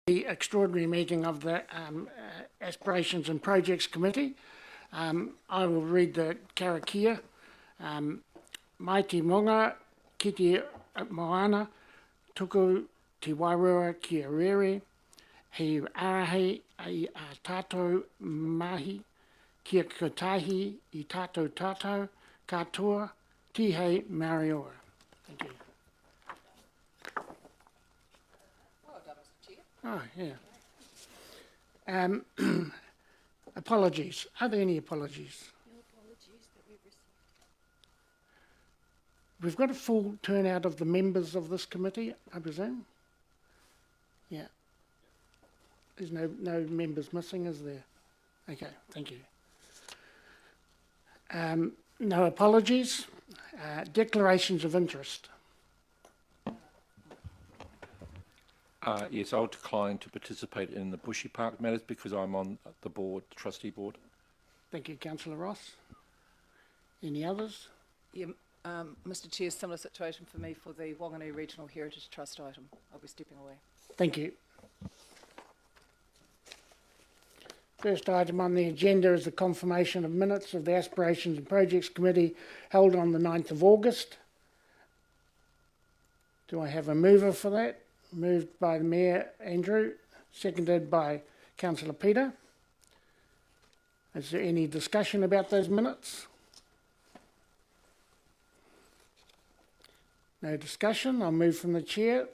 The extraordinary meeting of the Aspirations and Projects Committee. I will read the Karakia. Mai te monga, ki te moana, tuku te wairua ki a rere, hei arahi ai a tātou mahi, kia kotahi I tātou tātou, katoa, tihei Marioa. Thank you. Oh, yeah. Apologies. Are there any apologies? No apologies that we've received. We've got a full turnout of the members of this committee, I presume? Yeah. There's no members missing, is there? Okay, thank you. No apologies. Declarations of interest. Yes, I'll decline to participate in the Bushy Park matters because I'm on the board, trustee board. Thank you, Councillor Ross. Any others? Yeah, Mr Chair, similar situation for me for the Whanganui Regional Heritage Trust item. I'll be stepping away. Thank you. First item on the agenda is the confirmation of minutes of the Aspirations and Projects Committee held on the 9th of August. Do I have a mover for that? Moved by the Mayor Andrew, seconded by Councillor Peter. Is there any discussion about those minutes? No discussion. I'll move from the chair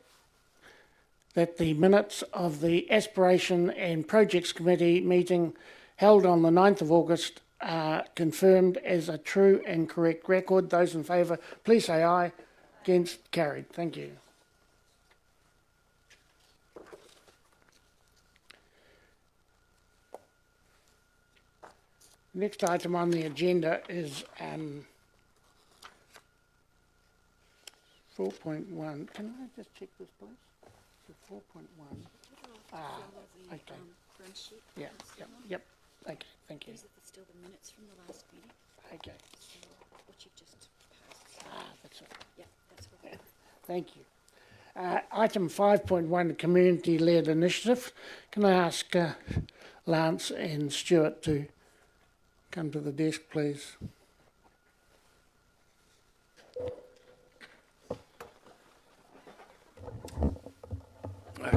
that the minutes of the Aspiration and Projects Committee meeting held on the 9th of August are confirmed as a true and correct record. Those in favour, please say aye. Against, carried. Thank you. Next item on the agenda is 4.1. Can I just check this, please? So 4.1. Okay. Yeah, yep. Okay, thank you. These are still the minutes from the last meeting. Okay. So what you've just passed. That's it. Yeah, that's what. Thank you. Item 5.1, community-led initiative. Can I ask Lance and Stuart to come to the desk, please?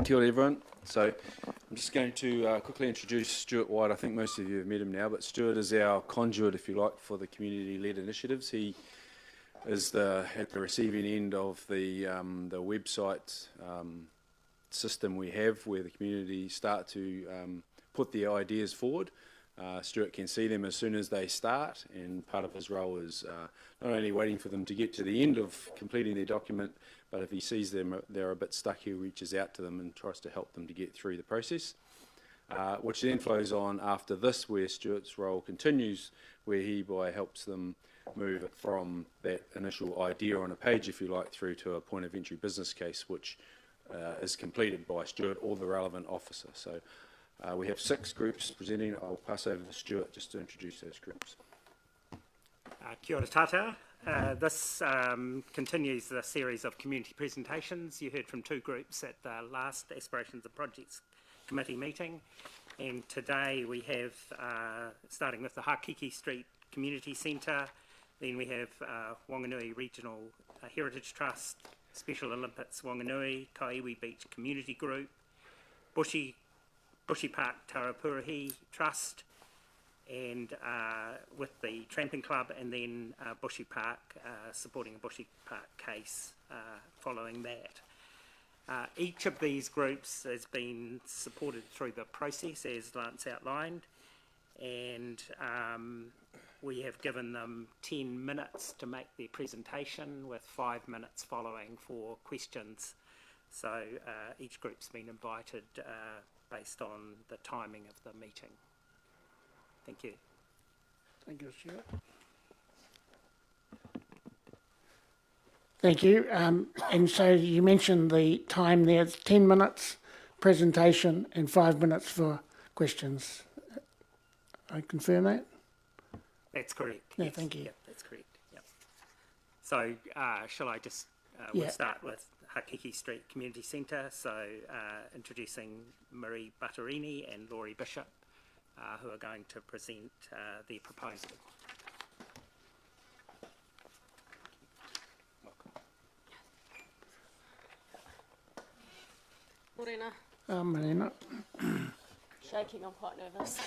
Kia ora everyone. So I'm just going to quickly introduce Stuart White. I think most of you have met him now, but Stuart is our conduit, if you like, for the community-led initiatives. He is at the receiving end of the website system we have, where the community start to put their ideas forward. Stuart can see them as soon as they start, and part of his role is not only waiting for them to get to the end of completing their document, but if he sees them they're a bit stuck, he reaches out to them and tries to help them to get through the process, which then flows on after this, where Stuart's role continues, where he helps them move it from that initial idea on a page, if you like, through to a point of entry business case, which is completed by Stuart or the relevant officer. So we have 6 groups presenting. I'll pass over to Stuart just to introduce those groups. Kia ora tātou. This continues the series of community presentations. You heard from 2 groups at the last Aspirations and Projects Committee meeting, and today we have, starting with the Hakiki Street Community Centre, then we have Whanganui Regional Heritage Trust, Special Olympics Whanganui, Kaiwi Beach Community Group, Bushy Park Tarapurahi Trust, and with the Tramping Club, and then Bushy Park, supporting a Bushy Park case following that. Each of these groups has been supported through the process, as Lance outlined, and we have given them 10 minutes to make their presentation, with 5 minutes following for questions. So each group's been invited based on the timing of the meeting. Thank you. Thank you, Stuart. Thank you. And so you mentioned the time there. It's 10 minutes presentation and 5 minutes for questions. I confirm that? That's correct. Yeah, yes. Thank you. Yep, that's correct. Yep. So shall I just we'll start with Hakiki Street Community Centre. So introducing Marie Butterini and Laurie Bishop, who are going to present their proposal. Morena. Marina. Shaking, I'm quite nervous.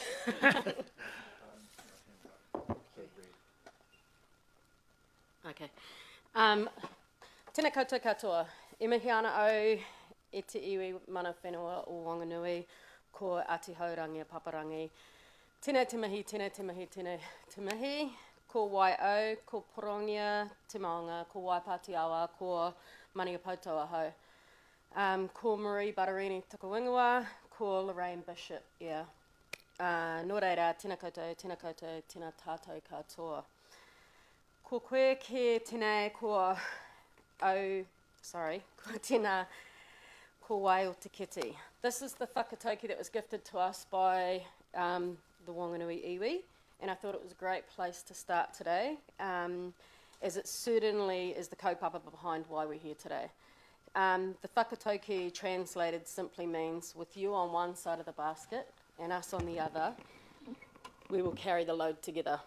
Okay. Tēnā koutou katoa. E mihi ana au e te iwi mana whenua o Wanganui ko Ātihaurangi a Paparangi. Tēnā te mihi, tēnā te mihi, tēnā te mihi. Ko Waio, ko Porongia, te maunga, ko Waipati awa, ko Maniapoutou ahau. Ko Marie Butterini Tukawingua, ko Lorraine Bishop, yeah. Nō reira, tēnā koutou, tēnā tātou katoa. Ko koe ke tēnei ko tēnā ko wai o te kiti. This is the whakatauki that was gifted to us by the Wanganui iwi, and I thought it was a great place to start today, as it certainly is the kaupapa behind why we're here today. The whakatauki translated simply means, with you on one side of the basket and us on the other, we will carry the load together.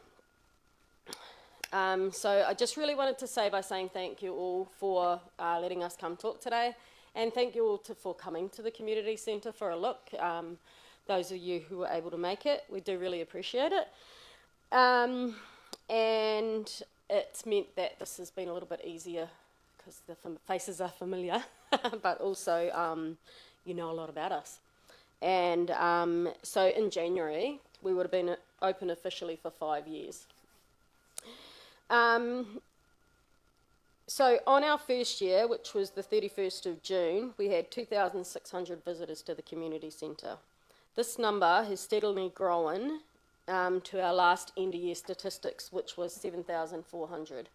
So I just really wanted to say by saying thank you all for letting us come talk today, and thank you all for coming to the community centre for a look. Those of you who were able to make it, we do really appreciate it. And it's meant that this has been a little bit easier because the faces are familiar, but also you know a lot about us. And so in January, we would have been open officially for 5 years. So on our first year, which was the 31st of June, we had 2,600 visitors to the community centre. This number has steadily grown to our last end of year statistics, which was 7,400.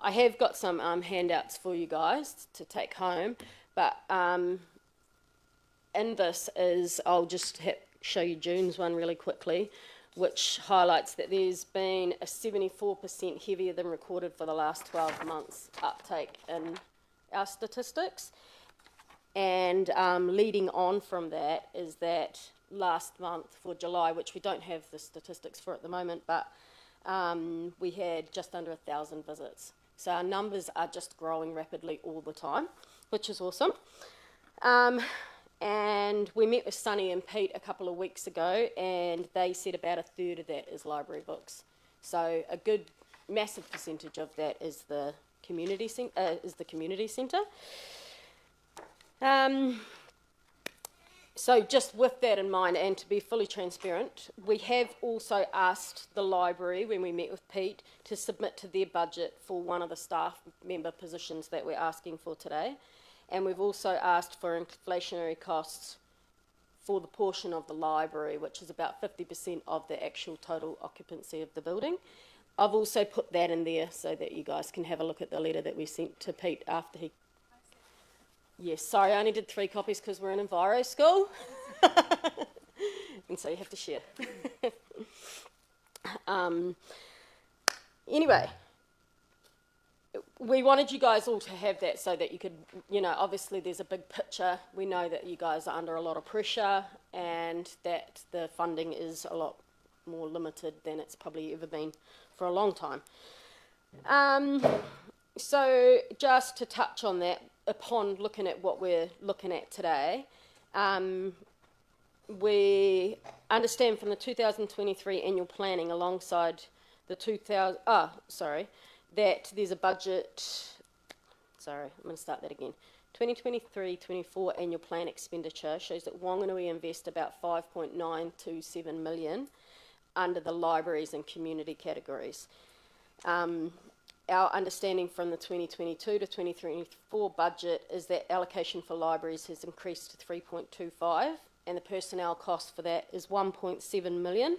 I have got some handouts for you guys to take home, but in this is, I'll just show you June's one really quickly, which highlights that there's been a 74% heavier than recorded for the last 12 months uptake in our statistics. And leading on from that is that last month for July, which we don't have the statistics for at the moment, but we had just under 1,000 visits. So our numbers are just growing rapidly all the time, which is awesome. And we met with Sunny and Pete a couple of weeks ago, and they said about a third of that is library books. So a good, massive percentage of that is the community centre. So just with that in mind, and to be fully transparent, we have also asked the library, when we met with Pete, to submit to their budget for one of the staff member positions that we're asking for today. And we've also asked for inflationary costs for the portion of the library, which is about 50% of the actual total occupancy of the building. I've also put that in there so that you guys can have a look at the letter that we sent to Pete after he... Yes, sorry, I only did 3 copies because we're in Enviro school. And so you have to share. Anyway, we wanted you guys all to have that so that you could, you know, obviously there's a big picture. We know that you guys are under a lot of pressure and that the funding is a lot more limited than it's probably ever been for a long time. So just to touch on that, upon looking at what we're looking at today, we understand from the 2023 annual planning alongside the that there's a budget, I'm going to start that again. 2023-24 annual plan expenditure shows that Wanganui invest about 5.927 million under the libraries and community categories. Our understanding from the 2022 to 2024 budget is that allocation for libraries has increased to 3.25, and the personnel cost for that is 1.7 million.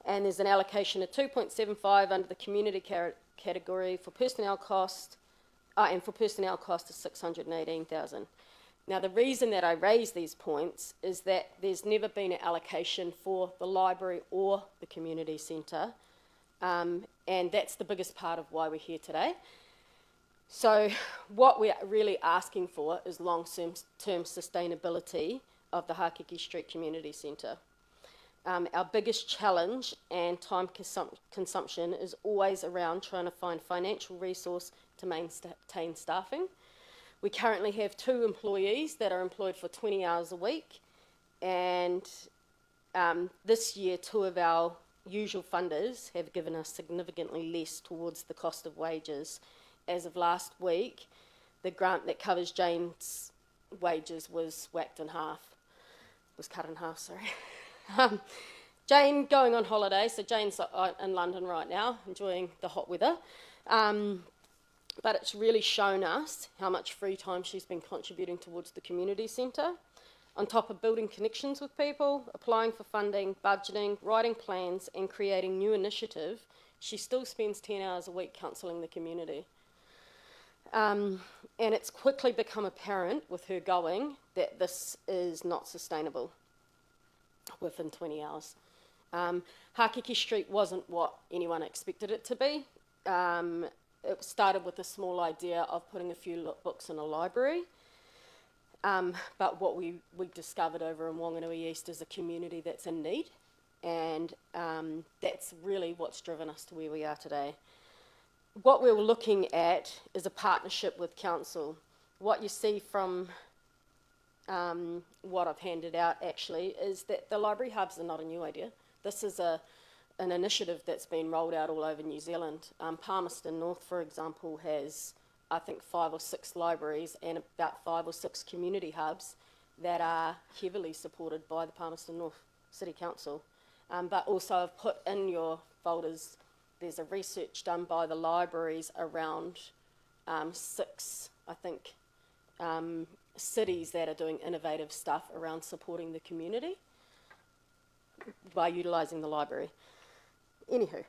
And there's an allocation of 2.75 under the community category for personnel cost, and for personnel cost is 618,000. Now, the reason that I raise these points is that there's never been an allocation for the library or the community centre, and that's the biggest part of why we're here today. So what we're really asking for is long-term sustainability of the Hakiki Street Community Centre. Our biggest challenge and time consumption is always around trying to find financial resource to maintain staffing. We currently have 2 employees that are employed for 20 hours a week, and this year 2 of our usual funders have given us significantly less towards the cost of wages. As of last week, the grant that covers Jane's wages was cut in half, sorry. Jane going on holiday, so Jane's in London right now, enjoying the hot weather. But it's really shown us how much free time she's been contributing towards the community centre. On top of building connections with people, applying for funding, budgeting, writing plans and creating new initiative, she still spends 10 hours a week counselling the community. And it's quickly become apparent with her going that this is not sustainable within 20 hours. Hakiki Street wasn't what anyone expected it to be. It started with a small idea of putting a few books in a library. But what we discovered over in Wanganui East is a community that's in need, and that's really what's driven us to where we are today. What we were looking at is a partnership with council. What you see from what I've handed out actually is that the library hubs are not a new idea. This is an initiative that's been rolled out all over New Zealand. Palmerston North, for example, has I think 5 or 6 libraries and about 5 or 6 community hubs that are heavily supported by the Palmerston North City Council. But also I've put in your folders, there's a research done by the libraries around 6, I think, cities that are doing innovative stuff around supporting the community by utilising the library. Anywho,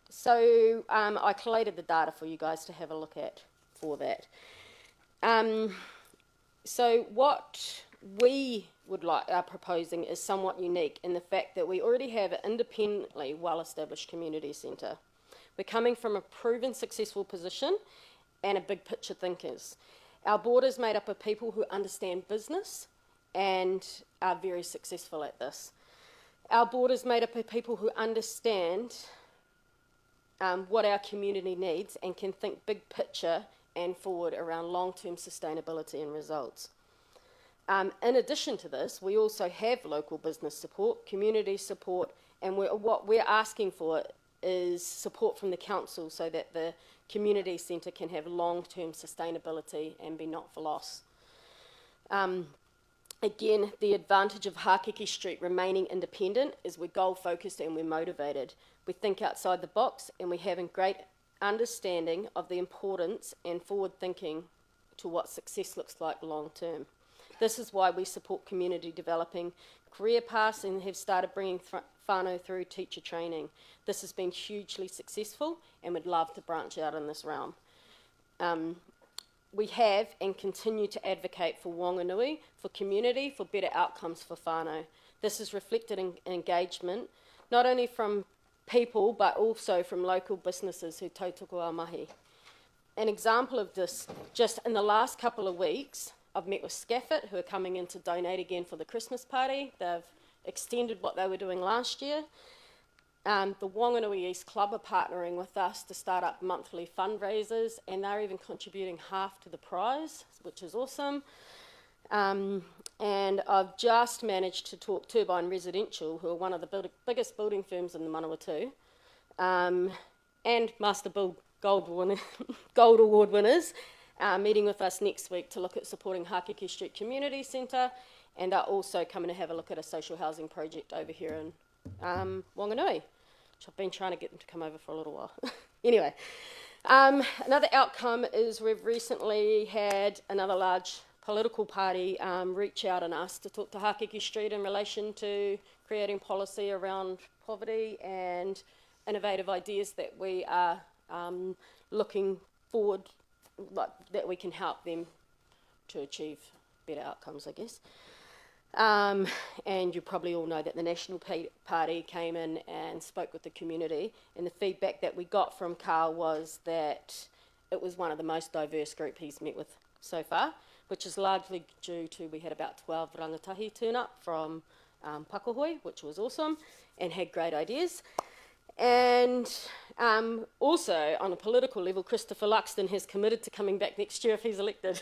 so I collated the data for you guys to have a look at for that. So what we are proposing is somewhat unique in the fact that we already have an independently well-established community centre. We're coming from a proven successful position and a big picture thinkers. Our board is made up of people who understand business and are very successful at this. Our board is made up of people who understand what our community needs and can think big picture and forward around long-term sustainability and results. In addition to this, we also have local business support, community support, and what we're asking for is support from the council so that the community centre can have long-term sustainability and be not for loss. Again, the advantage of Hakiki Street remaining independent is we're goal-focused and we're motivated. We think outside the box and we have a great understanding of the importance and forward thinking to what success looks like long-term. This is why we support community developing career paths and have started bringing whānau through teacher training. This has been hugely successful and would love to branch out in this realm. We have and continue to advocate for Wanganui, for community, for better outcomes for whānau. This is reflected in engagement, not only from people, but also from local businesses who tautoko our mahi. An example of this, just in the last couple of weeks, I've met with Scafford, who are coming in to donate again for the Christmas party. They've extended what they were doing last year. The Wanganui East Club are partnering with us to start up monthly fundraisers, and they're even contributing half to the prize, which is awesome. And I've just managed to talk Turbine Residential, who are one of the biggest building firms in the Manawatu, and Master Build Gold Award winners, meeting with us next week to look at supporting Hakiki Street Community Centre, and they're also coming to have a look at a social housing project over here in Wanganui, which I've been trying to get them to come over for a little while. Anyway, another outcome is we've recently had another large political party reach out and ask to talk to Hakiki Street in relation to creating policy around poverty and innovative ideas that we are looking forward, that we can help them to achieve better outcomes, I guess. And you probably all know that the National Party came in and spoke with the community, and the feedback that we got from Carl was that it was one of the most diverse group he's met with so far, which is largely due to we had about 12 rangatahi turn up from Pakohoi, which was awesome, and had great ideas. And also, on a political level, Christopher Luxton has committed to coming back next year if he's elected.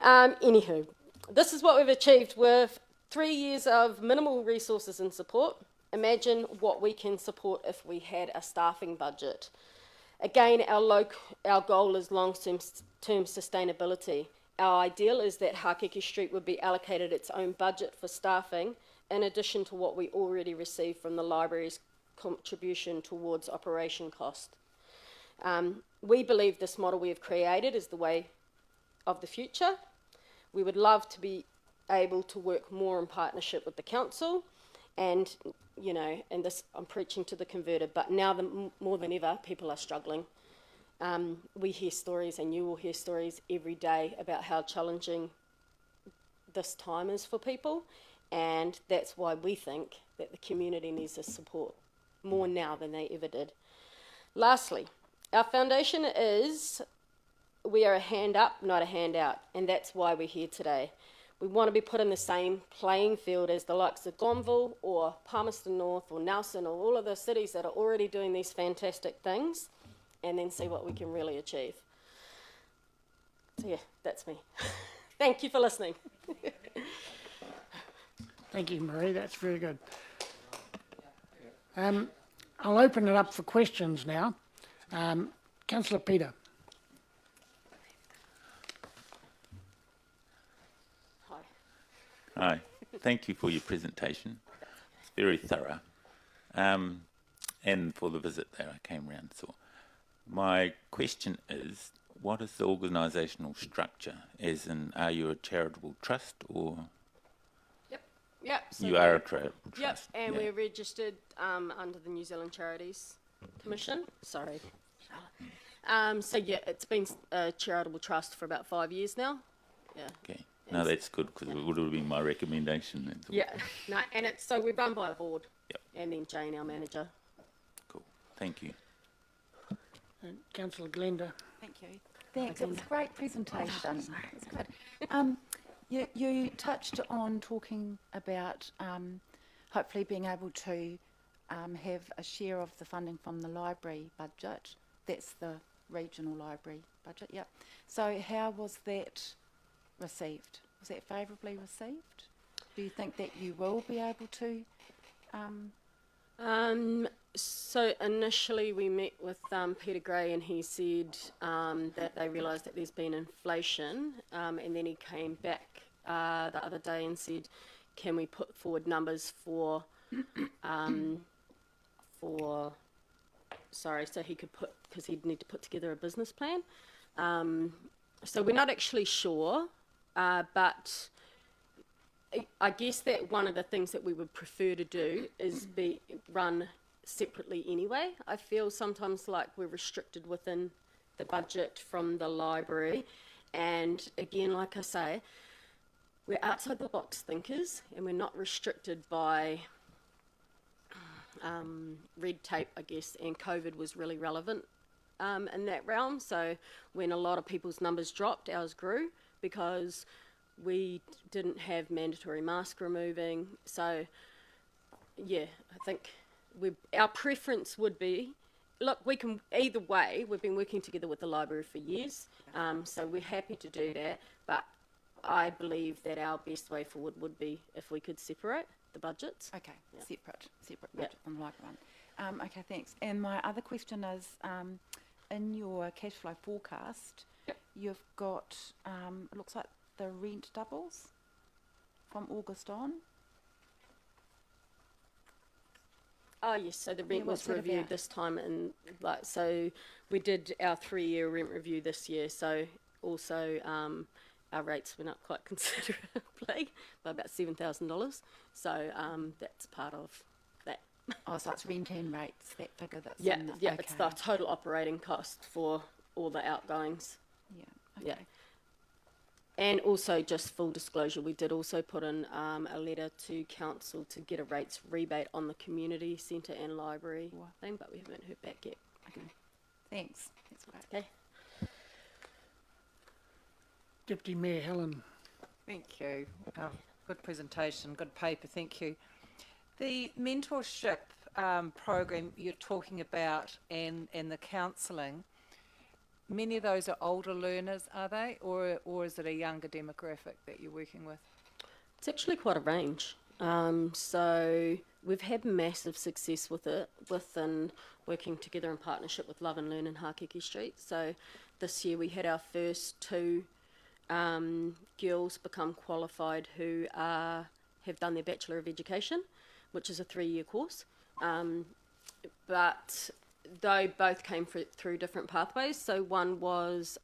Anywho, this is what we've achieved with 3 years of minimal resources and support. Imagine what we can support if we had a staffing budget. Again, our goal is long-term sustainability. Our ideal is that Hakeke Street would be allocated its own budget for staffing, in addition to what we already receive from the library's contribution towards operation cost. We believe this model we have created is the way of the future. We would love to be able to work more in partnership with the council, and and this I'm preaching to the converted, but now more than ever, people are struggling. We hear stories, and you will hear stories every day about how challenging this time is for people, and that's why we think that the community needs this support more now than they ever did. Lastly, our foundation is we are a hand up, not a handout, and that's why we're here today. We want to be put in the same playing field as the likes of Gonville or Palmerston North or Nelson or all of the cities that are already doing these fantastic things, and then see what we can really achieve. So yeah, that's me. Thank you for listening. Thank you, Marie. That's very good. I'll open it up for questions now. Councillor Peter. Hi. Hi, thank you for your presentation. It's very thorough. And for the visit that I came round and saw. My question is, what is the organisational structure? As in, are you a charitable trust or? Yep. So you are a charitable trust? Yep, and yeah. we're registered under the New Zealand Charities Commission. Sorry. So yeah, it's been a charitable trust for about 5 years now. Yeah. Okay. No, that's good, because it would have been my recommendation. That's all. Yeah. No, and it's so we're run by a board. Yep. And then Jane, our manager. Cool. Thank you. Councillor Glenda. Thank you. Thanks. It was a great presentation. It's good. You touched on talking about hopefully being able to have a share of the funding from the library budget. That's the regional library budget, yep. So how was that received? Was that favourably received? Do you think that you will be able to? So initially we met with Peter Gray, and he said that they realised that there's been inflation, and then he came back the other day and said, can we put forward numbers for so he could put, because he'd need to put together a business plan. So we're not actually sure, but I guess that one of the things that we would prefer to do is be run separately anyway. I feel sometimes like we're restricted within the budget from the library, and again, like I say, we're outside the box thinkers, and we're not restricted by red tape, I guess, and COVID was really relevant in that realm. So when a lot of people's numbers dropped, ours grew because we didn't have mandatory mask removing. So yeah, I think our preference would be, look, we can, either way, we've been working together with the library for years, so we're happy to do that, but I believe that our best way forward would be if we could separate the budgets. Okay, yeah. separate budget from the library one. Okay, thanks. And my other question is, in your cash flow forecast, you've got, it looks like the rent doubles from August on. Oh yes, so the rent what's was that reviewed about? this time, and like, so we did our 3-year rent review this year, so also our rates went up quite considerably by about $7,000, so that's part of that. Oh, so it's rent and rates, that figure that's Yeah, in the, yeah, okay. it's the total operating cost for all the outgoings. Yeah, okay. And also, just full disclosure, we did also put in a letter to council to get a rates rebate on the community centre and library thing, but we haven't heard back yet. Okay. Thanks. That's great. Okay. Deputy Mayor Helen. Thank you. Good presentation, good paper, thank you. The mentorship program you're talking about and the counselling, many of those are older learners, are they? Or is it a younger demographic that you're working with? It's actually quite a range. So we've had massive success with it, within working together in partnership with Love and Learn in Hakeke Street. So this year we had our first two girls become qualified who have done their Bachelor of Education, which is a 3-year course. But they both came through different pathways. So one was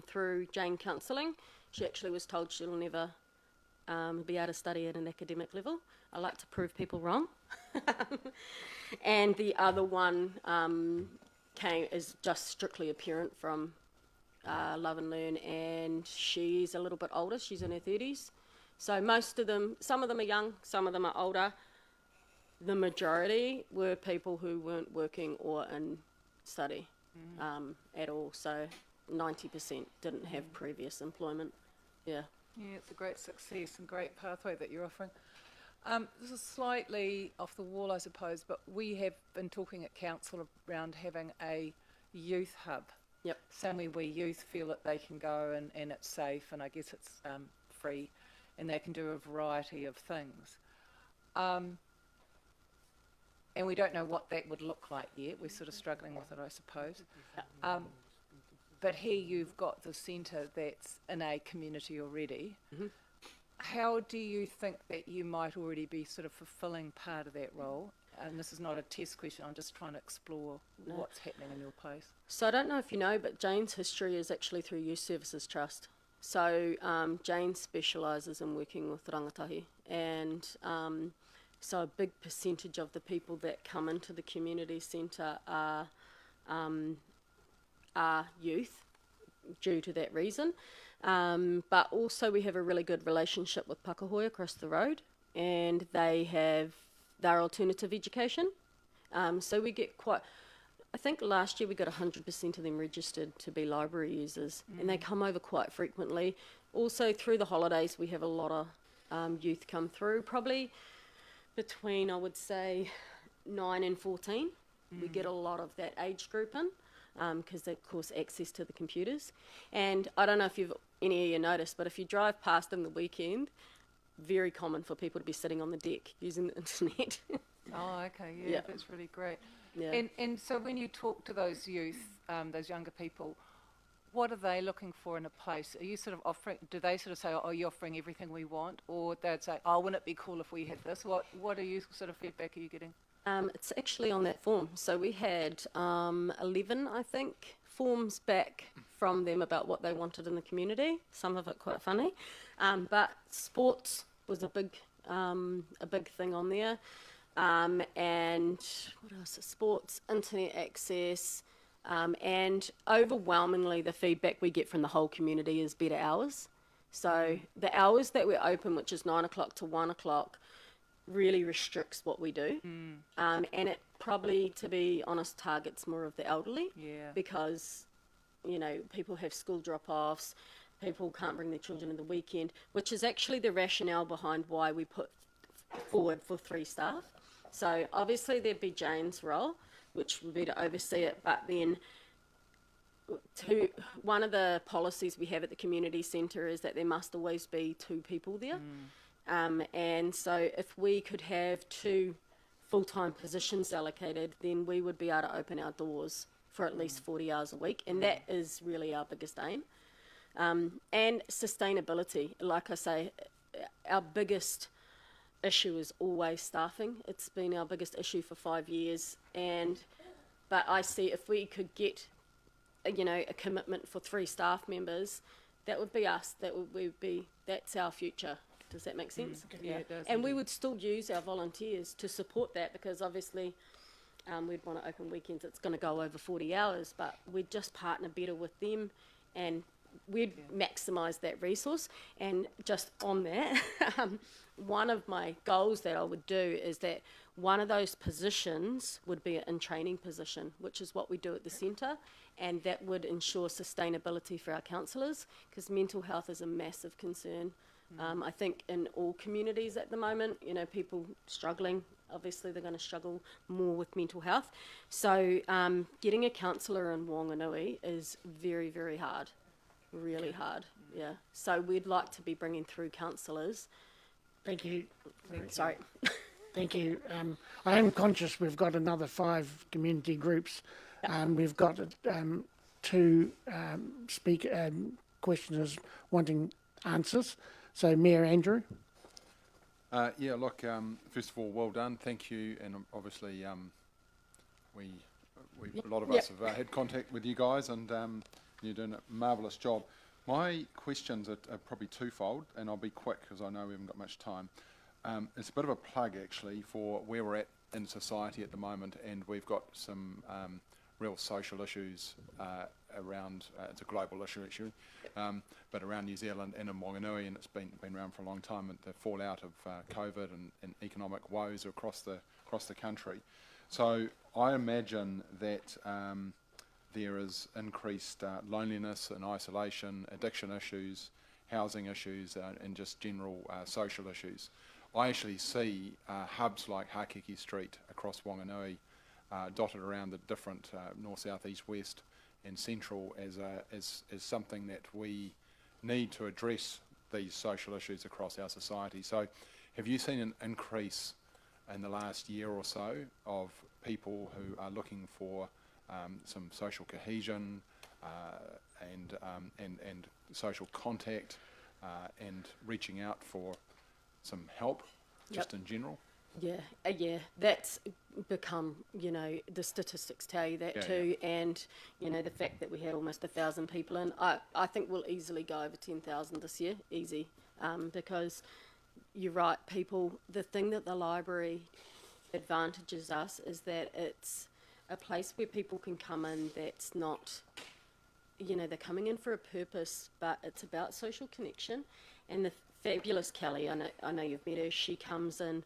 through Jane Counselling. She actually was told she'll never be able to study at an academic level. I like to prove people wrong. And the other one is just strictly a parent from Love and Learn, and she's a little bit older. She's in her 30s. So most of them, some of them are young, some of them are older. The majority were people who weren't working or in study at all. So 90% didn't have previous employment. Yeah. Yeah, it's a great success and great pathway that you're offering. This is slightly off the wall, I suppose, but we have been talking at council around having a youth hub. Yep. Somewhere where youth feel that they can go and it's safe, and I guess it's free, and they can do a variety of things. And we don't know what that would look like yet. We're sort of struggling with it, I suppose. But here you've got the centre that's in a community already. Mm-hmm. How do you think that you might already be sort of fulfilling part of that role? And this is not a test question, I'm just trying to explore what's happening in your place. So I don't know if you know, but Jane's history is actually through Youth Services Trust. So Jane specialises in working with rangatahi, and so a big percentage of the people that come into the community centre are youth due to that reason. But also we have a really good relationship with Pakahoi across the road, and they have their alternative education. So we get I think last year we got 100% of them registered to be library users, and they come over quite frequently. Also through the holidays we have a lot of youth come through, probably between, I would say, 9 and 14. We get a lot of that age group in, because they, of course, access to the computers. And I don't know if any of you noticed, but if you drive past them the weekend, very common for people to be sitting on the deck using the internet. Oh, okay, yeah, Yeah. that's really great. Yeah. And so when you talk to those youth, those younger people, what are they looking for in a place? Are you sort of offering, do they sort of say, oh, you're offering everything we want? Or they'd say, oh, wouldn't it be cool if we had this? What are you sort of feedback are you getting? It's actually on that form. So we had 11, I think, forms back from them about what they wanted in the community. Some of it quite funny, but sports was a big thing on there, and what else? Sports, internet access, and overwhelmingly the feedback we get from the whole community is better hours. So the hours that we're open, which is 9 o'clock to 1 o'clock, really restricts what we do, and it probably, to be honest, targets more of the elderly. Yeah. Because people have school drop-offs, people can't bring their children in the weekend, which is actually the rationale behind why we put forward for 3 staff. So obviously there'd be Jane's role, which would be to oversee it, but then one of the policies we have at the community centre is that there must always be 2 people there. And so if we could have 2 full-time positions allocated, then we would be able to open our doors for at least 40 hours a week, and that is really our biggest aim. And sustainability, like I say, our biggest issue is always staffing. It's been our biggest issue for 5 years, but I see if we could get a commitment for 3 staff members, that would be us. That's our future. Does that make sense? Yeah, it does. And we would still use our volunteers to support that, because obviously we'd want to open weekends. It's going to go over 40 hours, but we'd just partner better with them and we'd maximise that resource. And just on that, one of my goals that I would do is that one of those positions would be an in-training position, which is what we do at the centre, and that would ensure sustainability for our counsellors, because mental health is a massive concern. I think in all communities at the moment, you know, people struggling, obviously they're going to struggle more with mental health. So getting a counsellor in Whanganui is very, very hard, really hard, yeah. So we'd like to be bringing through counsellors. Thank you. Sorry. Thank you. I am conscious we've got another 5 community groups. We've got 2 questioners wanting answers. So, Mayor Andrew. Yeah, look, first of all, well done. Thank you. And obviously, a lot of us have had contact with you guys, and you're doing a marvellous job. My questions are probably twofold, and I'll be quick because I know we haven't got much time. It's a bit of a plug, actually, for where we're at in society at the moment, and we've got some real social issues around, it's a global issue, but around New Zealand and in Whanganui, and it's been around for a long time, and the fallout of COVID and economic woes across the country. So I imagine that there is increased loneliness and isolation, addiction issues, housing issues, and just general social issues. I actually see hubs like Hakiki Street across Whanganui dotted around the different north, south, east, west and central as something that we need to address these social issues across our society. So have you seen an increase in the last year or so of people who are looking for some social cohesion and social contact and reaching out for some help just in general? Yeah, that's become, you know, the statistics tell you that too, and, you know, the fact that we had almost 1,000 people in, I think we'll easily go over 10,000 this year, easy, because you're right, people, the thing that the library advantages us is that it's a place where people can come in that's not, you know, they're coming in for a purpose, but it's about social connection. And the fabulous Kelly, I know you've met her, she comes in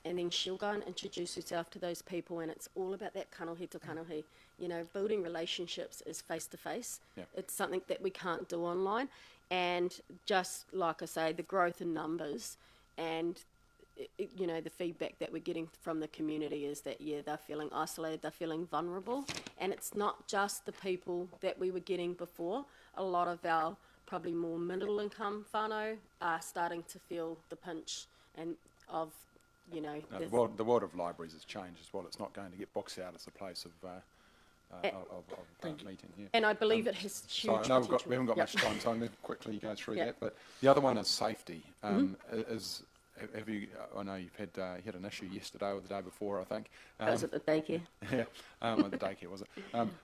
and then she'll go and introduce herself to those people, and it's all about that kanohi to kanohi. You know, building relationships is face to face. It's something that we can't do online. And just like I say, the growth in numbers and, you know, the feedback that we're getting from the community is that, yeah, they're feeling isolated, they're feeling vulnerable. And it's not just the people that we were getting before. A lot of our probably more middle income whānau are starting to feel the pinch and of, you know... No, the world of libraries has changed as well. It's not going to get books out as a place of meeting. Yeah. And I believe it has huge potential. We haven't got much time, so I'm going to quickly go through that. But the other one is safety. Have you? I know you've had an issue yesterday or the day before, I think. That was at the daycare. Yeah, at the daycare, was it?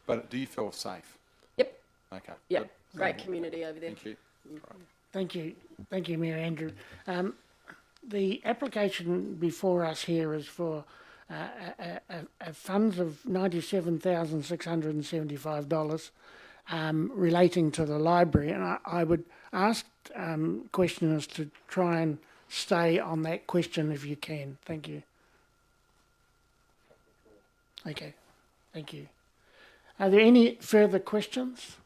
But do you feel safe? Yep. Okay. Yep. Good. Great community over there. Thank you. Thank you, Mayor Andrew. The application before us here is for funds of $97,675 relating to the library, and I would ask questioners to try and stay on that question if you can. Thank you. Okay, thank you. Are there any further questions?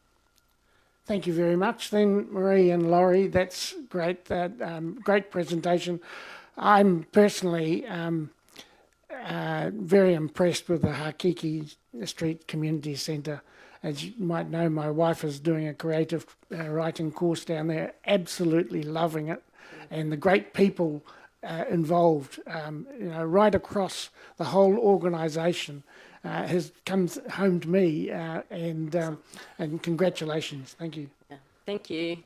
Thank you very much. Then Marie and Laurie, that's great. Great presentation. I'm personally very impressed with the Hakiki Street Community Centre. As you might know, my wife is doing a creative writing course down there, absolutely loving it, and the great people involved, you know, right across the whole organisation. Has come home to me, and congratulations. Thank you. Yeah. Thank you.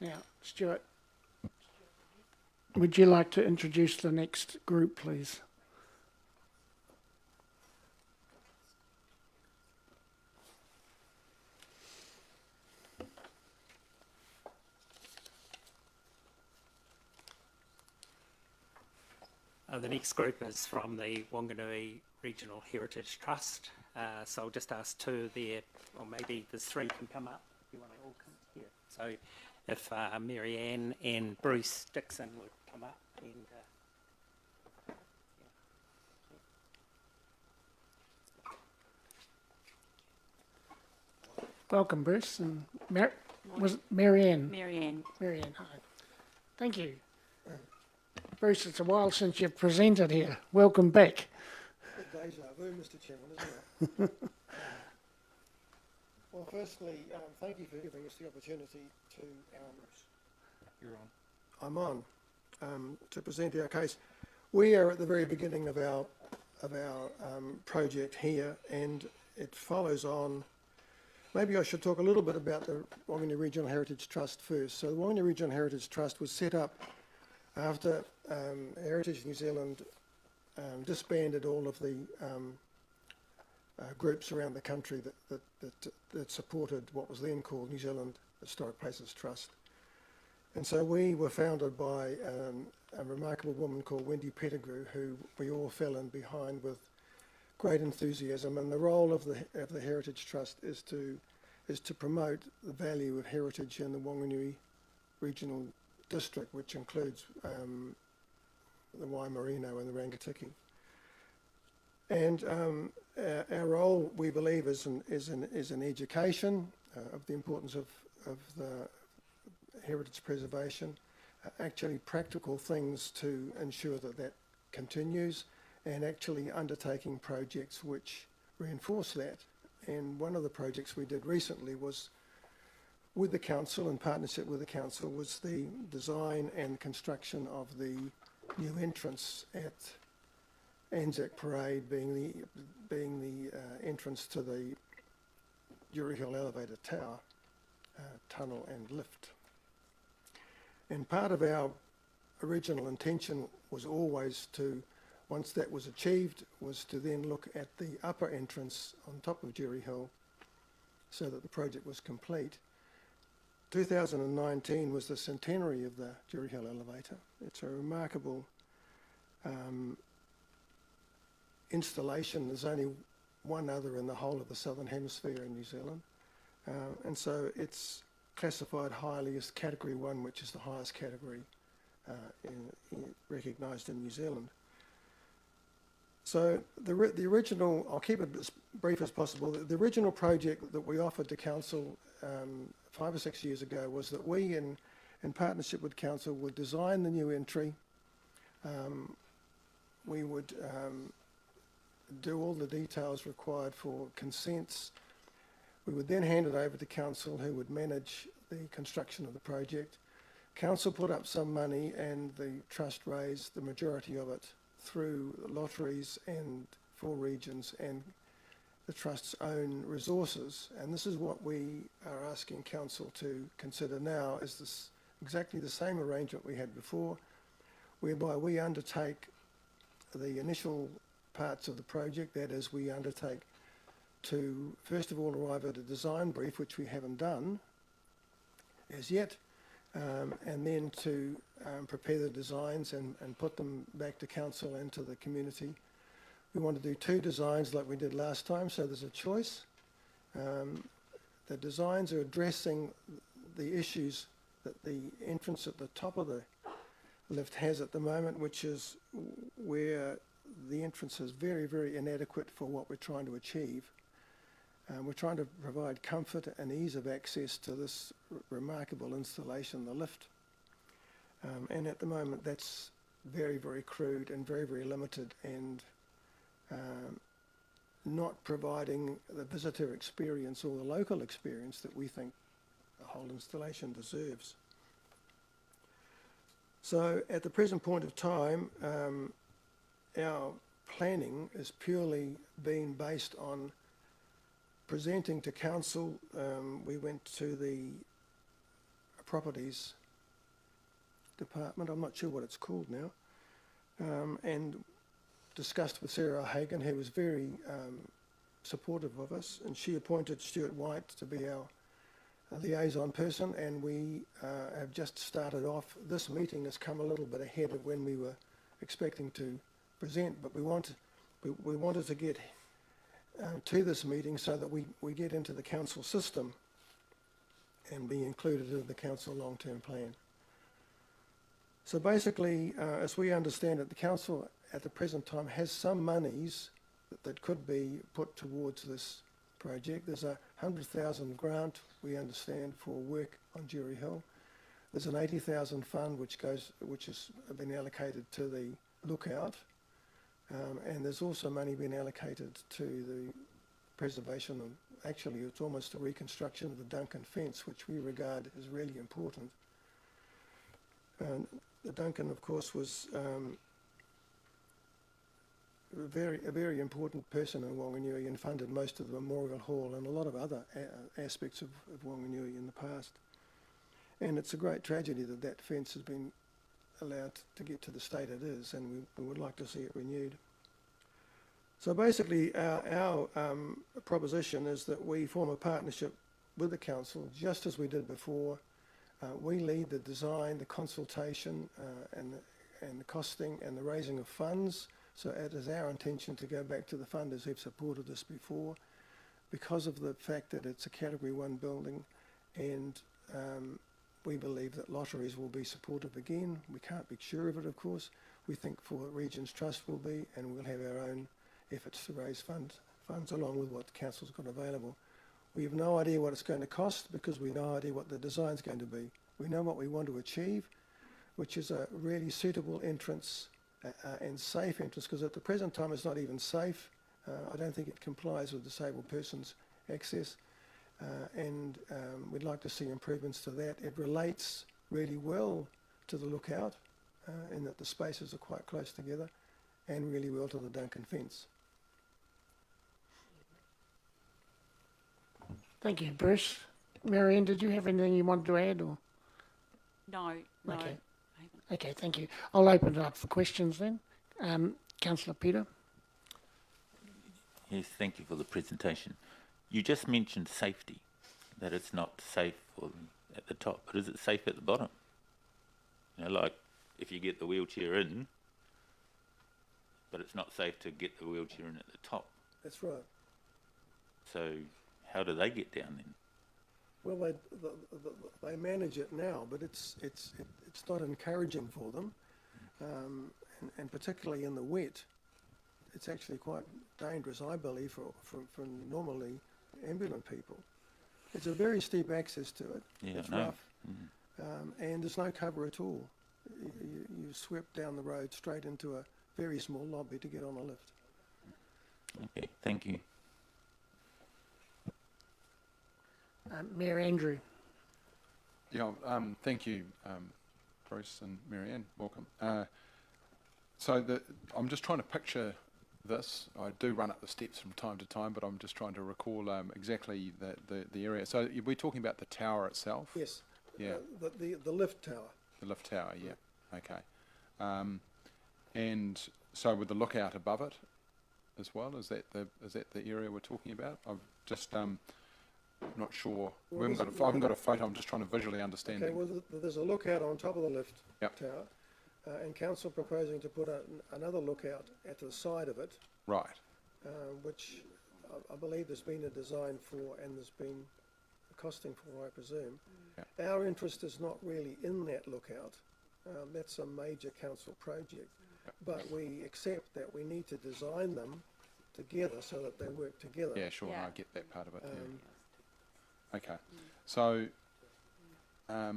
Now, Stuart, would you like to introduce the next group, please? The next group is from the Wanganui Regional Heritage Trust. So I'll just ask two there, or maybe there's three can come up if you want to all come here. So if Mary Ann and Bruce Dixon would come up and Welcome, Bruce. And was it Mary Ann? Marianne. Mary Ann, hi. Thank you. Bruce, it's a while since you've presented here. Welcome back. Deja vu, Mr. Chairman, isn't it? Well, firstly, thank you for giving us the opportunity to. You're on. I'm on to present our case. We are at the very beginning of our project here, and it follows on. Maybe I should talk a little bit about the Wanganui Regional Heritage Trust first. So the Wanganui Regional Heritage Trust was set up after Heritage New Zealand disbanded all of the groups around the country that supported what was then called New Zealand Historic Places Trust. And so we were founded by a remarkable woman called Wendy Pettigrew, who we all fell in behind with great enthusiasm. And the role of the Heritage Trust is to promote the value of heritage in the Wanganui Regional District, which includes the Waimarino and the Rangatiki. And our role, we believe, is in education of the importance of the heritage preservation, actually practical things to ensure that continues, and actually undertaking projects which reinforce that. And one of the projects we did recently was with the council, in partnership with the council, was the design and construction of the new entrance at Anzac Parade, being the entrance to the Jury Hill Elevator Tower, tunnel and lift. And part of our original intention was always to, once that was achieved, was to then look at the upper entrance on top of Jury Hill so that the project was complete. 2019 was the centenary of the Jury Hill Elevator. It's a remarkable installation. There's only one other in the whole of the Southern Hemisphere in New Zealand. And so it's classified highly as Category 1, which is the highest category recognised in New Zealand. So the original, I'll keep it as brief as possible, the original project that we offered to council 5 or 6 years ago was that we, in partnership with council, would design the new entry. We would do all the details required for consents. We would then hand it over to council, who would manage the construction of the project. Council put up some money and the trust raised the majority of it through lotteries and for regions and the trust's own resources. And this is what we are asking council to consider now, is this exactly the same arrangement we had before, whereby we undertake the initial parts of the project. That is, we undertake to first of all arrive at a design brief, which we haven't done as yet, and then to prepare the designs and put them back to council and to the community. We want to do 2 designs like we did last time, so there's a choice. The designs are addressing the issues that the entrance at the top of the lift has at the moment, which is where the entrance is very, very inadequate for what we're trying to achieve. We're trying to provide comfort and ease of access to this remarkable installation, the lift. And at the moment that's very, very crude and very, very limited, and not providing the visitor experience or the local experience that we think the whole installation deserves. So at the present point of time, our planning is purely being based on presenting to council. We went to the properties department, I'm not sure what it's called now, and discussed with Sarah Hagan, who was very supportive of us, and she appointed Stuart White to be our liaison person, and we have just started off. This meeting has come a little bit ahead of when we were expecting to present, but we wanted to get to this meeting so that we get into the council system and be included in the council long-term plan. So basically, as we understand it, the council at the present time has some monies that could be put towards this project. There's a 100,000 grant, we understand, for work on Jury Hill. There's an 80,000 fund which has been allocated to the lookout, and there's also money been allocated to the preservation of, actually it's almost a reconstruction of the Duncan fence, which we regard as really important. The Duncan, of course, was a very important person in Whanganui and funded most of the Memorial Hall and a lot of other aspects of Whanganui in the past. And it's a great tragedy that that fence has been allowed to get to the state it is, and we would like to see it renewed. So basically our proposition is that we form a partnership with the council, just as we did before. We lead the design, the consultation, and the costing and the raising of funds. So it is our intention to go back to the funders who've supported us before, because of the fact that it's a Category 1 building, and we believe that lotteries will be supportive again. We can't be sure of it, of course. We think for Regions Trust will be, and we'll have our own efforts to raise funds along with what the council's got available. We have no idea what it's going to cost because we have no idea what the design's going to be. We know what we want to achieve, which is a really suitable entrance and safe entrance, because at the present time it's not even safe. I don't think it complies with disabled persons' access, and we'd like to see improvements to that. It relates really well to the lookout in that the spaces are quite close together, and really well to the Duncan fence. Thank you, Bruce. Marianne, did you have anything you wanted to add? Or? No. Okay. Okay, thank you. I'll open it up for questions then. Councillor Peter. Yes, thank you for the presentation. You just mentioned safety, that it's not safe at the top, but is it safe at the bottom? You know, like if you get the wheelchair in, but it's not safe to get the wheelchair in at the top. That's right. So how do they get down then? Well, they manage it now, but it's not encouraging for them, and particularly in the wet, it's actually quite dangerous, I believe, for normally ambulant people. It's a very steep access to it. Yeah, it's I know. rough, and there's no cover at all. You swept down the road straight into a very small lobby to get on a lift. Okay, thank you. Mayor Andrew. Yeah, thank you, Bruce and Marianne. Welcome. So I'm just trying to picture this. I do run up the steps from time to time, but I'm just trying to recall exactly the area. So we're talking about the tower itself? Yes. Yeah. The lift tower. The lift tower, yeah. Okay. And so with the lookout above it as well, is that the area we're talking about? I'm just not sure. Well, I haven't got a photo. I'm just trying to visually understand Okay, it. well, there's a lookout on top of the lift Yep. tower, and council proposing to put another lookout at the side of it, Right. which I believe there's been a design for, and there's been a costing for, I presume. Yeah. Our interest is not really in that lookout. That's a major council project, but we accept that we need to design them together so that they work together. Yeah, sure. Yeah. I get that part of it. Yeah. Okay. So I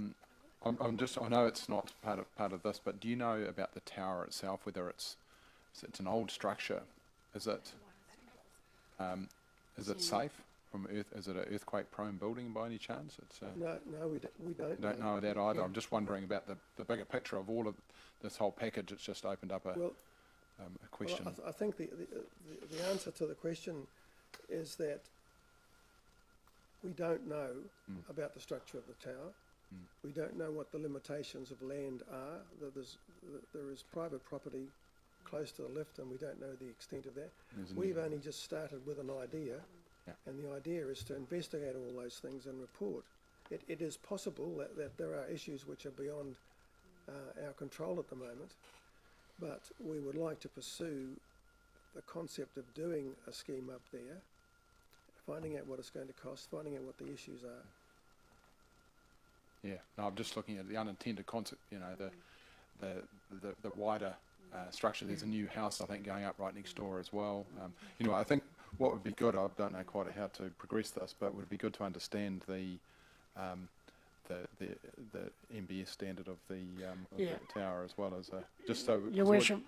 know it's not part of this, but do you know about the tower itself? Whether it's an old structure, is it safe from earth? Is it an earthquake-prone building by any chance? It's No, we don't. don't know that either. Yeah. I'm just wondering about the bigger picture of all of this whole package. It's just opened up a question. Well, I think the answer to the question is that we don't know about the structure of the tower. We don't know what the limitations of land are. There is private property close to the lift, and we don't know the extent of that. We've only just started with an idea, and the idea is to investigate all those things and report. It is possible that there are issues which are beyond our control at the moment, but we would like to pursue the concept of doing a scheme up there, finding out what it's going to cost, finding out what the issues are. Yeah, no, I'm just looking at the unintended concept, you know, the wider structure. There's a new house, I think, going up right next door as well. You know, I think what would be good, I don't know quite how to progress this, but it would be good to understand the MBS standard of the tower as well as just so. Your Worship,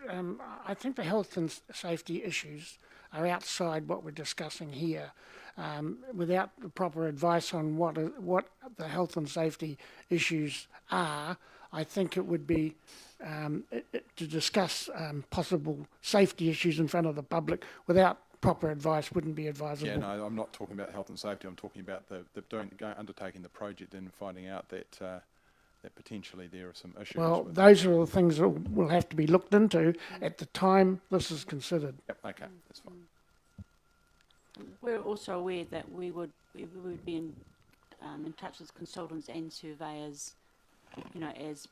I think the health and safety issues are outside what we're discussing here. Without the proper advice on what the health and safety issues are, I think it would be to discuss possible safety issues in front of the public without proper advice wouldn't be advisable. Yeah, no, I'm not talking about health and safety. I'm talking about undertaking the project and finding out that that potentially there are some issues. Well, those are the things that will have to be looked into at the time this is considered. Yep, okay, that's fine. We're also aware that we would be in touch with consultants and surveyors, you know, as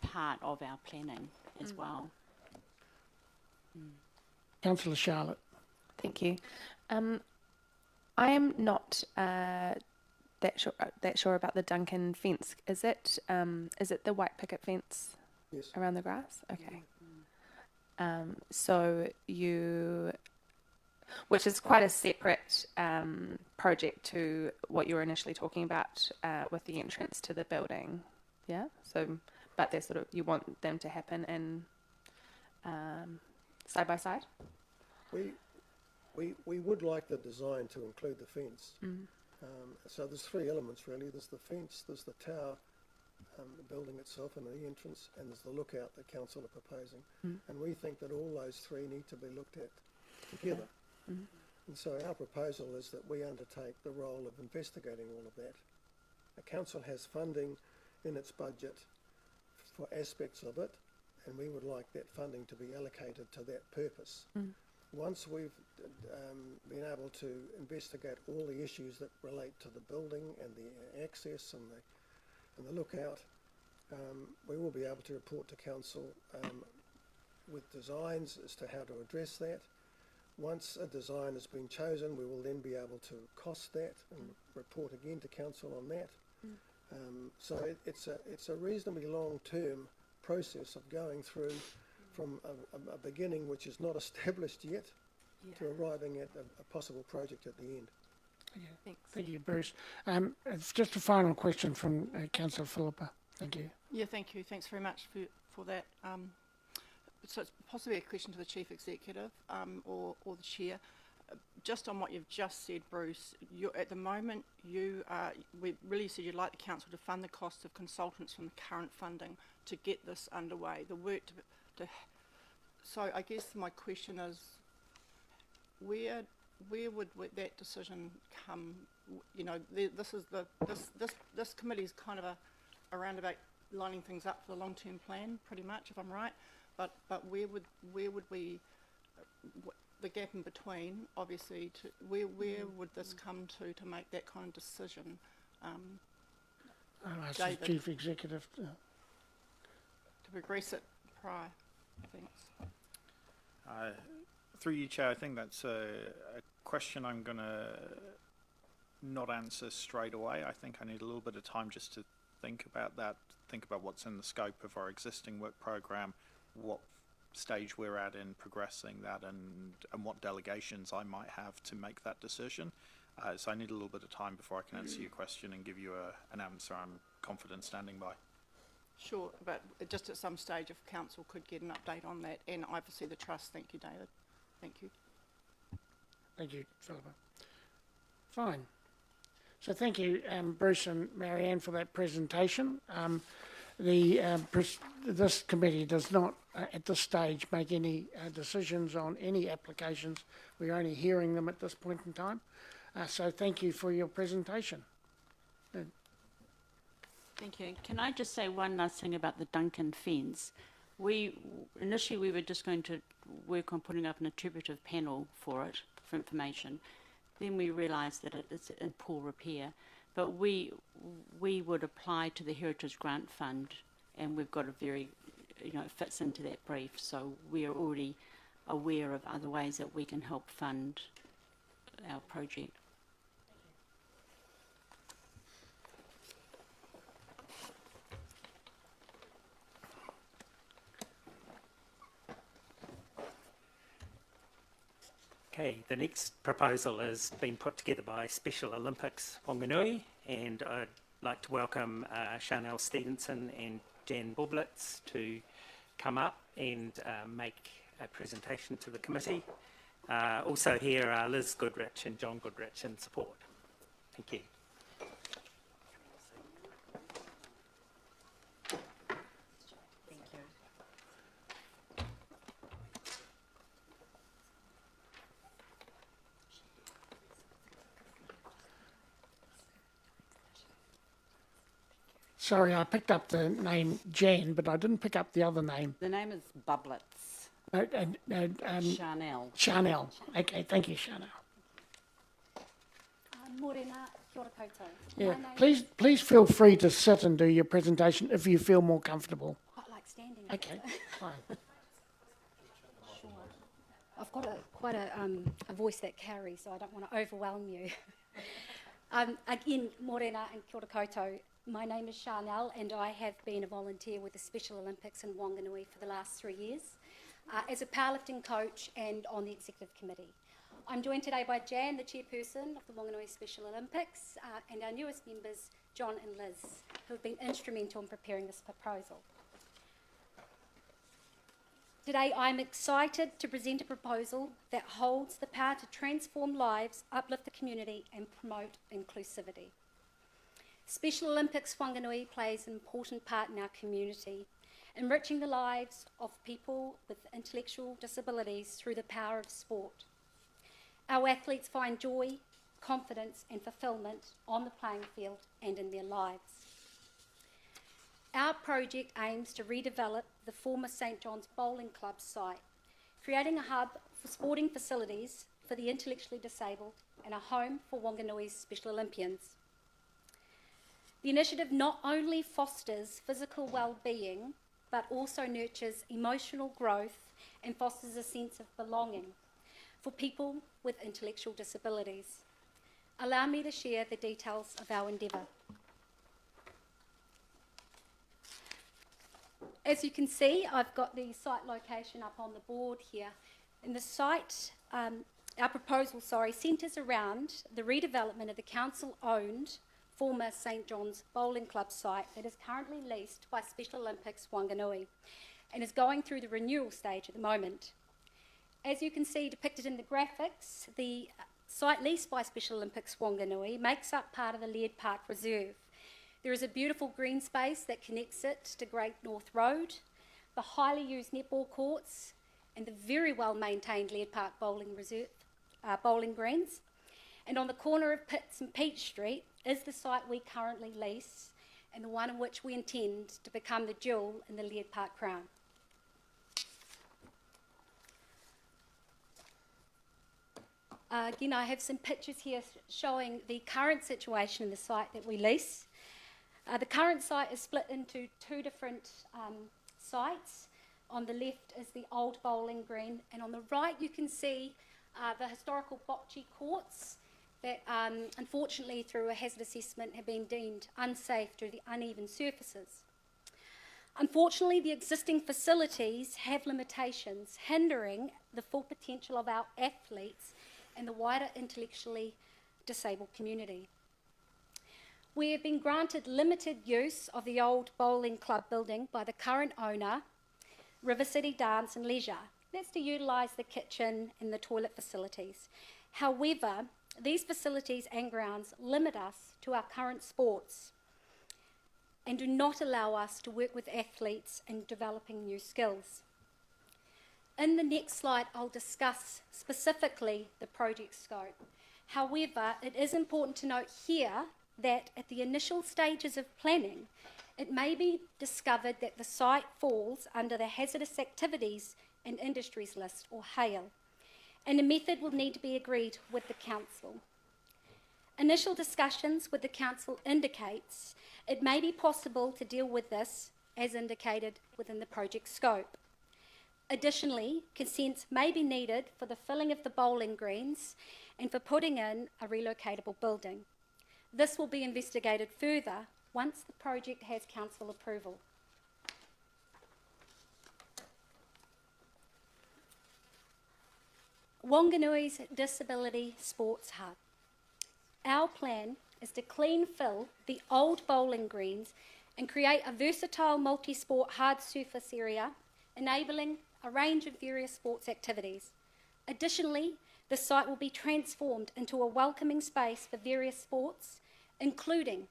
part of our planning as well. Councillor Charlotte. Thank you. I am not that sure about the Duncan fence. Is it the white picket fence? Yes. Around the grass? Okay. So which is quite a separate project to what you were initially talking about with the entrance to the building. Yeah. So, but they're sort of, you want them to happen in side by side. We would like the design to include the fence. So there's three elements really. There's the fence, there's the tower, the building itself and the entrance, and there's the lookout that council are proposing. And we think that all those three need to be looked at together. And so our proposal is that we undertake the role of investigating all of that. The council has funding in its budget for aspects of it, and we would like that funding to be allocated to that purpose. Once we've been able to investigate all the issues that relate to the building and the access and the lookout, we will be able to report to council with designs as to how to address that. Once a design has been chosen, we will then be able to cost that and report again to council on that. So it's a reasonably long-term process of going through from a beginning which is not established yet to arriving at a possible project at the end. Yeah. Thanks. Thank you, Bruce. It's just a final question from Councillor Philippa. Thank you. Yeah, thank you. Thanks very much for that. So it's possibly a question to the Chief Executive or the Chair. Just on what you've just said, Bruce, at the moment we really said you'd like the council to fund the cost of consultants from the current funding to get this underway. The work so I guess my question is, where would that decision come? You know, this committee is kind of around about lining things up for the long-term plan, pretty much, if I'm right. But where would we the gap in between, obviously, to where would this come to make that kind of decision? I'll ask the David, Chief Executive. to progress it prior. Thanks. Through you, Chair, I think that's a question I'm going to not answer straight away. I think I need a little bit of time just to think about that, think about what's in the scope of our existing work programme, what stage we're at in progressing that, and what delegations I might have to make that decision. So I need a little bit of time before I can answer your question and give you an answer I'm confident standing by. Sure, but just at some stage if council could get an update on that, and obviously the trust. Thank you, David. Thank you. Thank you, Philippa. Fine. So thank you, Bruce and Marianne, for that presentation. This committee does not, at this stage, make any decisions on any applications. We're only hearing them at this point in time. So thank you for your presentation. Thank you. Can I just say one last thing about the Duncan fence? Initially we were just going to work on putting up an interpretive panel for it, for information. Then we realised that it's in poor repair. But we would apply to the Heritage Grant Fund, and we've got a very fits into that brief. So we are already aware of other ways that we can help fund our project. Okay, the next proposal has been put together by Special Olympics Whanganui, and I'd like to welcome Chanel Stevenson and Jan Bublitz to come up and make a presentation to the committee. Also here are Liz Goodrich and John Goodrich in support. Thank you. Sorry, I picked up the name Jan, but I didn't pick up the other name. The name is Bublitz. Chanel. Chanel. Okay, thank you, Chanel. Morena, kia ora koutou. Yeah, please feel free to sit and do your presentation if you feel more comfortable. I like standing. Okay, fine. Sure. I've got quite a voice that carries, so I don't want to overwhelm you. Again, morena and kia ora koutou. My name is Chanel, and I have been a volunteer with the Special Olympics in Whanganui for the last 3 years as a powerlifting coach and on the executive committee. I'm joined today by Jan, the chairperson of the Whanganui Special Olympics, and our newest members, John and Liz, who have been instrumental in preparing this proposal. Today, I'm excited to present a proposal that holds the power to transform lives, uplift the community, and promote inclusivity. Special Olympics Whanganui plays an important part in our community, enriching the lives of people with intellectual disabilities through the power of sport. Our athletes find joy, confidence and fulfilment on the playing field and in their lives. Our project aims to redevelop the former St John's Bowling Club site, creating a hub for sporting facilities for the intellectually disabled and a home for Wanganui's Special Olympians. The initiative not only fosters physical well-being, but also nurtures emotional growth and fosters a sense of belonging for people with intellectual disabilities. Allow me to share the details of our endeavour. As you can see, I've got the site location up on the board here. And the site, our proposal, centres around the redevelopment of the council-owned former St John's Bowling Club site that is currently leased by Special Olympics Whanganui and is going through the renewal stage at the moment. As you can see depicted in the graphics, the site leased by Special Olympics Whanganui makes up part of the Laird Park Reserve. There is a beautiful green space that connects it to Great North Road, the highly used netball courts, and the very well maintained Laird Park bowling greens. And on the corner of Pitts and Peach Street is the site we currently lease and the one in which we intend to become the jewel in the Laird Park crown. Again, I have some pictures here showing the current situation in the site that we lease. The current site is split into two different sites. On the left is the old bowling green, and on the right you can see the historical bocce courts that unfortunately through a hazard assessment have been deemed unsafe due to the uneven surfaces. Unfortunately, the existing facilities have limitations hindering the full potential of our athletes and the wider intellectually disabled community. We have been granted limited use of the old bowling club building by the current owner, River City Dance and Leisure. That's to utilise the kitchen and the toilet facilities. However, these facilities and grounds limit us to our current sports and do not allow us to work with athletes in developing new skills. In the next slide, I'll discuss specifically the project scope. However, it is important to note here that at the initial stages of planning, it may be discovered that the site falls under the Hazardous Activities and Industries List, or HAIL, and a method will need to be agreed with the council. Initial discussions with the council indicates it may be possible to deal with this as indicated within the project scope. Additionally, consents may be needed for the filling of the bowling greens and for putting in a relocatable building. This will be investigated further once the project has council approval. Wanganui's Disability Sports Hub. Our plan is to clean fill the old bowling greens and create a versatile multi-sport hard surface area, enabling a range of various sports activities. Additionally, the site will be transformed into a welcoming space for various sports, including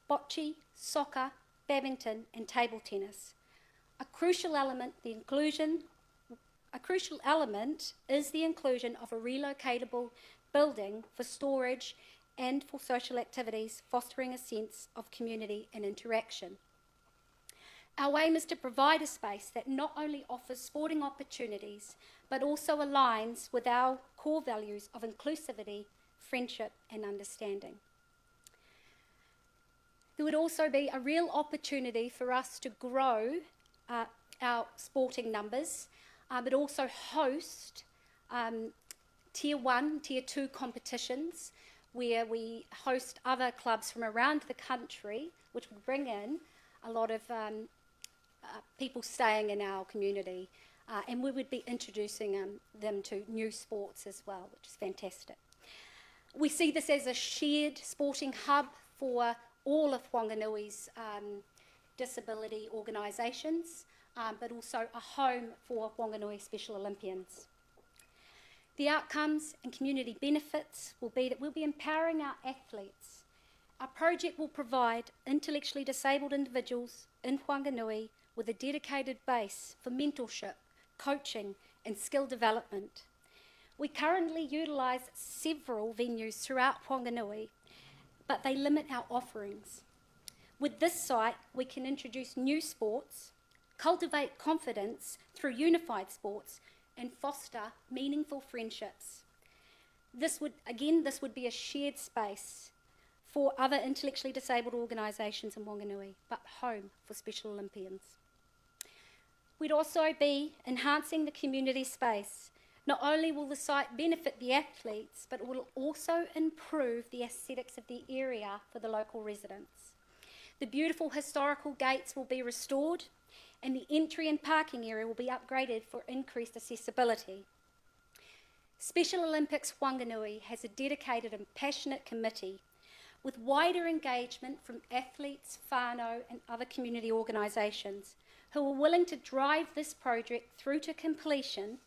bocce, soccer, badminton and table tennis. A crucial element is the inclusion of a relocatable building for storage and for social activities, fostering a sense of community and interaction. Our aim is to provide a space that not only offers sporting opportunities, but also aligns with our core values of inclusivity, friendship and understanding. There would also be a real opportunity for us to grow our sporting numbers, but also host Tier 1, Tier 2 competitions where we host other clubs from around the country, which would bring in a lot of people staying in our community, and we would be introducing them to new sports as well, which is fantastic. We see this as a shared sporting hub for all of Wanganui's disability organisations, but also a home for Wanganui Special Olympians. The outcomes and community benefits will be that we'll be empowering our athletes. Our project will provide intellectually disabled individuals in Wanganui with a dedicated base for mentorship, coaching and skill development. We currently utilise several venues throughout Wanganui, but they limit our offerings. With this site, we can introduce new sports, cultivate confidence through unified sports, and foster meaningful friendships. This would be a shared space for other intellectually disabled organisations in Wanganui, but home for Special Olympians. We'd also be enhancing the community space. Not only will the site benefit the athletes, but it will also improve the aesthetics of the area for the local residents. The beautiful historical gates will be restored, and the entry and parking area will be upgraded for increased accessibility. Special Olympics Wanganui has a dedicated and passionate committee with wider engagement from athletes, whānau and other community organisations who are willing to drive this project through to completion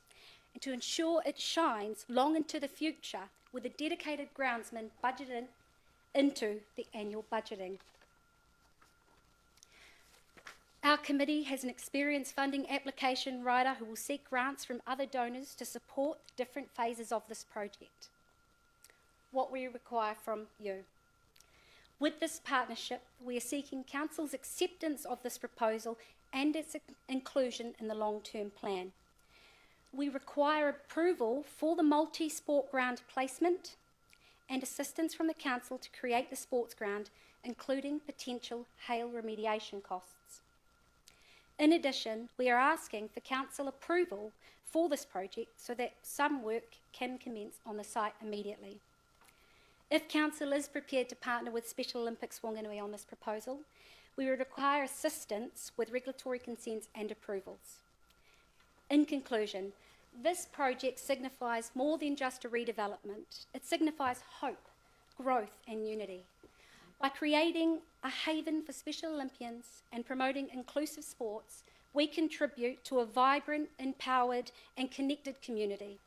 and to ensure it shines long into the future with a dedicated groundsman budgeted into the annual budgeting. Our committee has an experienced funding application writer who will seek grants from other donors to support different phases of this project. What we require from you. With this partnership, we are seeking Council's acceptance of this proposal and its inclusion in the long-term plan. We require approval for the multi-sport ground placement and assistance from the Council to create the sports ground, including potential hail remediation costs. In addition, we are asking for Council approval for this project so that some work can commence on the site immediately. If Council is prepared to partner with Special Olympics Wanganui on this proposal, we would require assistance with regulatory consents and approvals. In conclusion, this project signifies more than just a redevelopment. It signifies hope, growth and unity. By creating a haven for Special Olympians and promoting inclusive sports, we contribute to a vibrant, empowered and connected community.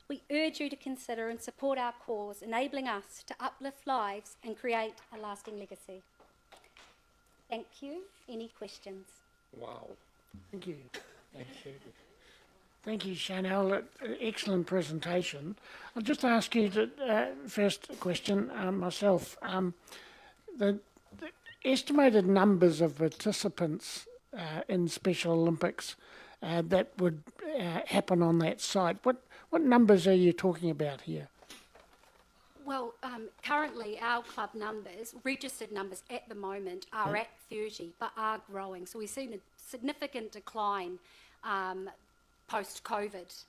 We urge you to consider and support our cause, enabling us to uplift lives and create a lasting legacy. Thank you. Any questions? Wow. Thank you. Thank you. Thank you, Chanel. Excellent presentation. I'll just ask you the first question myself. The estimated numbers of participants in Special Olympics that would happen on that site, what numbers are you talking about here? Well, currently our club numbers, registered numbers at the moment, are at 30, but are growing. So we've seen a significant decline post-COVID.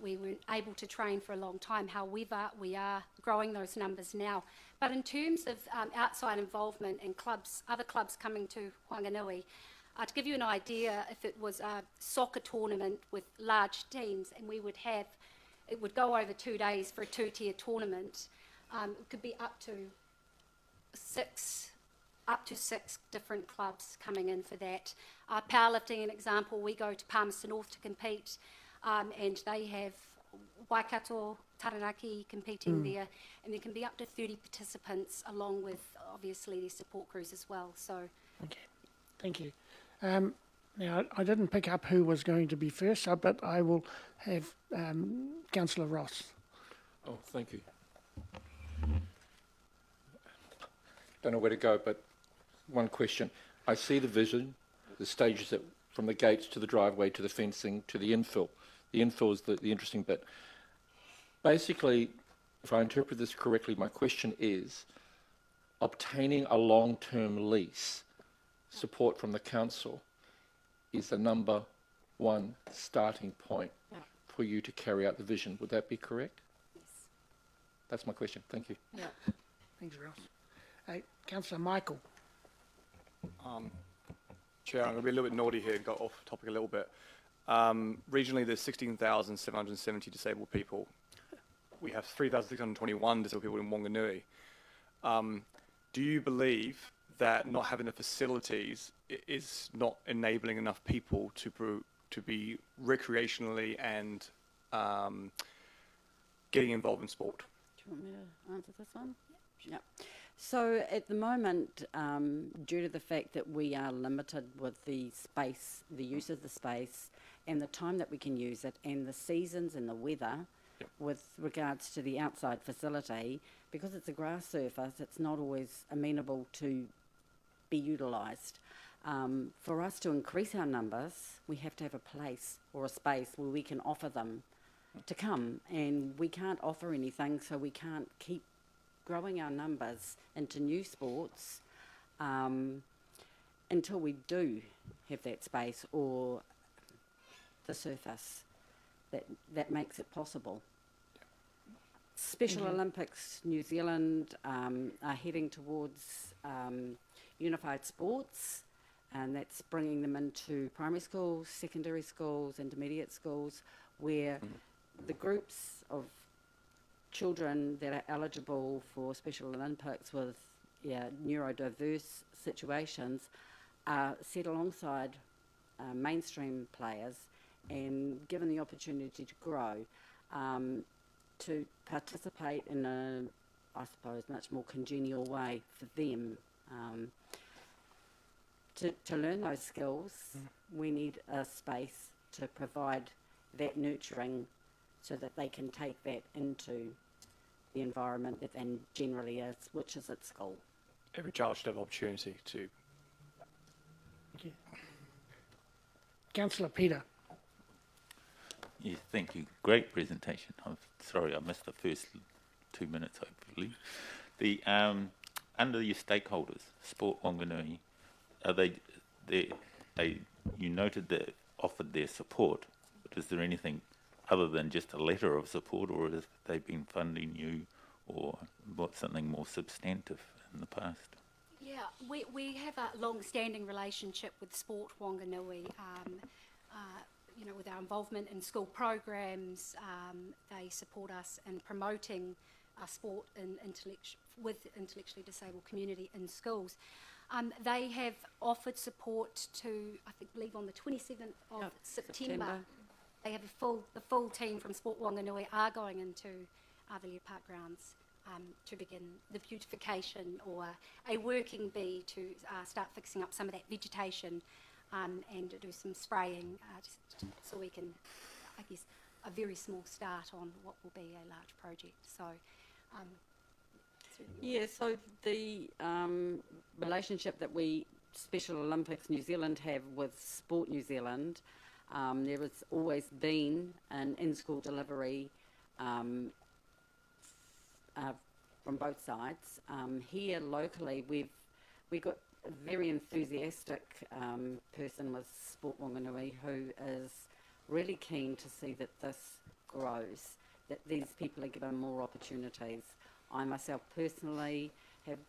We weren't able to train for a long time. However, we are growing those numbers now. But in terms of outside involvement and clubs, other clubs coming to Whanganui, to give you an idea, if it was a soccer tournament with large teams and we would have, it would go over 2 days for a two-tier tournament, it could be up to six different clubs coming in for that. Powerlifting, an example, we go to Palmerston North to compete, and they have Waikato, Taranaki competing there, and there can be up to 30 participants along with obviously their support crews as well. So, Okay, thank you. Now, I didn't pick up who was going to be first, but I will have Councillor Ross. Oh, thank you. Don't know where to go, but one question. I see the vision, the stages that from the gates to the driveway to the fencing to the infill. The infill is the interesting bit. Basically, if I interpret this correctly, my question is obtaining a long-term lease support from the council is the number one starting point for you to carry out the vision. Would that be correct? yes. That's my question. Thank you. Yeah. Thanks, Ross. Councillor Michael. Chair, I'm going to be a little bit naughty here and go off topic a little bit. Regionally, there's 16,770 disabled people. We have 3,621 disabled people in Wanganui. Do you believe that not having the facilities is not enabling enough people to be recreationally and getting involved in sport? Do you want me to answer this one? Yep. So at the moment, due to the fact that we are limited with the space, the use of the space, and the time that we can use it, and the seasons and the weather, with regards to the outside facility, because it's a grass surface, it's not always amenable to be utilised. For us to increase our numbers, we have to have a place or a space where we can offer them to come, and we can't offer anything, so we can't keep growing our numbers into new sports until we do have that space or the surface that makes it possible. Special Olympics New Zealand are heading towards unified sports, and that's bringing them into primary schools, secondary schools, intermediate schools, where the groups of children that are eligible for Special Olympics with neurodiverse situations are set alongside mainstream players and given the opportunity to grow, to participate in a, I suppose, much more congenial way for them. To learn those skills, we need a space to provide that nurturing so that they can take that into the environment that then generally is, which is at school. Every child should have opportunity to. Thank you. Councillor Peter. Yes, thank you. Great presentation. I'm sorry I missed the first 2 minutes, hopefully. The under your stakeholders, Sport Wanganui, are you noted that offered their support, but is there anything other than just a letter of support, or have they been funding you, or something more substantive in the past? Yeah, we have a long-standing relationship with Sport Wanganui. You know, with our involvement in school programs, they support us in promoting sport in with intellectually disabled community in schools. They have offered support to, I believe, on the 27th of September. They have the full team from Sport Wanganui are going into the Lea Park grounds to begin the beautification or a working bee to start fixing up some of that vegetation and do some spraying so we can, I guess, a very small start on what will be a large project. So, so the relationship that we, Special Olympics New Zealand, have with Sport New Zealand, there has always been an in-school delivery from both sides. Here locally, we've got a very enthusiastic person with Sport Wanganui who is really keen to see that this grows, that these people are given more opportunities. I myself personally have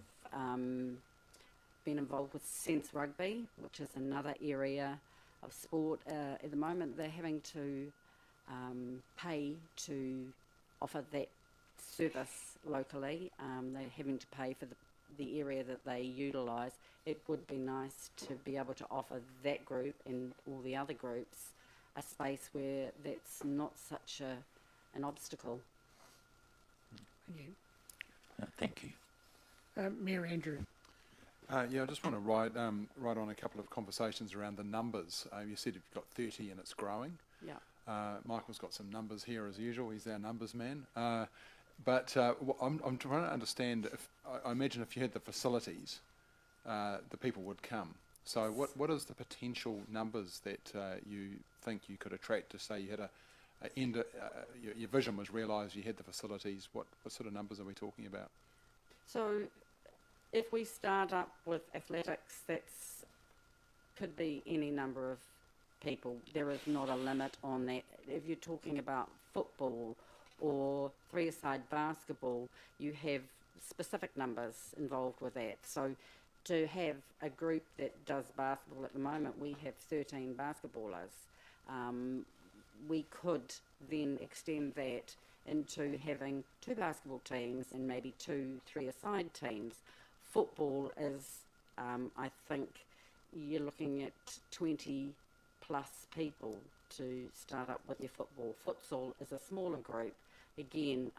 been involved with Sense Rugby, which is another area of sport. At the moment, they're having to pay to offer that service locally. They're having to pay for the area that they utilise. It would be nice to be able to offer that group and all the other groups a space where that's not such an obstacle. Thank you. Thank you. Mayor Andrew. Yeah, I just want to write on a couple of conversations around the numbers. You said you've got 30 and it's growing. Yeah. Michael's got some numbers here as usual. He's our numbers man. But I'm trying to understand. I imagine if you had the facilities, the people would come. So what is the potential numbers that you think you could attract to say you had your vision was realised, you had the facilities? What sort of numbers are we talking about? So if we start up with athletics, could be any number of people. There is not a limit on that. If you're talking about football or three-a-side basketball, you have specific numbers involved with that. So to have a group that does basketball at the moment, we have 13 basketballers. We could then extend that into having 2 basketball teams and maybe 2 three-a-side teams. Football is, I think, you're looking at 20 plus people to start up with your football. Futsal is a smaller group. Again,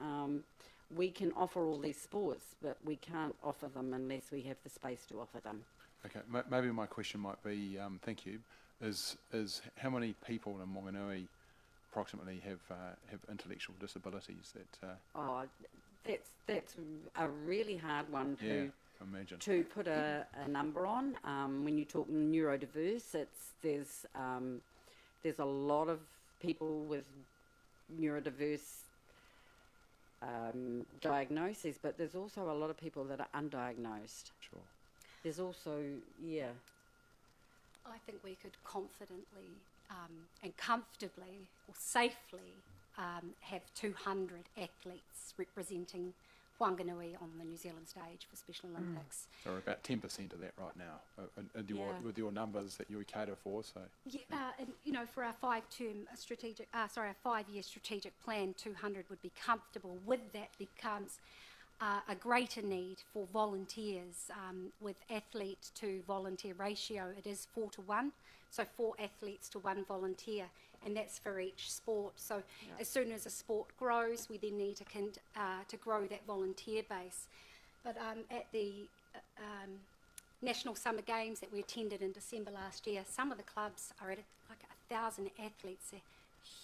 we can offer all these sports, but we can't offer them unless we have the space to offer them. Okay, maybe my question might be, thank you, is how many people in Wanganui approximately have intellectual disabilities that... That's a really hard one imagine. to put a number on. When you talk neurodiverse, there's a lot of people with neurodiverse diagnoses, but there's also a lot of people that are undiagnosed. Sure. There's also, I think we could confidently and comfortably or safely have 200 athletes representing Wanganui on the New Zealand stage for Special Olympics. So we're about 10% of that right now, with your numbers that you cater for. So and for our 5-year strategic plan, 200 would be comfortable. With that becomes a greater need for volunteers. With athlete to volunteer ratio, it is 4 to 1, so 4 athletes to 1 volunteer, and that's for each sport. So as soon as a sport grows, we then need to grow that volunteer base. But at the National Summer Games that we attended in December last year, some of the clubs are at like 1,000 athletes. They're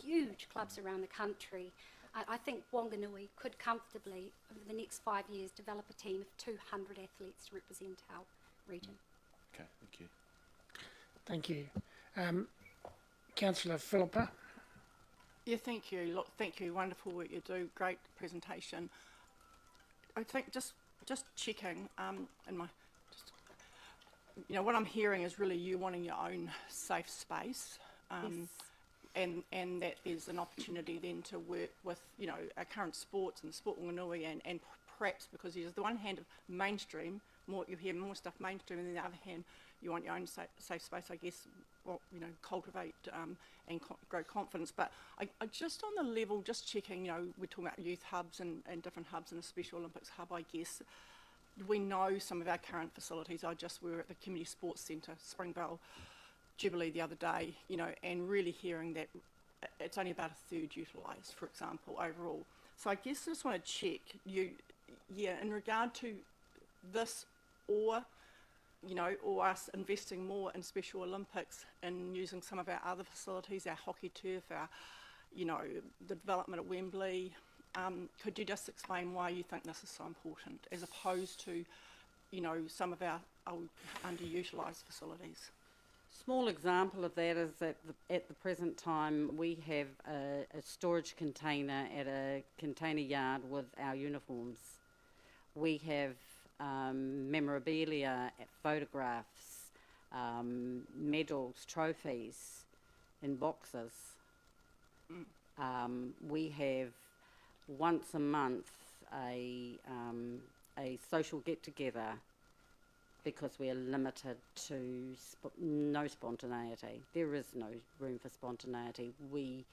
huge clubs around the country. I think Wanganui could comfortably, over the next 5 years, develop a team of 200 athletes to represent our region. Okay, thank you. Thank you. Councillor Philippa. Yeah, thank you. Look, thank you. Wonderful work you do. Great presentation. I think just checking, what I'm hearing is really you wanting your own safe space. And that there's an opportunity then to work with, our current sports and Sport Wanganui and perhaps because there's the one hand of mainstream, you hear more stuff mainstream, and then the other hand, you want your own safe space, I guess, cultivate and grow confidence. But I just on the level, just checking, we're talking about youth hubs and different hubs and the Special Olympics hub, I guess. We know some of our current facilities. We were at the Community Sports Centre, Springvale, Jubilee the other day, and really hearing that it's only about a third utilised, for example, overall. So I guess I just want to check in regard to this or us investing more in Special Olympics and using some of our other facilities, our hockey turf, our, the development at Wembley. Could you just explain why you think this is so important as opposed to, some of our underutilised facilities? Small example of that is that at the present time we have a storage container at a container yard with our uniforms. We have memorabilia, photographs, medals, trophies in boxes. We have once a month a social get-together because we are limited to no spontaneity. There is no room for spontaneity. We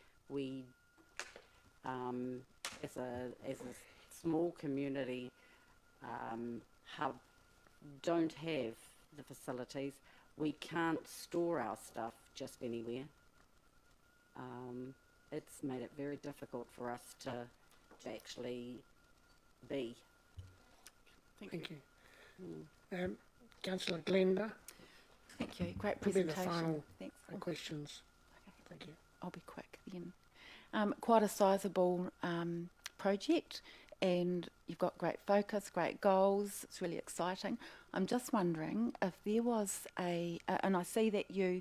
as a small community hub don't have the facilities. We can't store our stuff just anywhere. It's made it very difficult for us to actually be. Thank you. Councillor Glenda. Thank you. Great Will be the presentation. final Thanks. questions. Thank you. I'll be quick then. Quite a sizable project, and you've got great focus, great goals. It's really exciting. I'm just wondering if there was and I see that you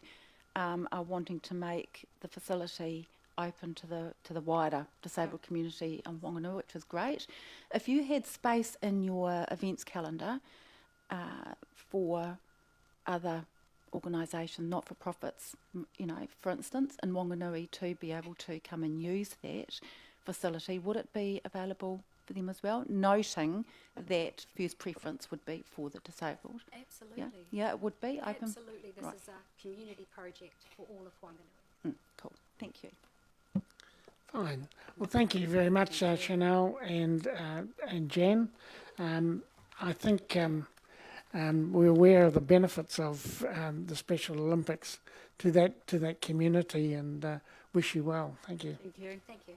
are wanting to make the facility open to the wider disabled community in Wanganui, which is great. If you had space in your events calendar for other organisations, not-for-profits, for instance, in Wanganui to be able to come and use that facility, would it be available for them as well, noting that first preference would be for the disabled? Absolutely. Yeah, it would be open. Absolutely. This Right. is a community project for all of Wanganui. Cool. Thank you. Fine. Well, thank you very much, Chanel and Jan. I think we're aware of the benefits of the Special Olympics to that community, and wish you well. Thank you. Thank you. Thank you.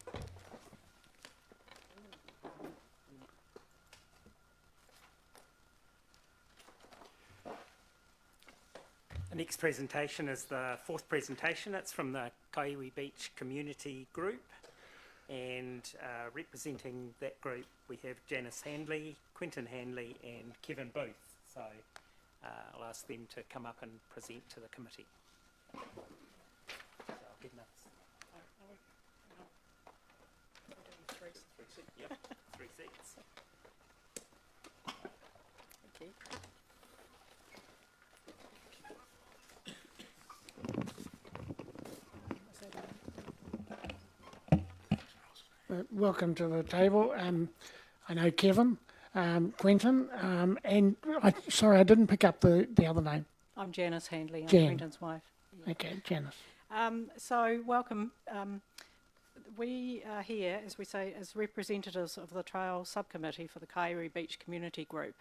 The next presentation is the fourth presentation. It's from the Kaiwi Beach Community Group, and representing that group we have Janice Handley, Quentin Handley and Kevin Booth. So I'll ask them to come up and present to the committee. So I'll get enough. Yep, 3 seats. Thank you. Welcome to the table. I know Kevin, Quentin, and sorry, I didn't pick up the other name. I'm Janice Handley. I'm Jan. Quentin's wife. Okay, Janice. So welcome. We are here, as we say, as representatives of the Trail Subcommittee for the Kaiwi Beach Community Group.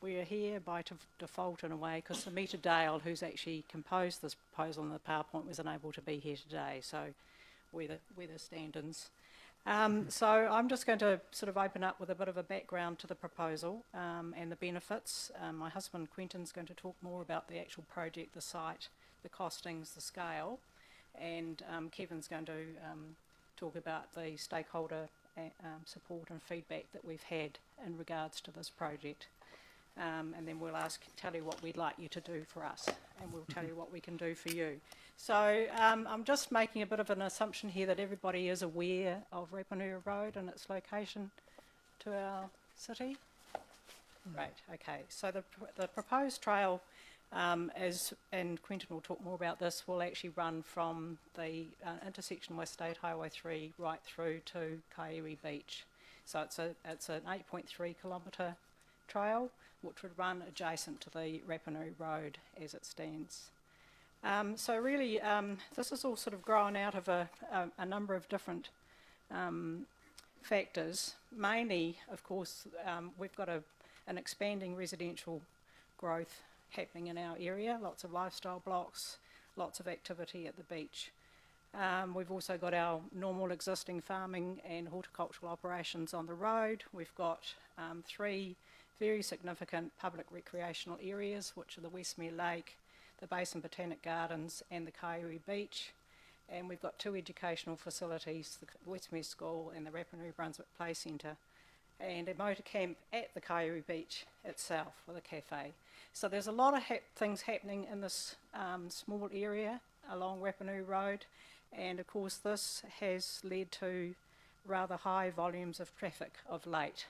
We are here by default in a way because Samita Dale, who's actually composed this proposal in the PowerPoint, was unable to be here today. So we're the stand-ins. So I'm just going to sort of open up with a bit of a background to the proposal and the benefits. My husband Quentin's going to talk more about the actual project, the site, the costings, the scale, and Kevin's going to talk about the stakeholder support and feedback that we've had in regards to this project. And then we'll tell you what we'd like you to do for us, and we'll tell you what we can do for you. So I'm just making a bit of an assumption here that everybody is aware of Rapanui Road and its location to our city. Right, okay. So the proposed trail, and Quentin will talk more about this, will actually run from the intersection with State Highway 3 right through to Kaiwi Beach. So it's an 8.3 kilometre trail which would run adjacent to the Rapanui Road as it stands. So really, this is all sort of grown out of a number of different factors. Mainly, of course, we've got an expanding residential growth happening in our area, lots of lifestyle blocks, lots of activity at the beach. We've also got our normal existing farming and horticultural operations on the road. We've got 3 very significant public recreational areas, which are the Westmere Lake, the Basin Botanic Gardens and the Kaiwi Beach. And we've got 2 educational facilities, the Westmere School and the Rapanui Brunswick Play Centre. and a motor camp at the Kairi Beach itself with a cafe. So there's a lot of things happening in this small area along Rapanui Road, and of course this has led to rather high volumes of traffic of late,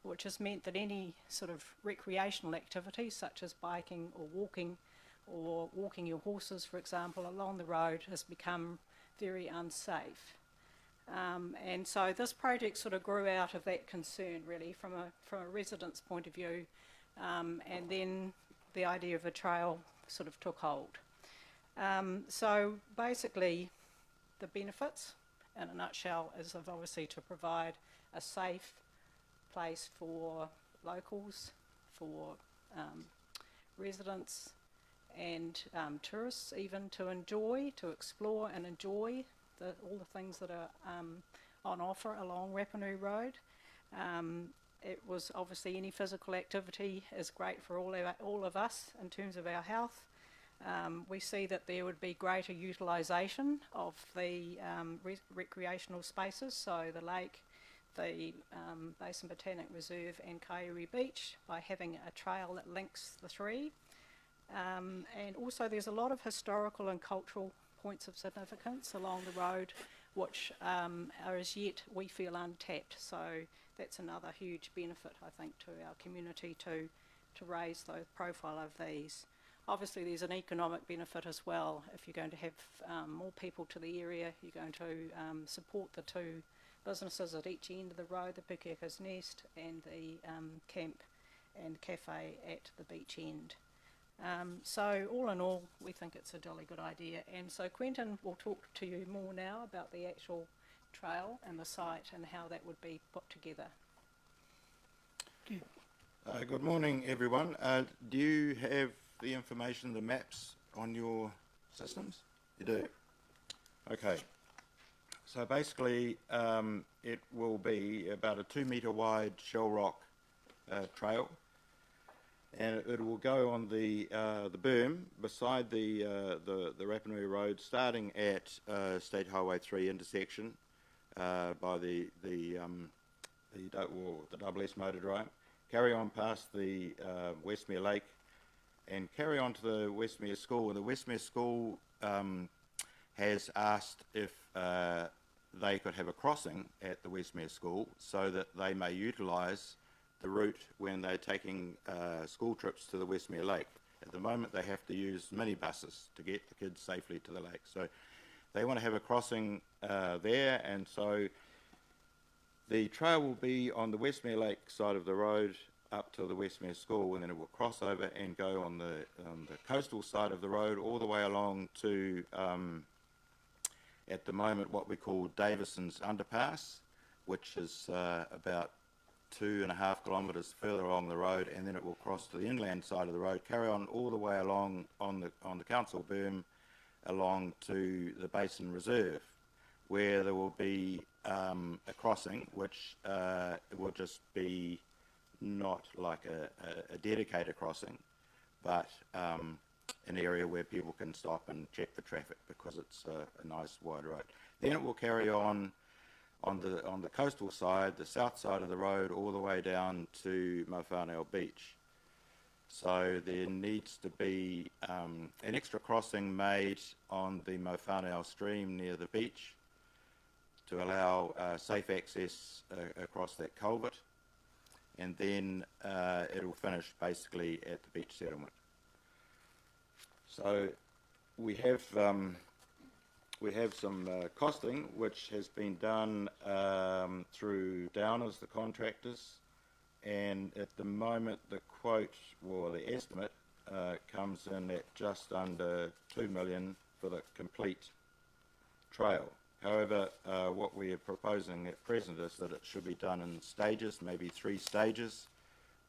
which has meant that any sort of recreational activities such as biking or walking your horses, for example, along the road has become very unsafe. And so this project sort of grew out of that concern, really, from a resident's point of view, and then the idea of a trail sort of took hold. So basically, the benefits, in a nutshell, is obviously to provide a safe place for locals, for residents, and tourists even to explore and enjoy all the things that are on offer along Rapanui Road. It was obviously any physical activity is great for all of us in terms of our health. We see that there would be greater utilisation of the recreational spaces, so the lake, the Basin Botanic Reserve and Kairi Beach, by having a trail that links the three. And also there's a lot of historical and cultural points of significance along the road which are as yet we feel untapped, so that's another huge benefit I think to our community to raise the profile of these. Obviously there's an economic benefit as well. If you're going to have more people to the area, you're going to support the two businesses at each end of the road, the Pukeka's Nest and the camp and cafe at the beach end. So all in all, we think it's a jolly good idea. And so Quentin will talk to you more now about the actual trail and the site and how that would be put together. Good morning, everyone. Do you have the information, the maps on your systems? You do? Okay. So basically, it will be about a 2 metre wide shell rock trail, and it will go on the berm beside the Rapanui Road, starting at State Highway 3 intersection by the Double S motor drive, carry on past the Westmere Lake, and carry on to the Westmere School. And the Westmere School has asked if they could have a crossing at the Westmere School so that they may utilise the route when they're taking school trips to the Westmere Lake. At the moment they have to use minibuses to get the kids safely to the lake. So they want to have a crossing there, and so the trail will be on the Westmere Lake side of the road up to the Westmere School, and then it will cross over and go on the coastal side of the road all the way along to, at the moment, what we call Davison's Underpass, which is about 2.5 kilometres further along the road, and then it will cross to the inland side of the road, carry on all the way along on the council berm along to the Basin Reserve, where there will be a crossing which will just be not like a dedicated crossing, but an area where people can stop and check for traffic because it's a nice wide road. Then it will carry on the coastal side, the south side of the road, all the way down to Mawhanau Beach. So there needs to be an extra crossing made on the Mawhanau stream near the beach to allow safe access across that culvert, and then it will finish basically at the beach settlement. So we have some costing which has been done through Downers, the contractors, and at the moment the quote, or the estimate, comes in at just under 2 million for the complete trail. However, what we are proposing at present is that it should be done in stages, maybe 3 stages.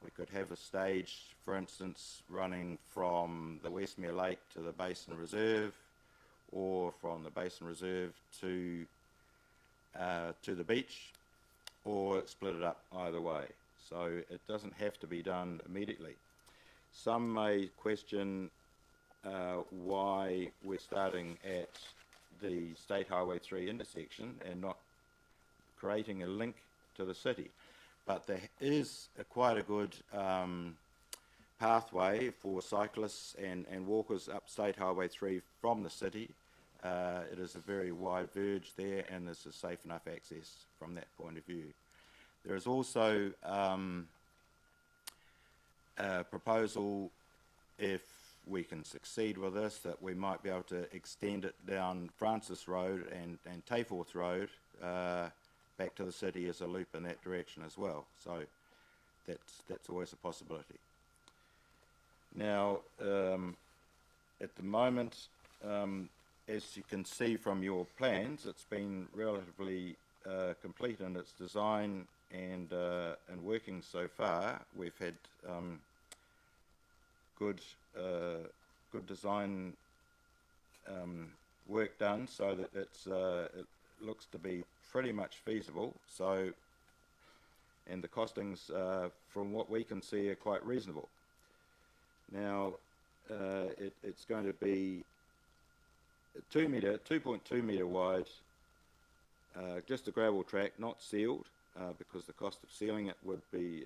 We could have a stage, for instance, running from the Westmere Lake to the Basin Reserve, or from the Basin Reserve to the beach, or split it up either way. So it doesn't have to be done immediately. Some may question why we're starting at the State Highway 3 intersection and not creating a link to the city. But there is quite a good pathway for cyclists and walkers up State Highway 3 from the city. It is a very wide verge there, and there's a safe enough access from that point of view. There is also a proposal, if we can succeed with this, that we might be able to extend it down Francis Road and Tayforth Road back to the city as a loop in that direction as well. So that's always a possibility. Now, at the moment, as you can see from your plans, it's been relatively complete in its design and working so far. We've had good design work done, so that it looks to be pretty much feasible. So, and the costings, from what we can see, are quite reasonable. Now, it's going to be 2.2 metre wide, just a gravel track, not sealed, because the cost of sealing it would be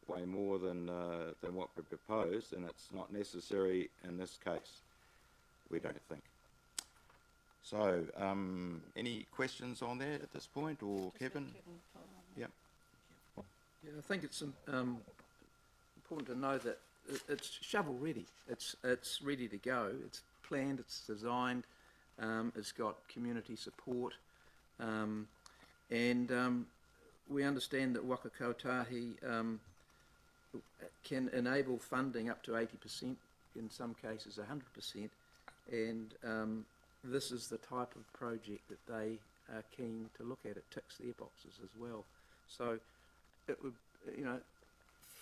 way more than what we proposed, and it's not necessary in this case, we don't think. So, any questions on that at this point, or Kevin? Yeah. Yeah, I think it's important to know that it's shovel ready. It's ready to go. It's planned. It's designed. It's got community support, and we understand that Waka Kotahi can enable funding up to 80%, in some cases 100%, and this is the type of project that they are keen to look at. It ticks their boxes as well. So it would,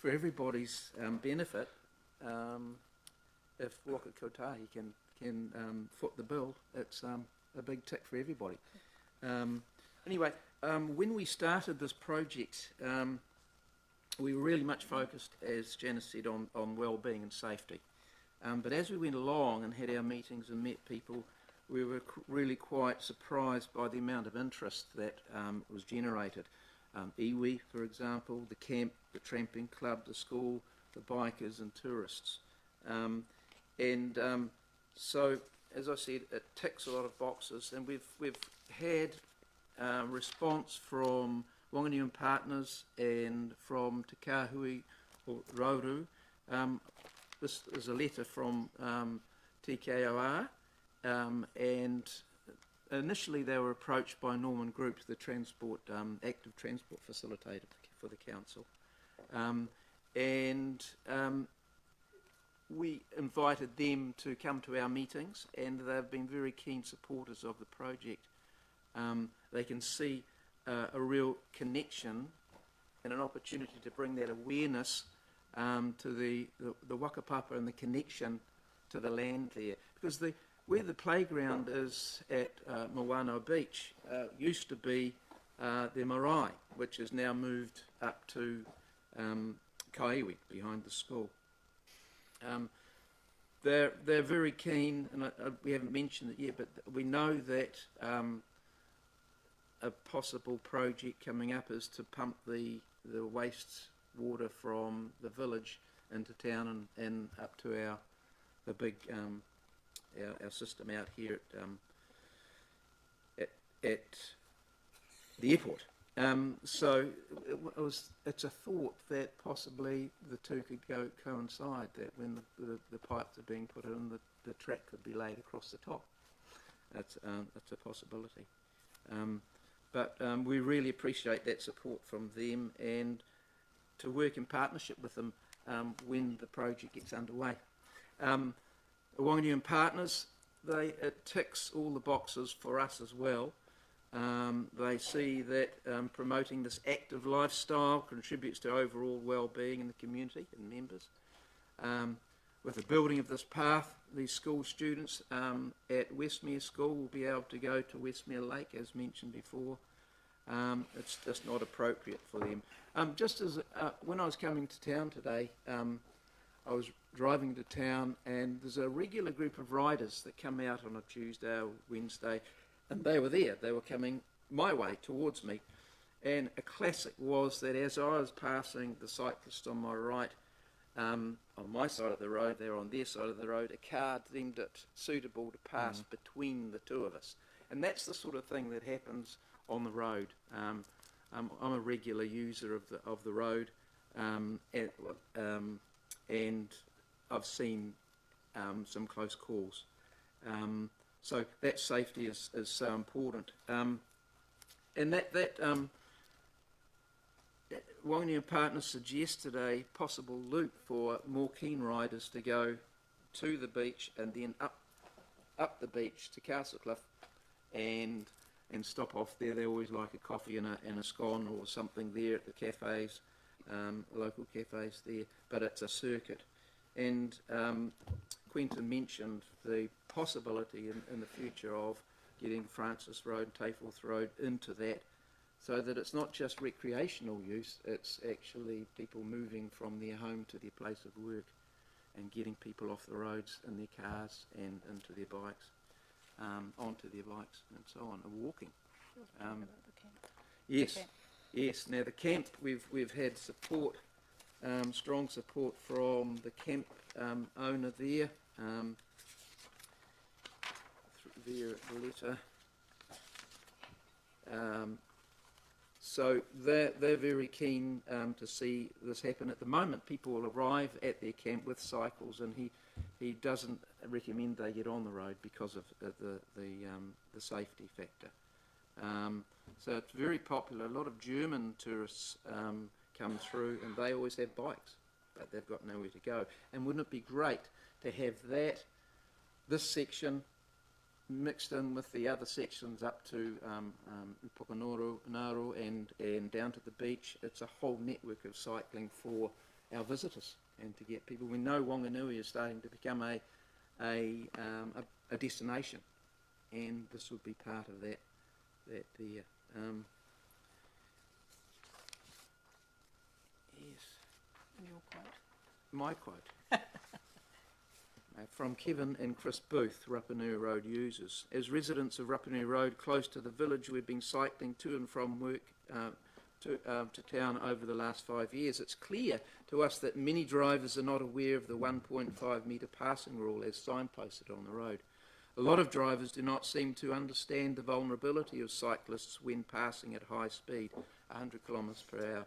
for everybody's benefit, if Waka Kotahi can foot the bill, it's a big tick for everybody. Anyway, when we started this project, we were really much focused, as Janice said, on well-being and safety. But as we went along and had our meetings and met people, we were really quite surprised by the amount of interest that was generated. Iwi, for example, the camp, the tramping club, the school, the bikers and tourists. So, as I said, it ticks a lot of boxes, and we've had response from Wanganui and Partners and from Te Kahui or Rauru. This is a letter from TKOR, and initially they were approached by Norman Group, the transport, active transport facilitator for the council, and we invited them to come to our meetings, and they've been very keen supporters of the project. They can see a real connection and an opportunity to bring that awareness to the whakapapa and the connection to the land there. Because where the playground is at Moana Beach used to be the marae, which has now moved up to Kaiwi, behind the school. They're very keen, and we haven't mentioned it yet, but we know that a possible project coming up is to pump the waste water from the village into town and up to the big our system out here at the airport. So it's a thought that possibly the two could coincide, that when the pipes are being put in, the track could be laid across the top. That's a possibility. But we really appreciate that support from them, and to work in partnership with them when the project gets underway. Wanganui and Partners, it ticks all the boxes for us as well. They see that promoting this active lifestyle contributes to overall well-being in the community and members. With the building of this path, these school students at Westmere School will be able to go to Westmere Lake, as mentioned before. It's just not appropriate for them. Just as when I was coming to town today, I was driving to town, and there's a regular group of riders that come out on a Tuesday or Wednesday, and they were there. They were coming my way, towards me, And a classic was that as I was passing the cyclist on my right, on my side of the road, they were on their side of the road, a car deemed it suitable to pass between the two of us. And that's the sort of thing that happens on the road. I'm a regular user of the road, and I've seen some close calls. So that safety is so important. And Wanganui Partners suggested a possible loop for more keen riders to go to the beach and then up the beach to Castlecliff and stop off there. They always like a coffee and a scone or something there at the cafes, local cafes there, but it's a circuit. And Quentin mentioned the possibility in the future of getting Francis Road, Tayforth Road into that, so that it's not just recreational use, it's actually people moving from their home to their place of work and getting people off the roads in their cars and into their bikes, onto their bikes and so on, and walking. Yes. Now the camp, we've had support, strong support from the camp owner there, via letter. So they're very keen to see this happen. At the moment, people will arrive at their camp with cycles, and he doesn't recommend they get on the road because of the safety factor. So it's very popular. A lot of German tourists come through, and they always have bikes, but they've got nowhere to go. And wouldn't it be great to have this section mixed in with the other sections up to Pukanoro and down to the beach? It's a whole network of cycling for our visitors and to get people. We know Wanganui is starting to become a destination, and this would be part of that there. Yes. Your quote. My quote. From Kevin and Chris Booth, Rapanui Road users. As residents of Rapanui Road, close to the village, we've been cycling to and from work to town over the last 5 years. It's clear to us that many drivers are not aware of the 1.5 metre passing rule as signposted on the road. A lot of drivers do not seem to understand the vulnerability of cyclists when passing at high speed, 100 kilometres per hour.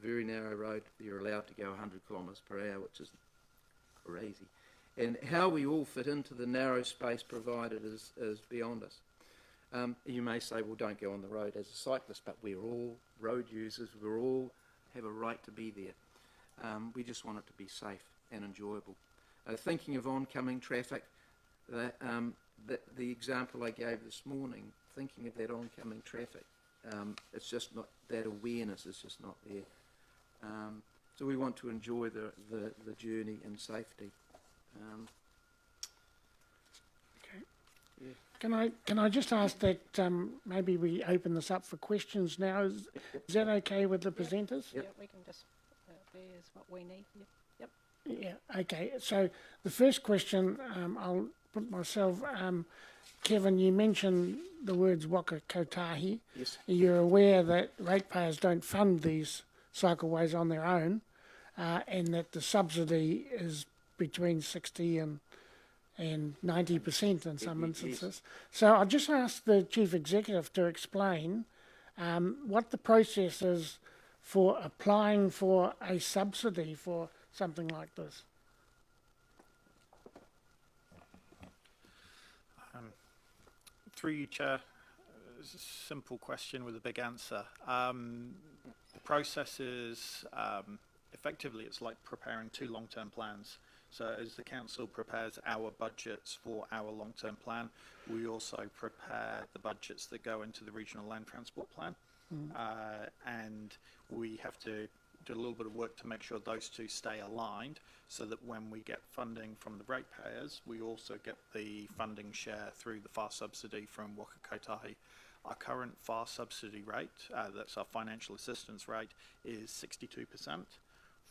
Very narrow road, you're allowed to go 100 kilometres per hour, which is crazy. And how we all fit into the narrow space provided is beyond us. You may say, well, don't go on the road as a cyclist, but we're all road users, we all have a right to be there. We just want it to be safe and enjoyable. Thinking of oncoming traffic, the example I gave this morning, thinking of that oncoming traffic, it's just not, that awareness is just not there. So we want to enjoy the journey in safety. Okay. Yeah. Can I just ask that maybe we open this up for questions now? Is that okay with the presenters? Yeah, we can just, there's what we need. Yep. Yeah, okay. So the first question, I'll put myself, Kevin, you mentioned the words whakakotahi. Yes. You're aware that ratepayers don't fund these cycleways on their own, and that the subsidy is between 60 and 90% in some instances. So I'll just ask the Chief Executive to explain what the process is for applying for a subsidy for something like this. Through you, Chair, it's a simple question with a big answer. The process is effectively it's like preparing two long-term plans. So as the council prepares our budgets for our long-term plan, we also prepare the budgets that go into the regional land transport plan. And we have to do a little bit of work to make sure those two stay aligned, so that when we get funding from the ratepayers, we also get the funding share through the FAR subsidy from whakakotahi. Our current FAR subsidy rate, that's our financial assistance rate, is 62%.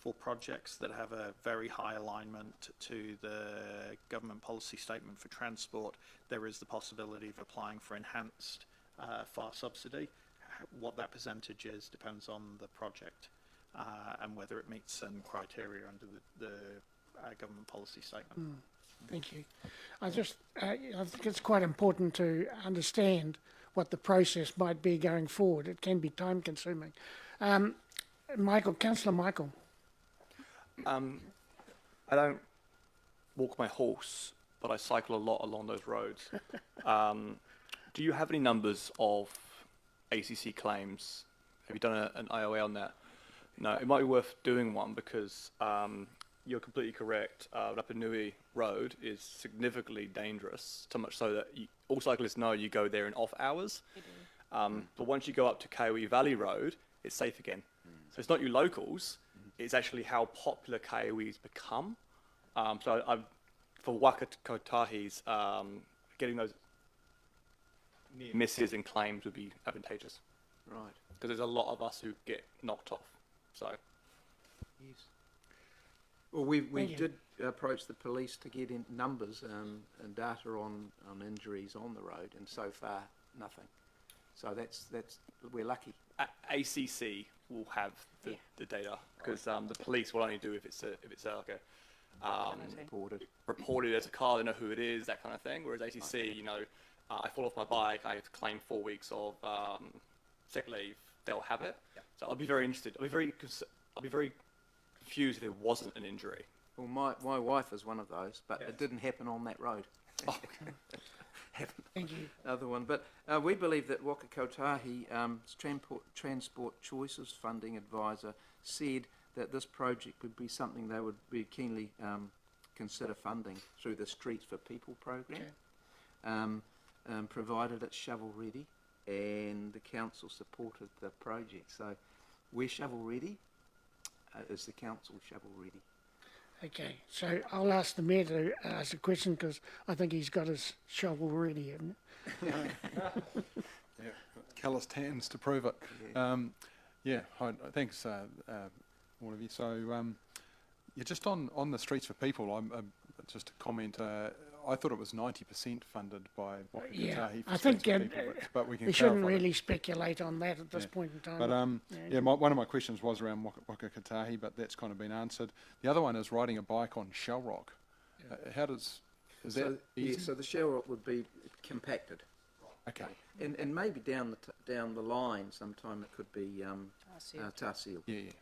For projects that have a very high alignment to the government policy statement for transport, there is the possibility of applying for enhanced FAR subsidy. what that percentage is depends on the project and whether it meets certain criteria under the government policy statement. Thank you. I think it's quite important to understand what the process might be going forward. It can be time consuming. Councillor Michael. I don't walk my horse, but I cycle a lot along those roads. Do you have any numbers of ACC claims? Have you done an IOA on that? No, it might be worth doing one because you're completely correct. Rapanui Road is significantly dangerous, so much so that all cyclists know you go there in off hours. But once you go up to Kaiwi Valley Road, it's safe again. So it's not you locals, it's actually how popular Kaiwi's become. So for whakakotahi's, getting those near misses and claims would be advantageous. Right. Because there's a lot of us who get knocked off. So. Yes. Well, we did approach the police to get in numbers and data on injuries on the road, and so far nothing. So that's we're lucky. ACC will have the data because the police will only do if it's like a reported as a car, they know who it is, that kind of thing. Whereas ACC, I fall off my bike, I have to claim 4 weeks of sick leave. They'll have it. So I'll be very interested. I'll be very confused if there wasn't an injury. Well, my wife is one of those, but it didn't happen on that road. Thank you. Other one, but we believe that Whakakotahi Transport Choices Funding Advisor said that this project would be something they would be keenly consider funding through the Streets for People program, provided it's shovel ready, and the council supported the project. So we're shovel ready. Is the council shovel ready? Okay, so I'll ask the Mayor to ask a question because I think he's got his shovel ready, hasn't he? Calloused hands to prove it. Hi, thanks, all of you. So, just on the Streets for People, I'm just a comment. I thought it was 90% funded by Whakatahi for I think Streets for People, but we can we shouldn't clarify really speculate on that at this point in time. But one of my questions was around Whakatahi, but that's kind of been answered. The other one is riding a bike on shell rock. How is that easy? So the shell rock would be compacted. Okay. And maybe down the line sometime it could be tar seal. Yeah.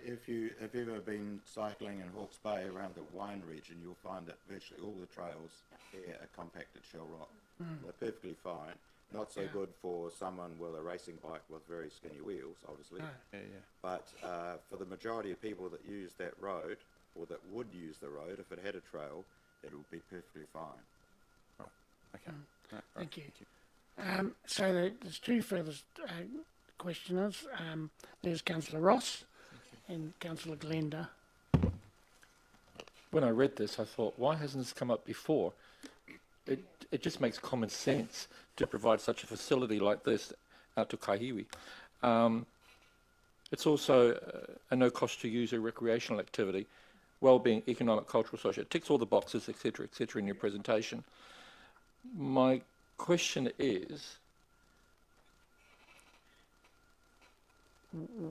If you have ever been cycling in Hawke's Bay around the wine region, you'll find that virtually all the trails here are compacted shell rock. They're perfectly fine. Not so good for someone with a racing bike with very skinny wheels, obviously. But for the majority of people that use that road, or that would use the road if it had a trail, it would be perfectly fine. Okay. Thank you. So there's two further questioners. There's Councillor Ross and Councillor Glenda. When I read this, I thought, why hasn't this come up before? It just makes common sense to provide such a facility like this out to Kaihiwi. It's also a no-cost to user recreational activity, well-being, economic, cultural, social. It ticks all the boxes, etc., in your presentation. My question is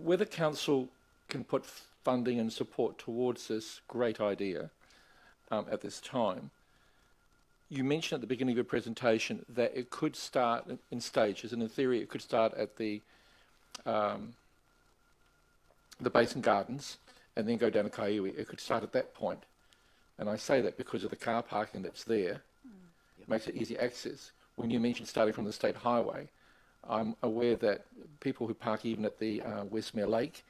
whether council can put funding and support towards this great idea at this time. You mentioned at the beginning of your presentation that it could start in stages, and in theory it could start at the Basin Gardens and then go down to Kaiwi. It could start at that point. And I say that because of the car parking that's there. It makes it easy access. When you mentioned starting from the state highway, I'm aware that people who park even at the Westmere Lake,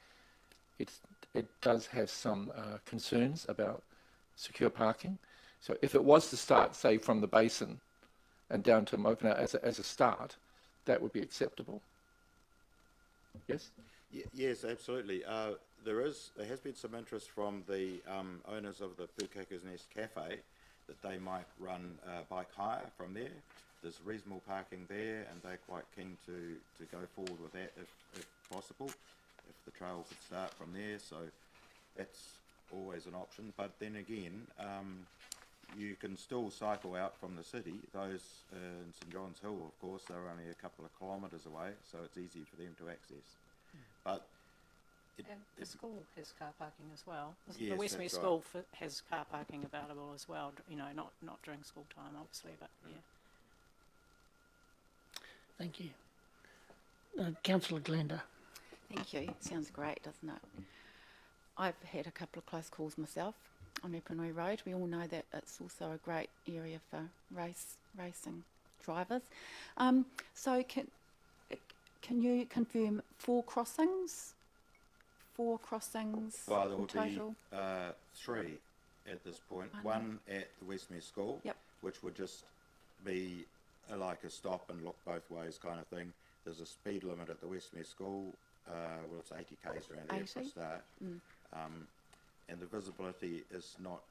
it does have some concerns about secure parking. So if it was to start, say, from the basin and down to Mopena as a start, that would be acceptable. Yes? Yes, absolutely. There has been some interest from the owners of the Pukeka's Nest Cafe that they might run bike hire from there. There's reasonable parking there, and they're quite keen to go forward with that if possible, if the trail could start from there. So that's always an option. But then again, you can still cycle out from the city. Those in St John's Hill, of course, they're only a couple of kilometres away, so it's easy for them to access. But and the school has car parking as well. Yes, The Westmere that's School has car parking available as well. You know, not during school time, obviously, but yeah. Thank you. Councillor Glenda. Thank you. Sounds great, doesn't it? I've had a couple of close calls myself on Epinoi Road. We all know that it's also a great area for racing drivers. So can you confirm 4 crossings? 4 crossings well, there in would total? be 3 at this point. One at the Westmere School, yep, which would just be like a stop and look both ways kind of thing. There's a speed limit at the Westmere School. Well, it's 80 k's around here for a start. And the visibility is not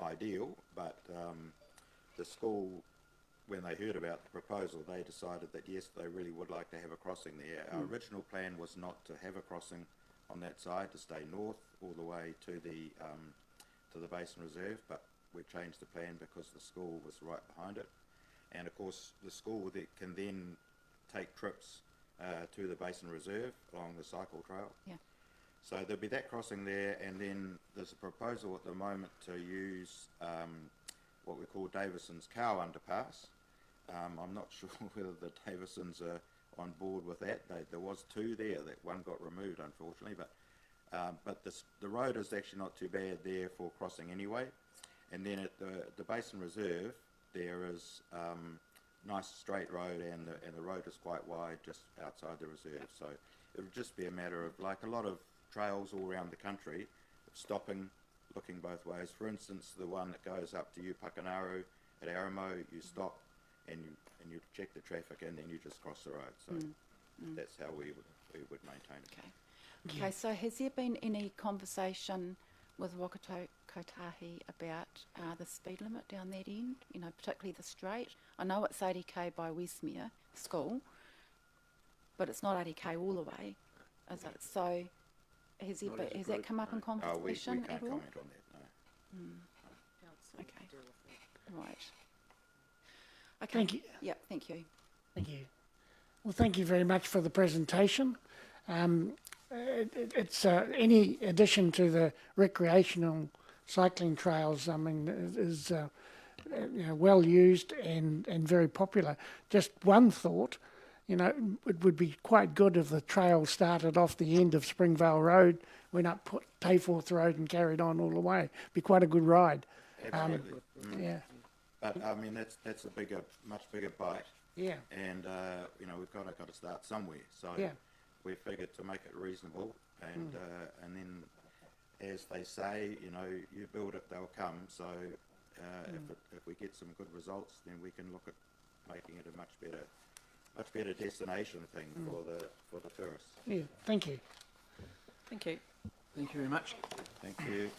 ideal, but the school, when they heard about the proposal, they decided that yes, they really would like to have a crossing there. Our original plan was not to have a crossing on that side, to stay north all the way to the Basin Reserve, but we changed the plan because the school was right behind it. And of course, the school that can then take trips to the Basin Reserve along the cycle trail. Yeah. So there'll be that crossing there, and then there's a proposal at the moment to use what we call Davison's Cow Underpass. I'm not sure whether the Davisons are on board with that. There was 2 there, that one got removed unfortunately, but the road is actually not too bad there for crossing anyway. And then at the Basin Reserve there is nice straight road, and the road is quite wide just outside the reserve. So it would just be a matter of, like a lot of trails all around the country, stopping, looking both ways. For instance, the one that goes up to Upakanaru at Aramo, you stop and you check the traffic, and then you just cross the road. So that's how we would maintain it. Okay, so has there been any conversation with Kotahi about the speed limit down that end, you know, particularly the straight? I know it's 80k by Westmere School, but it's not 80k all the way, is it? So has that come up in conversation we can't at all? comment on that, no. Okay. Right. Okay. Thank you. Yep, thank you. Thank you. Well, thank you very much for the presentation. It's any addition to the recreational cycling trails, I mean, is you know, well used and very popular. Just one thought, you know, it would be quite good if the trail started off the end of Springvale Road, went up Tayforth Road and carried on all the way. Be quite a good ride. Absolutely. Yeah. But I mean, that's a much bigger bite. Yeah. And you know, we've got to start somewhere. So we figured to make it reasonable, and then, as they say, you know, you build it, they'll come. So if we get some good results, then we can look at making it a much better destination thing for the tourists. Yeah. Thank you. Thank you. Thank you very much. Thank you.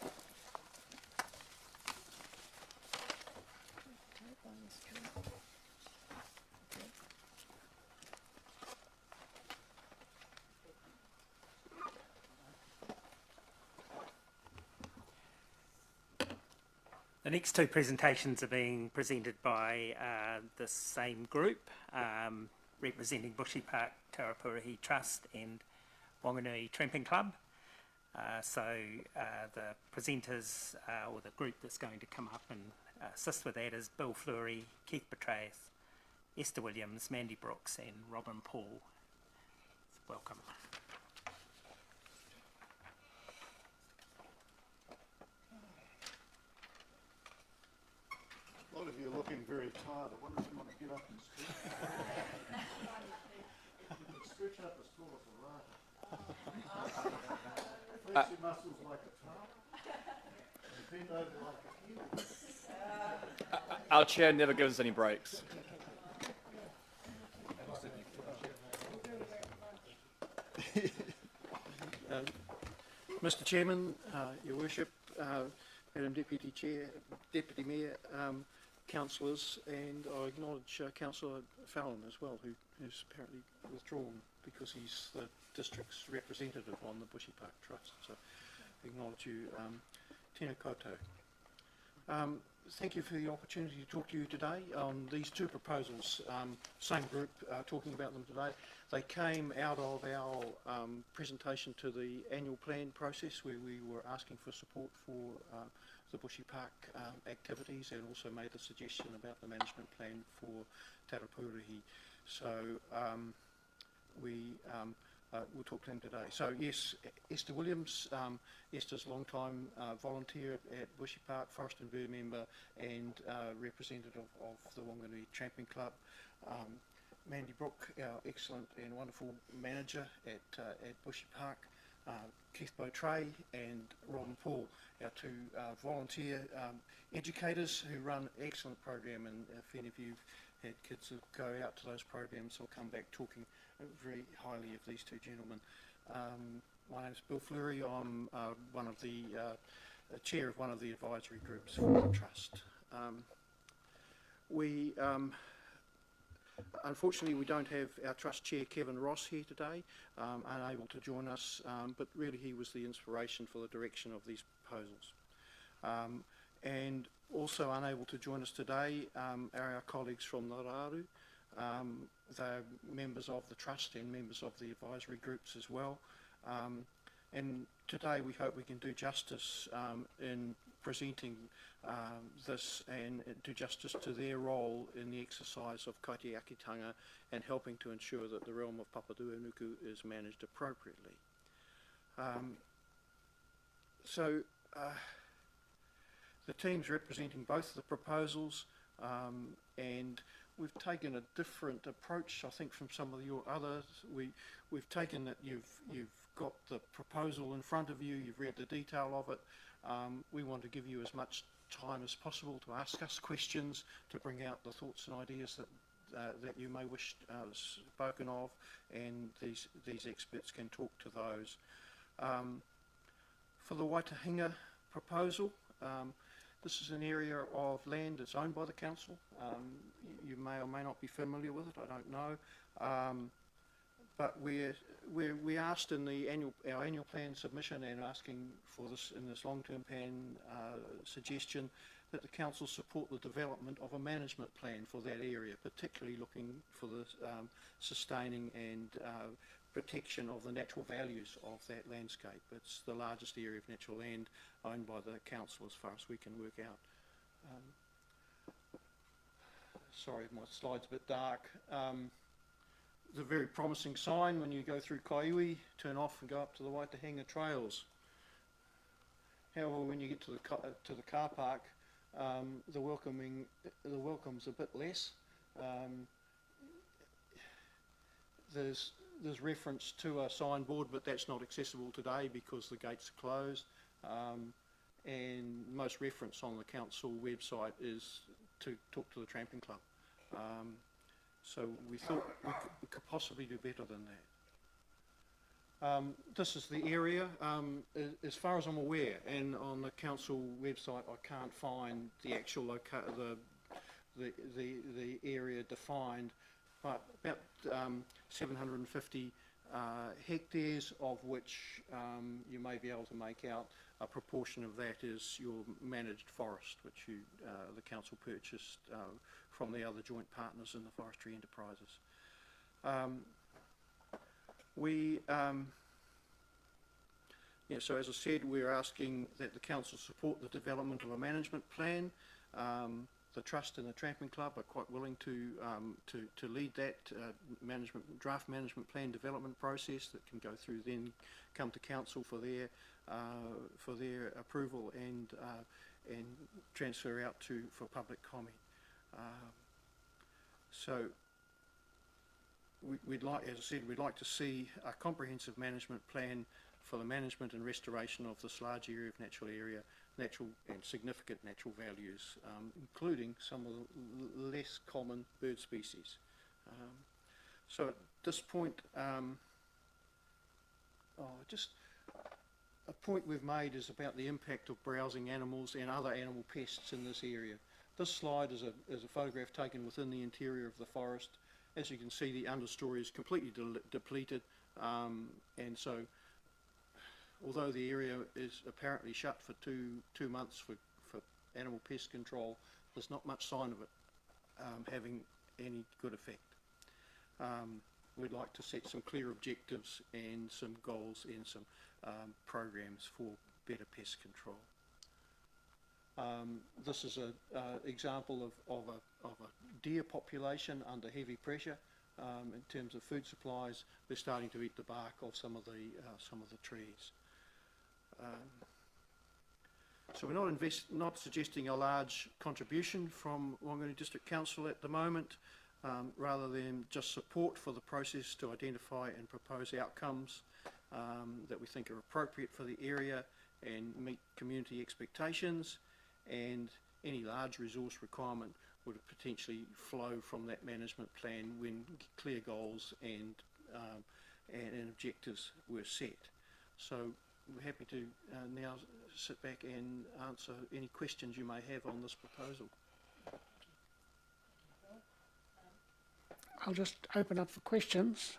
The next 2 presentations are being presented by the same group, representing Bushy Park Taurapurahi Trust and Wanganui Tramping Club. So the presenters, or the group that's going to come up and assist with that, is Bill Fleury, Keith Petraeus, Esther Williams, Mandy Brooks and Robin Paul. Welcome. A lot of you are looking very tired. I wonder if you want to get up and stretch. Stretch up as tall as a rata. Flex your muscles like a tarp. And bend over like a heel. Our chair never gives us any breaks. Mr. Chairman, Your Worship, Madam Deputy Chair, Deputy Mayor, councillors, and I acknowledge Councillor Fallon as well, who's apparently withdrawn because he's the district's representative on the Bushy Park Trust. So I acknowledge you. Tēnā koutou. Thank you for the opportunity to talk to you today on these two proposals. Same group talking about them today. They came out of our presentation to the annual plan process, where we were asking for support for the Bushy Park activities, and also made a suggestion about the management plan for Tarapurihi. So we'll talk to him today. So yes, Esther Williams, Esther's long-time volunteer at Bushy Park, Forest and Bird member, and representative of the Wanganui Tramping Club. Mandy Brook, our excellent and wonderful manager at Bushy Park. Keith Beautray and Robin Paul, our two volunteer educators who run an excellent program, and if any of you had kids who go out to those programs, will come back talking very highly of these two gentlemen. My name's Bill Fleury. I'm one of the chair of one of the advisory groups for the Trust. Unfortunately, we don't have our Trust Chair, Kevin Ross, here today, unable to join us, but really he was the inspiration for the direction of these proposals. And also unable to join us today are our colleagues from Nararu. They're members of the Trust and members of the advisory groups as well. And today we hope we can do justice in presenting this, and do justice to their role in the exercise of kaitiakitanga and helping to ensure that the realm of Papaduanuku is managed appropriately. The team's representing both the proposals, and we've taken a different approach, I think, from some of your others. We've taken that you've got the proposal in front of you, you've read the detail of it. We want to give you as much time as possible to ask us questions, to bring out the thoughts and ideas that you may wish spoken of, and these experts can talk to those. For the Waitahinga proposal, this is an area of land that's owned by the council. You may or may not be familiar with it, I don't know. But we asked in our annual plan submission, and asking for this in this long-term plan suggestion, that the council support the development of a management plan for that area, particularly looking for the sustaining and protection of the natural values of that landscape. It's the largest area of natural land owned by the council as far as we can work out. Sorry, my slide's a bit dark. It's a very promising sign when you go through Kaiui, turn off and go up to the Waitahinga trails. However, when you get to the car park, the welcome's a bit less. There's reference to a signboard, but that's not accessible today because the gates are closed. And most reference on the council website is to talk to the Tramping Club. So we thought we could possibly do better than that. This is the area, as far as I'm aware, and on the council website I can't find the actual the area defined, but about 750 hectares, of which you may be able to make out a proportion of that is your managed forest, which the council purchased from the other joint partners in the forestry enterprises. So as I said, we're asking that the council support the development of a management plan. The Trust and the Tramping Club are quite willing to lead that draft management plan development process that can go through, then come to council for their approval and transfer out for public comment. So we'd like, as I said, we'd like to see a comprehensive management plan for the management and restoration of this large area of natural and significant natural values, including some of the less common bird species. So at this point, just a point we've made is about the impact of browsing animals and other animal pests in this area. This slide is a photograph taken within the interior of the forest. As you can see, the understory is completely depleted, and so although the area is apparently shut for two months for animal pest control, there's not much sign of it having any good effect. We'd like to set some clear objectives and some goals and some programs for better pest control. This is an example of a deer population under heavy pressure. In terms of food supplies, they're starting to eat the bark of some of the trees. So we're not suggesting a large contribution from Wanganui District Council at the moment, rather than just support for the process to identify and propose outcomes that we think are appropriate for the area and meet community expectations, and any large resource requirement would potentially flow from that management plan when clear goals and objectives were set. So we're happy to now sit back and answer any questions you may have on this proposal. I'll just open up for questions.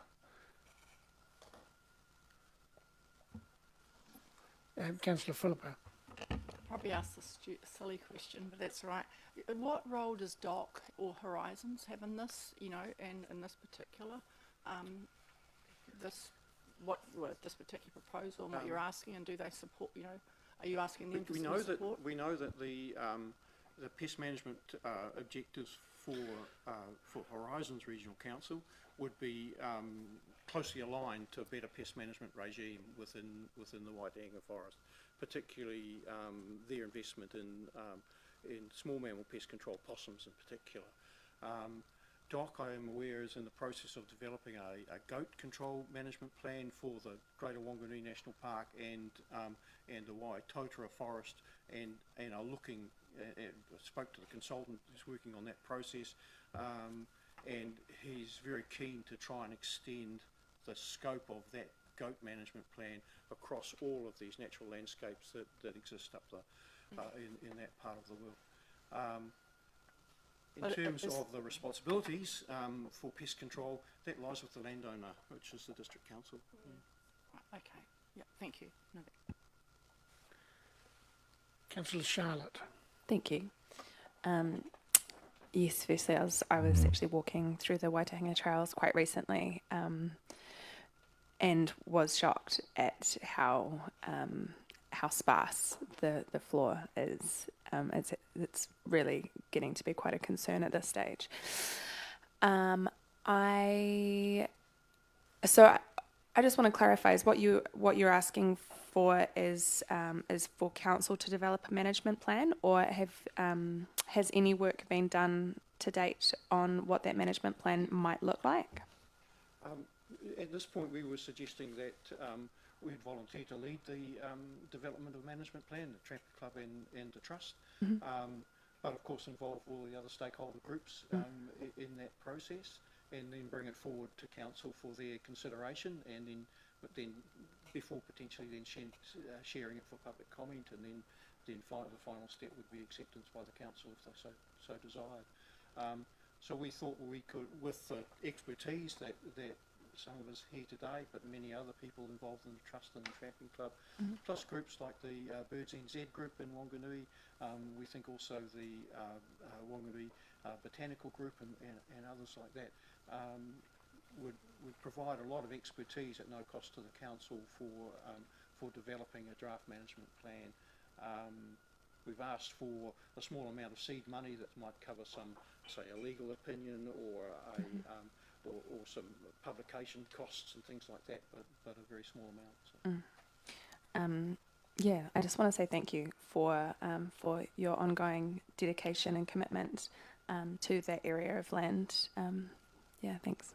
Councillor Philippa. Probably asked a silly question, but that's all right. What role does DOC or Horizons have in this, and in this particular, this particular proposal and what you're asking, and do they support, are you asking them to support? We know that the pest management objectives for Horizons Regional Council would be closely aligned to a better pest management regime within the Waitanga Forest, particularly their investment in small mammal pest control, possums in particular. DOC, I am aware, is in the process of developing a goat control management plan for the Greater Wanganui National Park and the Waitotara Forest, and are looking. Spoke to the consultant who's working on that process, and he's very keen to try and extend the scope of that goat management plan across all of these natural landscapes that exist up in that part of the world. In terms of the responsibilities for pest control, that lies with the landowner, which is the District Council. Right, okay, yeah, thank you. No. Councillor Charlotte. Thank you. Yes, firstly, I was actually walking through the Waitanga Trails quite recently, and was shocked at how sparse the flora is. It's really getting to be quite a concern at this stage. I just want to clarify: is what you're asking for is for council to develop a management plan, or has any work been done to date on what that management plan might look like? At this point, we were suggesting that we'd volunteer to lead the development of a management plan, the Tramp Club and the Trust, but of course involve all the other stakeholder groups in that process, and then bring it forward to council for their consideration, and then before potentially then sharing it for public comment, and then the final step would be acceptance by the council if they so desired. So we thought we could, with the expertise that some of us here today, but many other people involved in the Trust and the Tramping Club, plus groups like the Birds NZ group in Wanganui, we think also the Wanganui Botanical Group and others like that, would provide a lot of expertise at no cost to the council for developing a draft management plan. We've asked for a small amount of seed money that might cover some, say, a legal opinion or or some publication costs and things like that, but a very small amount. So. Yeah, I just want to say thank you for your ongoing dedication and commitment to that area of land. Yeah, thanks.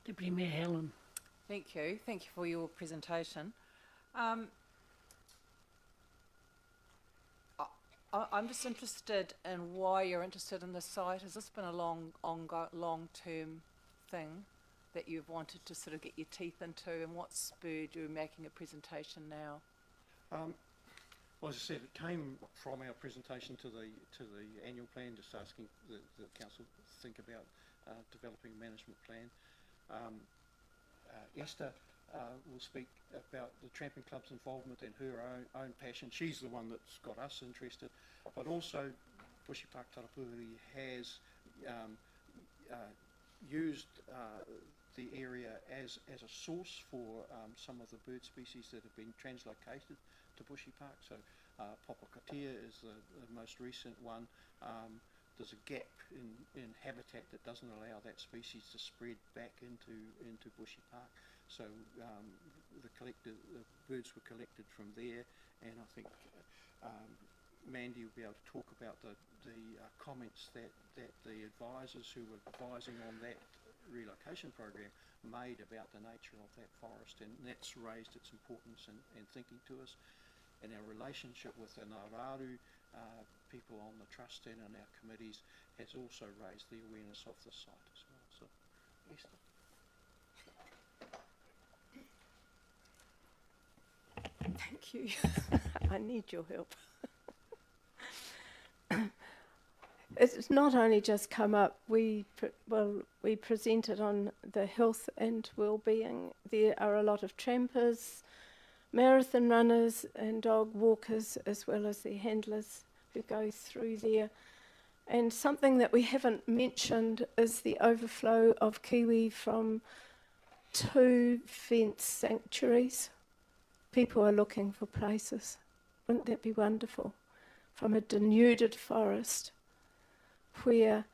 Deputy Mayor Helen. Thank you. Thank you for your presentation. I'm just interested in why you're interested in this site. Has this been a long-term thing that you've wanted to sort of get your teeth into, and what spurred you making a presentation now? Well, as I said, it came from our presentation to the annual plan, just asking the council to think about developing a management plan. Esther will speak about the Tramping Club's involvement and her own passion. She's the one that's got us interested, but also Bushy Park Tarapuri has used the area as a source for some of the bird species that have been translocated to Bushy Park. So Popakatea is the most recent one. There's a gap in habitat that doesn't allow that species to spread back into Bushy Park. So the birds were collected from there, and I think Mandy will be able to talk about the comments that the advisors who were advising on that relocation program made about the nature of that forest, and that's raised its importance and thinking to us. And our relationship with the Ngāraru people on the trust and in our committees has also raised the awareness of the site as well. So, Esther. Thank you. I need your help. It's not only just come up, we presented on the health and well-being. There are a lot of trampers, marathon runners and dog walkers, as well as their handlers who go through there. And something that we haven't mentioned is the overflow of kiwi from 2 fence sanctuaries. People are looking for places. Wouldn't that be wonderful? From a denuded forest where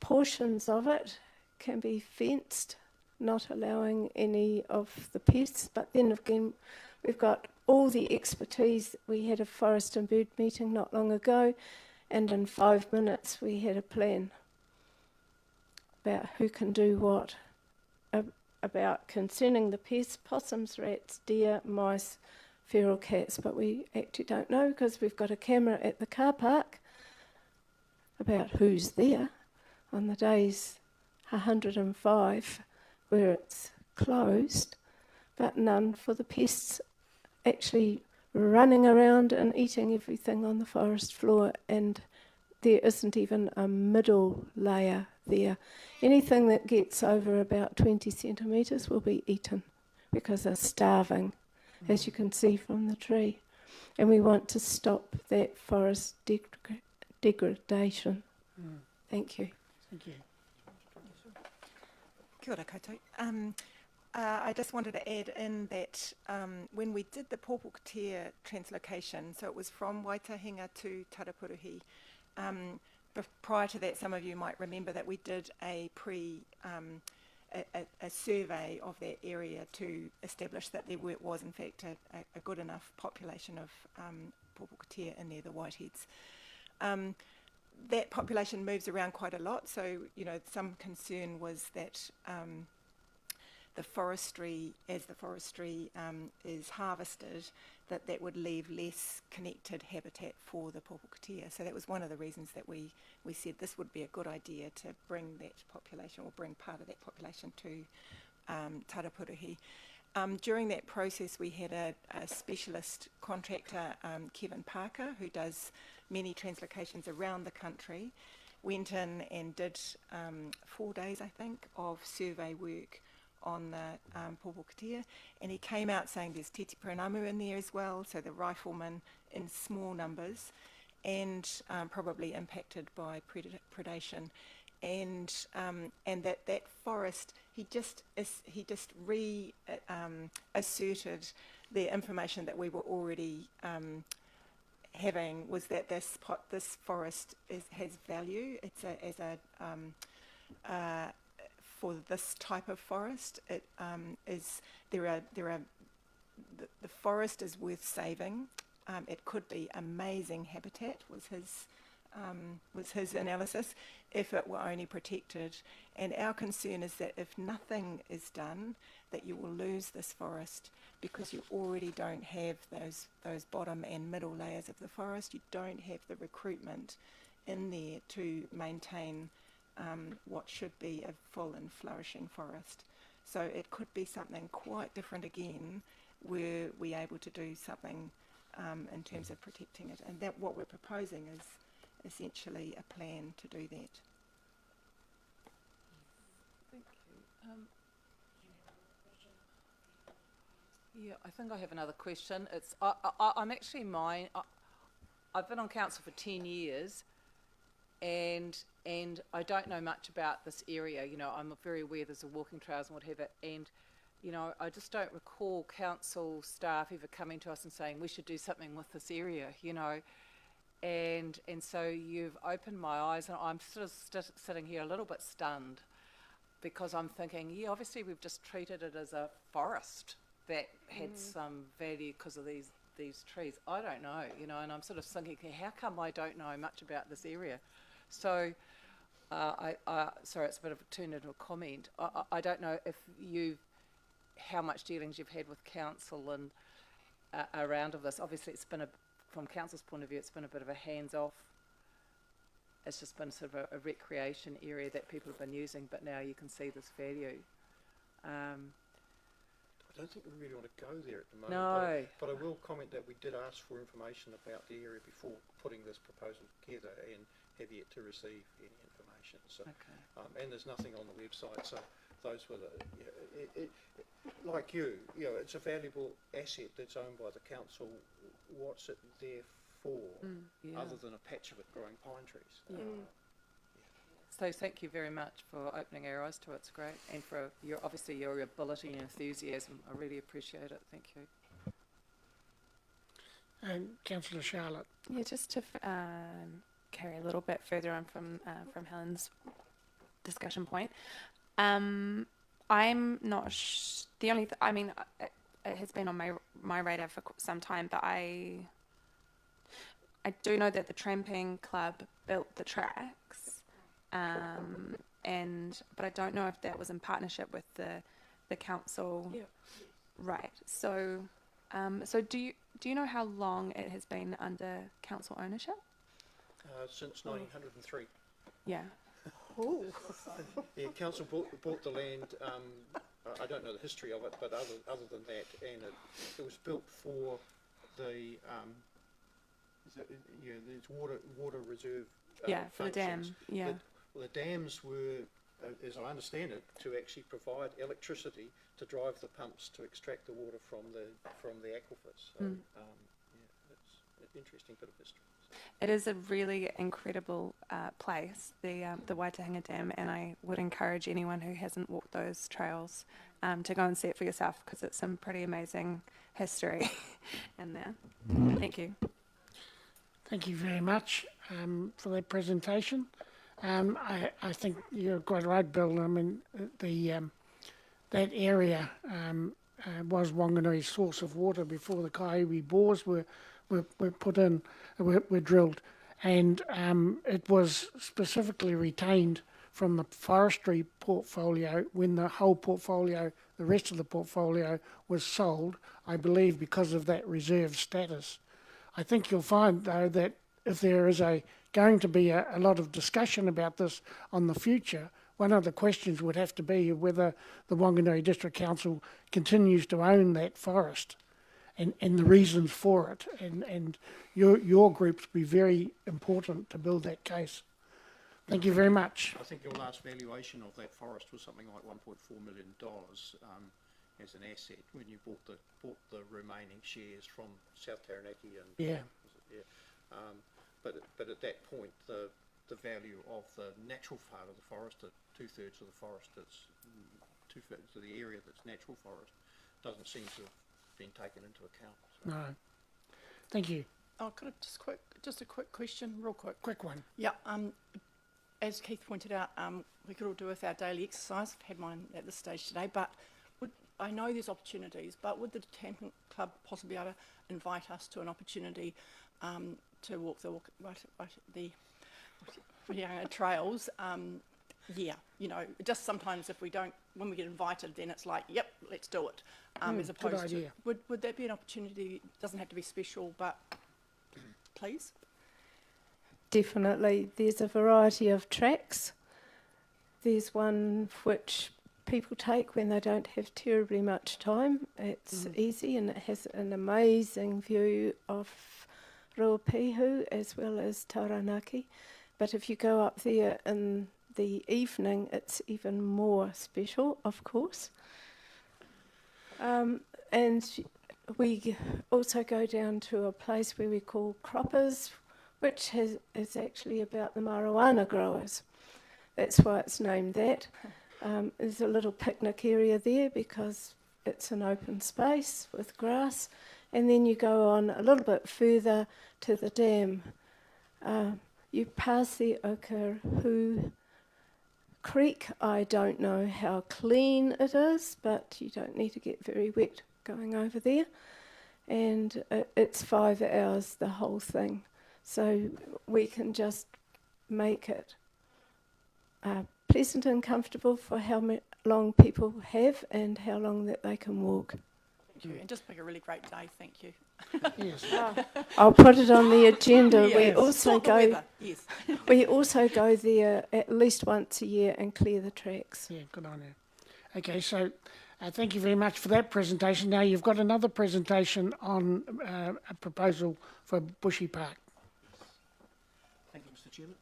portions of it can be fenced, not allowing any of the pests, but then again we've got all the expertise. We had a forest and bird meeting not long ago, and in 5 minutes we had a plan about who can do what, about concerning the pests, possums, rats, deer, mice, feral cats, but we actually don't know because we've got a camera at the car park about who's there on the days 105 where it's closed, but none for the pests actually running around and eating everything on the forest floor, and there isn't even a middle layer there. Anything that gets over about 20 centimetres will be eaten because they're starving, as you can see from the tree. And we want to stop that forest degradation. Thank you. Thank you. Kia ora koutou. I just wanted to add in that when we did the Popakatea translocation, so it was from Waitahinga to Tarapuruhi, prior to that, some of you might remember that we did a survey of that area to establish that there was in fact a good enough population of Popakatea in there, the whiteheads. That population moves around quite a lot, so some concern was that the forestry is harvested, that would leave less connected habitat for the Popakatea. So that was one of the reasons that we said this would be a good idea to bring that population, or bring part of that population to Tarapuruhi. During that process, we had a specialist contractor, Kevin Parker, who does many translocations around the country, went in and did 4 days, I think, of survey work on the Popakatea, and he came out saying there's teti paranamu in there as well, so the riflemen in small numbers, and probably impacted by predation, and that forest, he just asserted the information that we were already having, was that this forest has value. It's for this type of forest, it is the forest is worth saving. It could be amazing habitat, was his analysis, if it were only protected. And our concern is that if nothing is done, that you will lose this forest, because you already don't have those bottom and middle layers of the forest. You don't have the recruitment in there to maintain what should be a full and flourishing forest. So it could be something quite different again, were we able to do something in terms of protecting it. And that what we're proposing is essentially a plan to do that. Thank you. Yeah, I think I have another question. I'm actually I've been on council for 10 years, and I don't know much about this area. You know, I'm very aware there's a walking trails and whatever, and you know, I just don't recall council staff ever coming to us and saying we should do something with this area. You know, and so you've opened my eyes, and I'm sort of sitting here a little bit stunned, because I'm thinking, yeah, obviously we've just treated it as a forest that had some value because of these trees. I don't know, you know, and I'm sort of thinking, how come I don't know much about this area? So, sorry, it's a bit of a turn into a comment. I don't know if how much dealings you've had with council and around of this. Obviously, it's been from council's point of view, it's been a bit of a hands-off. It's just been sort of a recreation area that people have been using, but now you can see this value. I don't think we really want to go there at the moment. No. But I will comment that we did ask for information about the area before putting this proposal together, and have yet to receive any information. So, okay. And there's nothing on the website. So those were the, like you know, it's a valuable asset that's owned by the council. What's it there for, other than a patch of it growing pine trees? So thank you very much for opening our eyes to it. It's great, and for obviously your ability and enthusiasm. I really appreciate it. Thank you. And Councillor Charlotte. Yeah, just to carry a little bit further on from Helen's discussion point. I'm not the only. I mean, it has been on my radar for some time, but I do know that the Tramping Club built the tracks, but I don't know if that was in partnership with the council. Yeah. Right. So, do you know how long it has been under council ownership? Since 1903. Yeah. Yeah, council bought the land. I don't know the history of it, but other than that, and it was built for the there's water reserve. For the dam. Yeah. The dams were, as I understand it, to actually provide electricity to drive the pumps to extract the water from the aquifers. So, it's an interesting bit of history. It is a really incredible place, the Waitahanga Dam, and I would encourage anyone who hasn't walked those trails to go and see it for yourself, because it's some pretty amazing history in there. Thank you. Thank you very much for that presentation. I think you're quite right, Bill. I mean, that area was Wanganui's source of water before the Kaiwi bores were put in, were drilled, and it was specifically retained from the forestry portfolio when the whole portfolio, the rest of the portfolio, was sold, I believe, because of that reserve status. I think you'll find, though, that if there is going to be a lot of discussion about this on the future, one of the questions would have to be whether the Wanganui District Council continues to own that forest, and the reasons for it, and your groups be very important to build that case. Thank you very much. I think your last valuation of that forest was something like $1.4 million as an asset when you bought the remaining shares from South Taranaki and but at that point the value of the natural part of the forest, the 2/3 of the forest that's 2/3 of the area that's natural forest, doesn't seem to have been taken into account. So. No. Thank you. Oh, could I just a quick question, real quick. Quick one. Yeah. As Keith pointed out, we could all do with our daily exercise. I've had mine at this stage today, but I know there's opportunities, but would the Camping Club possibly be able to invite us to an opportunity to walk the trails? You know, just sometimes if we don't, when we get invited, then it's like, yep, let's do it. As opposed good idea. to, would that be an opportunity? It doesn't have to be special, but please. Definitely. There's a variety of tracks. There's one which people take when they don't have terribly much time. It's easy, and it has an amazing view of Ruapihu as well as Taranaki. But if you go up there in the evening, it's even more special, of course. and we also go down to a place where we call Croppers, which is actually about the marijuana growers. That's why it's named that. There's a little picnic area there because it's an open space with grass. And then you go on a little bit further to the dam. You pass the Okahu Creek. I don't know how clean it is, but you don't need to get very wet going over there. And it's 5 hours, the whole thing. So we can just make it pleasant and comfortable for how long people have and how long that they can walk. Thank you. And just make a really great day. Thank you. Yes. I'll put it on the agenda. Yes. We also Sort the go. weather. Yes. We also go there at least once a year and clear the tracks. Yeah, good on you. Okay, so thank you very much for that presentation. Now you've got another presentation on a proposal for Bushy Park. Thank you, Mr. Chairman.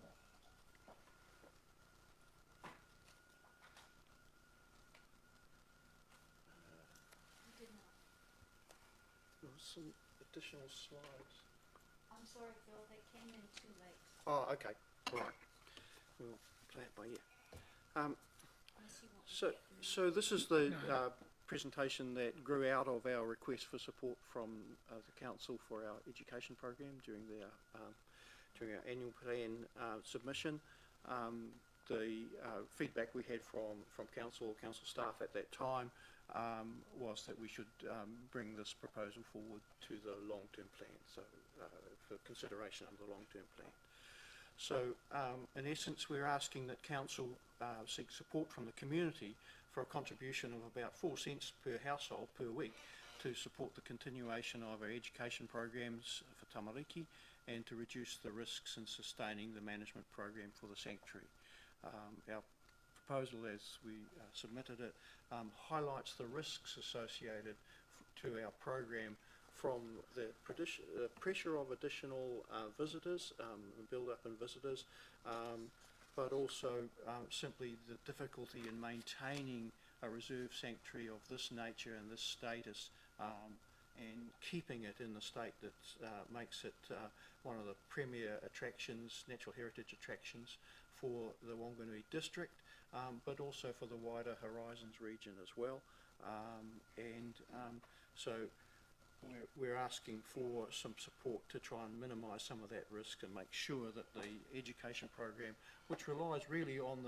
There was some additional slides. I'm sorry, Phil, they came in too late. Oh, okay. All right. We'll play it by ear. So this is the presentation that grew out of our request for support from the council for our education program during our annual plan submission. The feedback we had from council staff at that time was that we should bring this proposal forward to the long-term plan, so for consideration of the long-term plan. So in essence, we're asking that council seek support from the community for a contribution of about 4 cents per household per week to support the continuation of our education programs for Tamariki and to reduce the risks in sustaining the management program for the sanctuary. Our proposal, as we submitted it, highlights the risks associated to our program from the pressure of additional visitors, build-up in visitors, but also simply the difficulty in maintaining a reserve sanctuary of this nature and this status and keeping it in the state that makes it one of the premier attractions, natural heritage attractions for the Wanganui district, but also for the wider Horizons region as well. So we're asking for some support to try and minimise some of that risk and make sure that the education program, which relies really on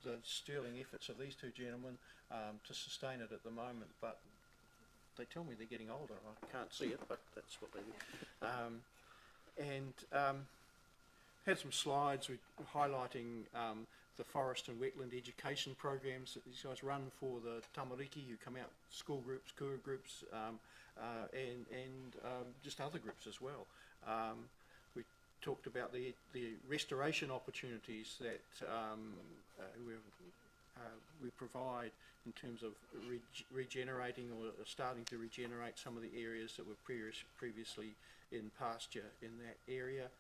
the sterling efforts of these two gentlemen to sustain it at the moment, but they tell me they're getting older. I can't see it, but that's what they do. Had some slides highlighting the forest and wetland education programs that these guys run for the Tamariki, who come out, school groups, kura groups, and just other groups as well. We talked about the restoration opportunities that we provide in terms of regenerating or starting to regenerate some of the areas that were previously in pasture in that area.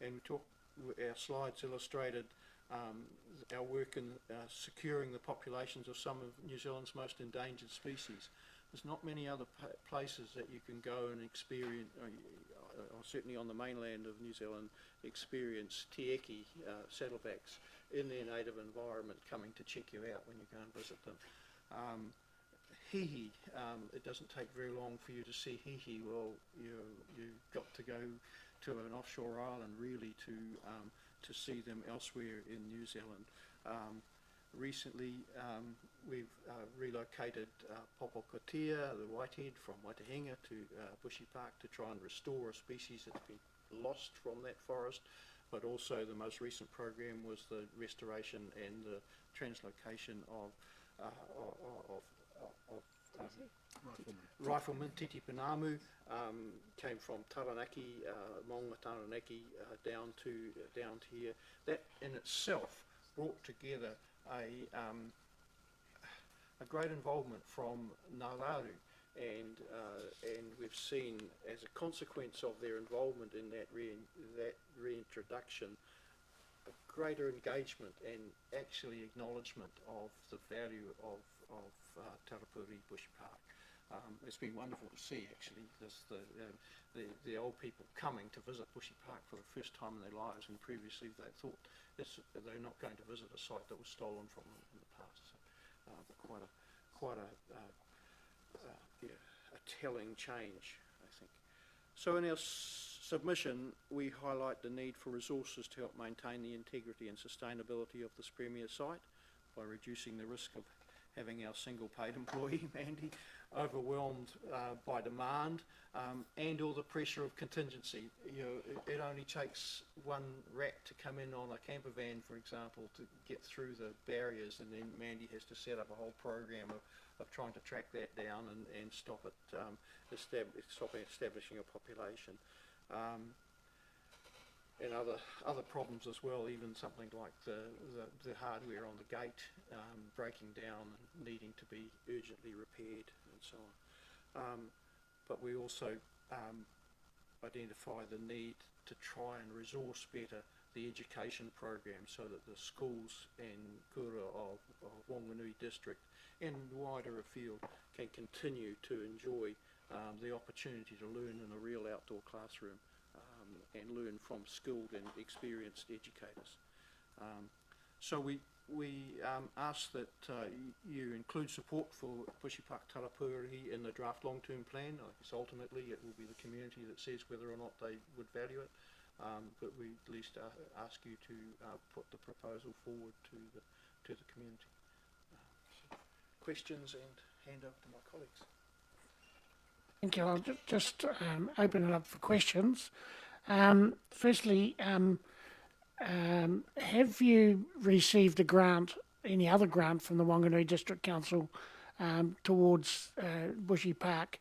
And our slides illustrated our work in securing the populations of some of New Zealand's most endangered species. There's not many other places that you can go and experience, or certainly on the mainland of New Zealand, experience tieki, saddlebacks, in their native environment coming to check you out when you go and visit them. Hihi, it doesn't take very long for you to see hihi. Well, you've got to go to an offshore island really to see them elsewhere in New Zealand. Recently, we've relocated Popokotea, the whitehead, from Waitahinga to Bushy Park to try and restore a species that's been lost from that forest. But also the most recent program was the restoration and the translocation of Rifleman Titi Pinamu, came from Taranaki, Maunga Taranaki, down to here. That in itself brought together a great involvement from Ngālauru, and we've seen as a consequence of their involvement in that reintroduction, a greater engagement and actually acknowledgement of the value of Tarapuri Bush Park. It's been wonderful to see actually the old people coming to visit Bushy Park for the first time in their lives, and previously they thought they're not going to visit a site that was stolen from them in the past. So quite a telling change, I think. So in our submission, we highlight the need for resources to help maintain the integrity and sustainability of this premier site by reducing the risk of having our single paid employee, Mandy, overwhelmed by demand and all the pressure of contingency. It only takes one rat to come in on a camper van, for example, to get through the barriers, and then Mandy has to set up a whole program of trying to track that down and stop it, establishing a population. And other problems as well, even something like the hardware on the gate breaking down and needing to be urgently repaired and so on. But we also identify the need to try and resource better the education program so that the schools and kura of Whanganui district and wider afield can continue to enjoy the opportunity to learn in a real outdoor classroom and learn from skilled and experienced educators. So we ask that you include support for Bushy Park Tarapuri in the draft long-term plan. I guess ultimately it will be the community that says whether or not they would value it, but we at least ask you to put the proposal forward to the community. Questions, and hand over to my colleagues. Thank you. I'll just open it up for questions. Firstly, have you received a grant, any other grant from the Whanganui District Council towards Bushy Park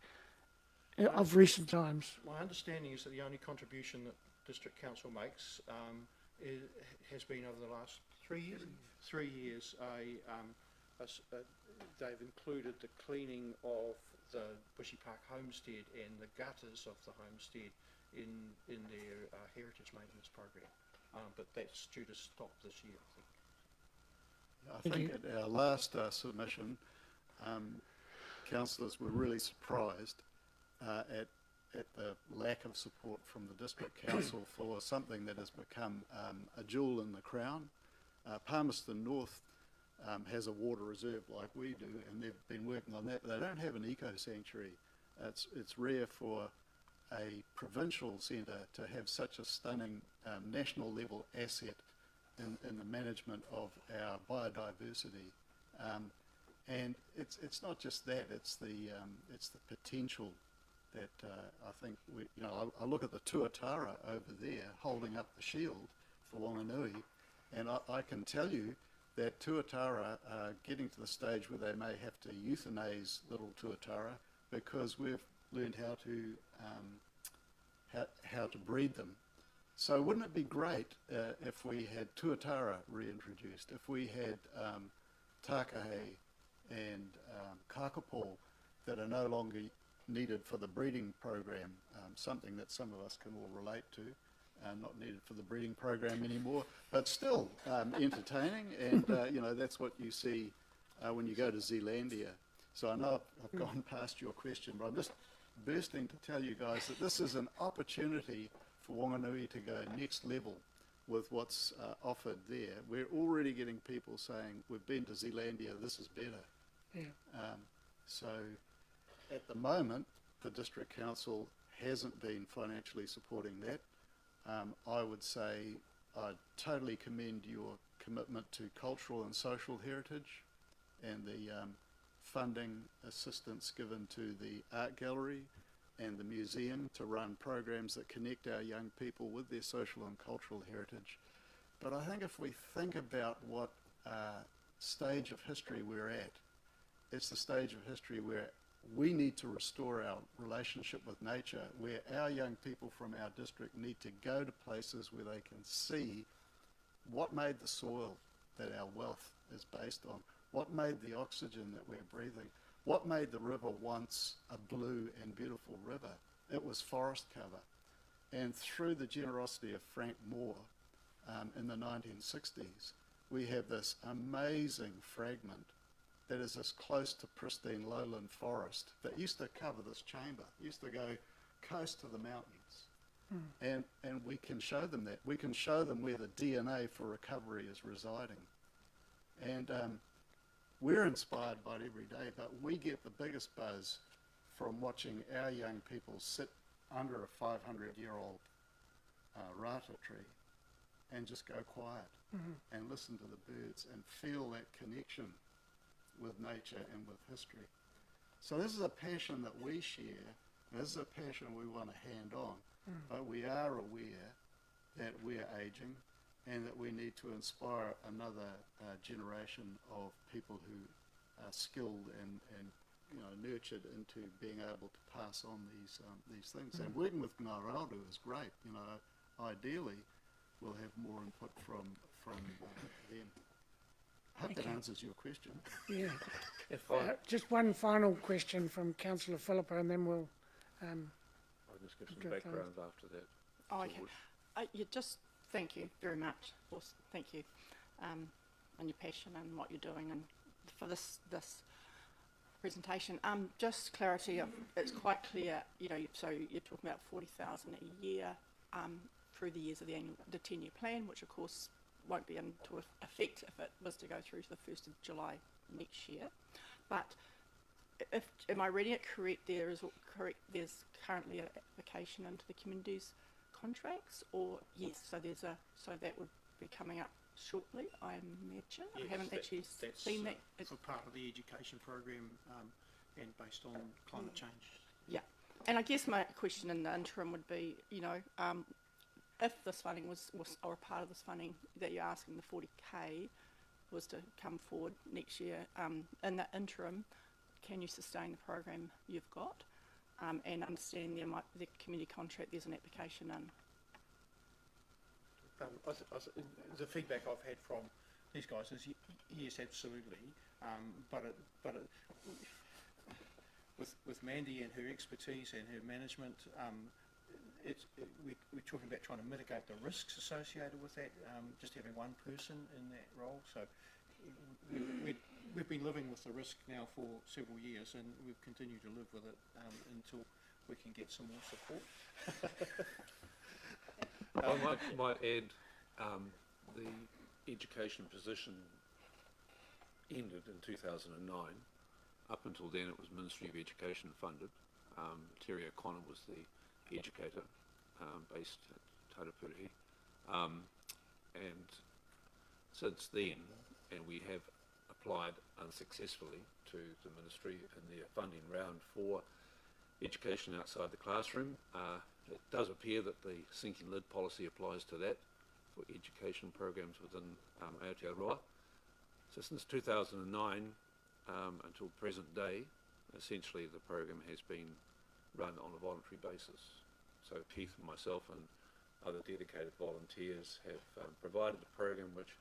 of recent times? My understanding is that the only contribution that District Council makes has been over the last 3 years. 3 years. They've included the cleaning of the Bushy Park homestead and the gutters of the homestead in their heritage maintenance program, but that's due to stop this year, I think. I think at our last submission, councillors were really surprised at the lack of support from the District Council for something that has become a jewel in the crown. Palmerston North has a water reserve like we do, and they've been working on that, but they don't have an eco-sanctuary. It's rare for a provincial centre to have such a stunning national level asset in the management of our biodiversity, and it's not just that, it's the potential that I think I look at the tuatara over there holding up the shield for Whanganui, and I can tell you that tuatara are getting to the stage where they may have to euthanize little tuatara because we've learned how to breed them. So wouldn't it be great if we had tuatara reintroduced, if we had takahe and kakapo that are no longer needed for the breeding program, something that some of us can all relate to, not needed for the breeding program anymore, but still entertaining, and that's what you see when you go to Zealandia. So I know I've gone past your question, but I'm just bursting to tell you guys that this is an opportunity for Whanganui to go next level with what's offered there. We're already getting people saying, we've been to Zealandia, this is better. Yeah. So at the moment, the District Council hasn't been financially supporting that. I would say I totally commend your commitment to cultural and social heritage and the funding assistance given to the art gallery and the museum to run programs that connect our young people with their social and cultural heritage. But I think if we think about what stage of history we're at, it's the stage of history where we need to restore our relationship with nature, where our young people from our district need to go to places where they can see what made the soil that our wealth is based on, what made the oxygen that we're breathing, what made the river once a blue and beautiful river. It was forest cover. And through the generosity of Frank Moore in the 1960s, we have this amazing fragment that is as close to pristine lowland forest that used to cover this chamber, used to go coast to the mountains. And we can show them that. We can show them where the DNA for recovery is residing. And we're inspired by it every day, but we get the biggest buzz from watching our young people sit under a 500-year-old rata tree and just go quiet and listen to the birds and feel that connection with nature and with history. So this is a passion that we share. This is a passion we want to hand on, but we are aware that we're aging and that we need to inspire another generation of people who are skilled and nurtured into being able to pass on these things. And working with Ngāi is great. Ideally, we'll have more input from them. I hope that answers your question. Yeah. Just one final question from Councillor Philippa, and then we'll. I'll just give some background after that. Oh, okay. Thank you very much. Thank you, and your passion and what you're doing, and for this presentation. Just clarity. It's quite clear. So you're talking about 40,000 a year through the years of the 10-year plan, which of course won't be into effect if it was to go through to the 1st of July next year. But am I reading it correct? There's currently an application into the community's contracts, or yes? So that would be coming up shortly, I imagine. Yes, I haven't actually seen that. For part of the education program and based on climate change. Yeah, and I guess my question in the interim would be, if this funding was or a part of this funding that you're asking, the 40K was to come forward next year, in the interim, can you sustain the program you've got? And understanding the community contract, there's an application in. The feedback I've had from these guys is yes, absolutely. With Mandy and her expertise and her management, we're talking about trying to mitigate the risks associated with that. Just having one person in that role, so we've been living with the risk now for several years, and we've continued to live with it until we can get some more support. I might add, the education position ended in 2009. Up until then, it was Ministry of Education funded. Terry O'Connor was the educator based at Taurapūrahi. And since then, and we have applied unsuccessfully to the Ministry in their funding round for education outside the classroom. It does appear that the sinking lid policy applies to that for education programs within Aotearoa. So since 2009 until present day, essentially the program has been run on a voluntary basis. So Keith and myself and other dedicated volunteers have provided the program, which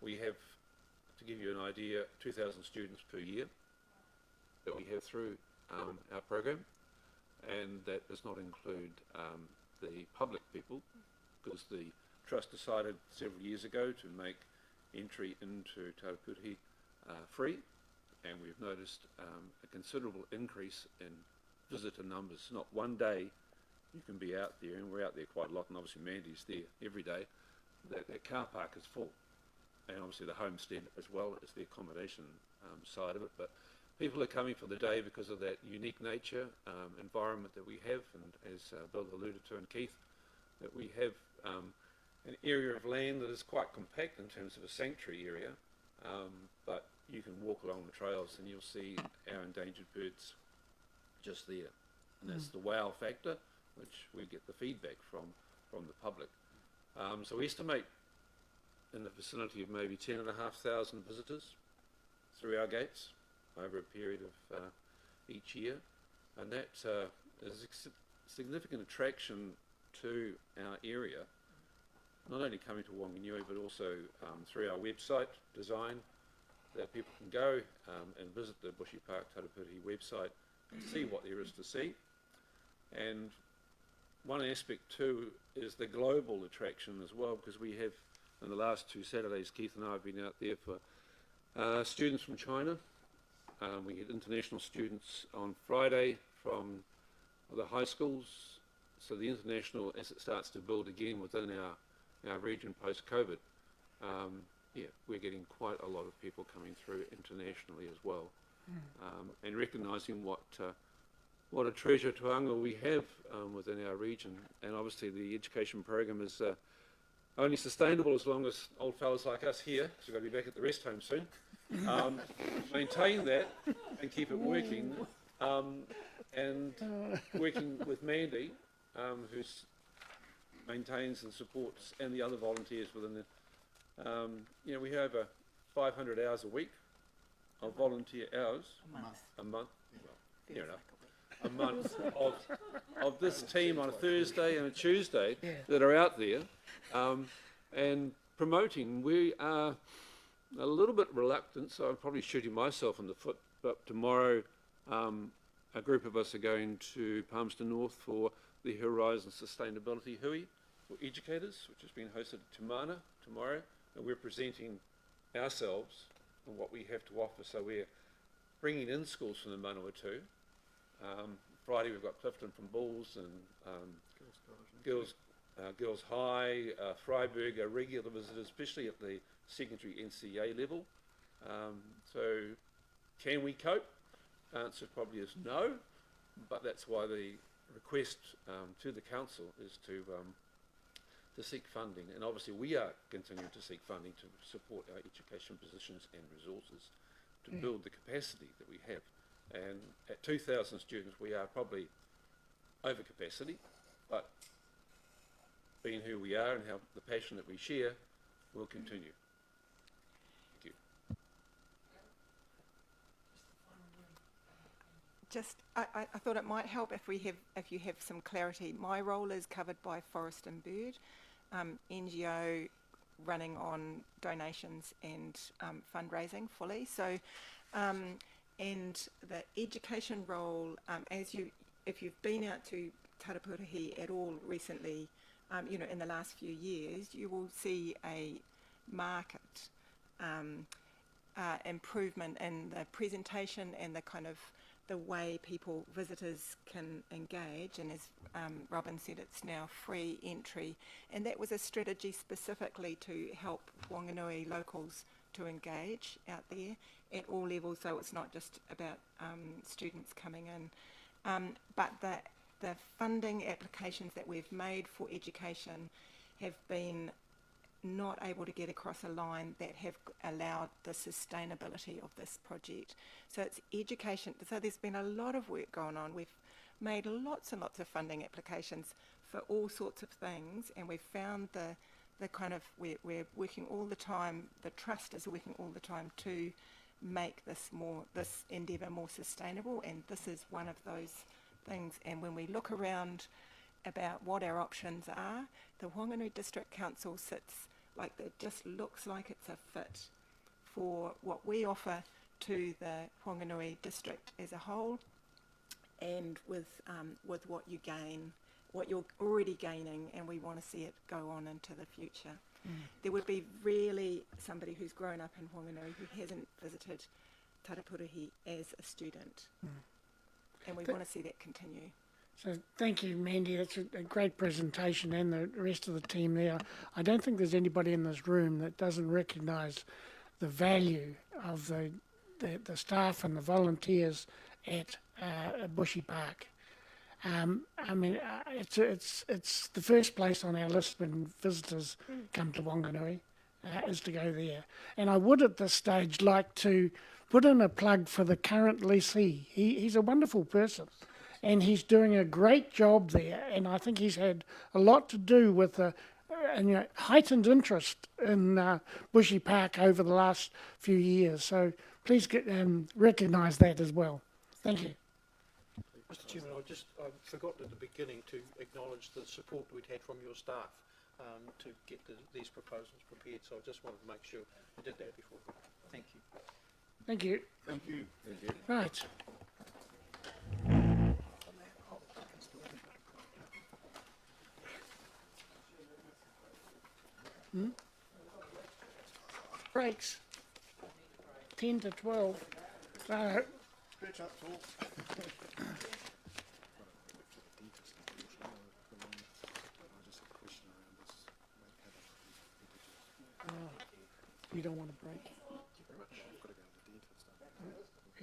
we have, to give you an idea, 2,000 students per year that we have through our program. And that does not include the public people, because the Trust decided several years ago to make entry into Taurapūrahi free, and we've noticed a considerable increase in visitor numbers. Not one day you can be out there, and we're out there quite a lot, and obviously Mandy's there every day. That car park is full, and obviously the homestead as well as the accommodation side of it. But people are coming for the day because of that unique nature, environment that we have, and as Bill alluded to and Keith, that we have an area of land that is quite compact in terms of a sanctuary area, but you can walk along the trails and you'll see our endangered birds just there. And that's the wow factor, which we get the feedback from the public. So we estimate in the vicinity of maybe 10,500 visitors through our gates over a period of each year, and that is a significant attraction to our area, not only coming to Wanganui but also through our website design, that people can go and visit the Bushy Park Taurapūrahi website and see what there is to see. And one aspect too is the global attraction as well, because we have, in the last 2 Saturdays, Keith and I have been out there for students from China, We get international students on Friday from the high schools. So the international, as it starts to build again within our region post-COVID, yeah, we're getting quite a lot of people coming through internationally as well. And recognising what a treasure tuanga we have within our region. And obviously the education program is only sustainable as long as old fellas like us here, because we've got to be back at the rest home soon, maintain that and keep it working. And working with Mandy, who maintains and supports, and the other volunteers within the, you know, we have 500 hours a week of volunteer hours. A month. Well, fair enough. A month of this team on a Thursday and a Tuesday that are out there and promoting. We are a little bit reluctant, so I'm probably shooting myself in the foot, but tomorrow a group of us are going to Palmerston North for the Horizon Sustainability Hui for educators, which has been hosted at Tumana tomorrow, and we're presenting ourselves and what we have to offer. So we're bringing in schools from the Manawatu. Friday we've got Clifton from Bulls and Girls High, Freiburg are regular visitors, especially at the secondary NCA level. So can we cope? Answer probably is no, but that's why the request to the council is to seek funding, and obviously we are continuing to seek funding to support our education positions and resources to build the capacity that we have. And at 2,000 students we are probably over capacity, but being who we are and how the passion that we share, will continue. Thank you. Just, I thought it might help if you have some clarity. My role is covered by Forest and Bird, NGO running on donations and fundraising fully. So, and the education role, if you've been out to Tarapurahi at all recently, you know, in the last few years, you will see a marked improvement in the presentation and the kind of the way visitors can engage. And as Robin said, it's now free entry, and that was a strategy specifically to help Wanganui locals to engage out there at all levels. So it's not just about students coming in, but the funding applications that we've made for education have been not able to get across a line that have allowed the sustainability of this project. So it's education. So there's been a lot of work going on. We've made lots and lots of funding applications for all sorts of things, and we've found the kind of, we're working all the time, the trust is working all the time to make this endeavour more sustainable, and this is one of those things. And when we look around about what our options are, the Wanganui District Council sits like, it just looks like it's a fit for what we offer to the Wanganui district as a whole, and with what you gain, what you're already gaining, and we want to see it go on into the future. There would be really somebody who's grown up in Wanganui who hasn't visited Tarapurahi as a student, and we want to see that continue. So thank you, Mandy. That's a great presentation, and the rest of the team there. I don't think there's anybody in this room that doesn't recognise the value of the staff and the volunteers at Bushy Park. I mean, it's the first place on our list when visitors come to Wanganui, is to go there. And I would at this stage like to put in a plug for the current lessee. He's a wonderful person, and he's doing a great job there, and I think he's had a lot to do with the heightened interest in Bushy Park over the last few years. So please recognise that as well. Thank you. Mr. Chairman, I forgot at the beginning to acknowledge the support we'd had from your staff to get these proposals prepared, so I just wanted to make sure I did that before. Thank you. Thank you. Thank you. Thank you. Right. Breaks. 10 to 12. So, Stretch up, tall. you don't want to break?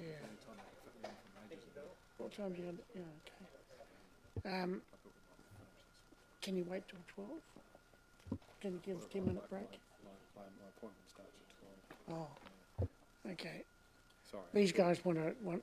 Yeah. What time do you? Yeah, okay. Can you wait till 12? Can you give us a 10-minute break? My appointment starts at 12. Oh, okay. Sorry. These guys want.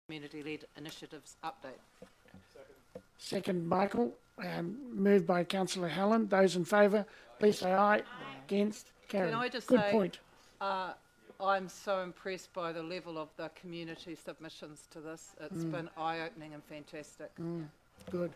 Community-led initiatives update. Second, Michael. Moved by Councillor Helen. Those in favour, please say aye. Against, carried. Can I just Good say, point. I'm so impressed by the level of the community submissions to this. It's been eye-opening and fantastic. Good.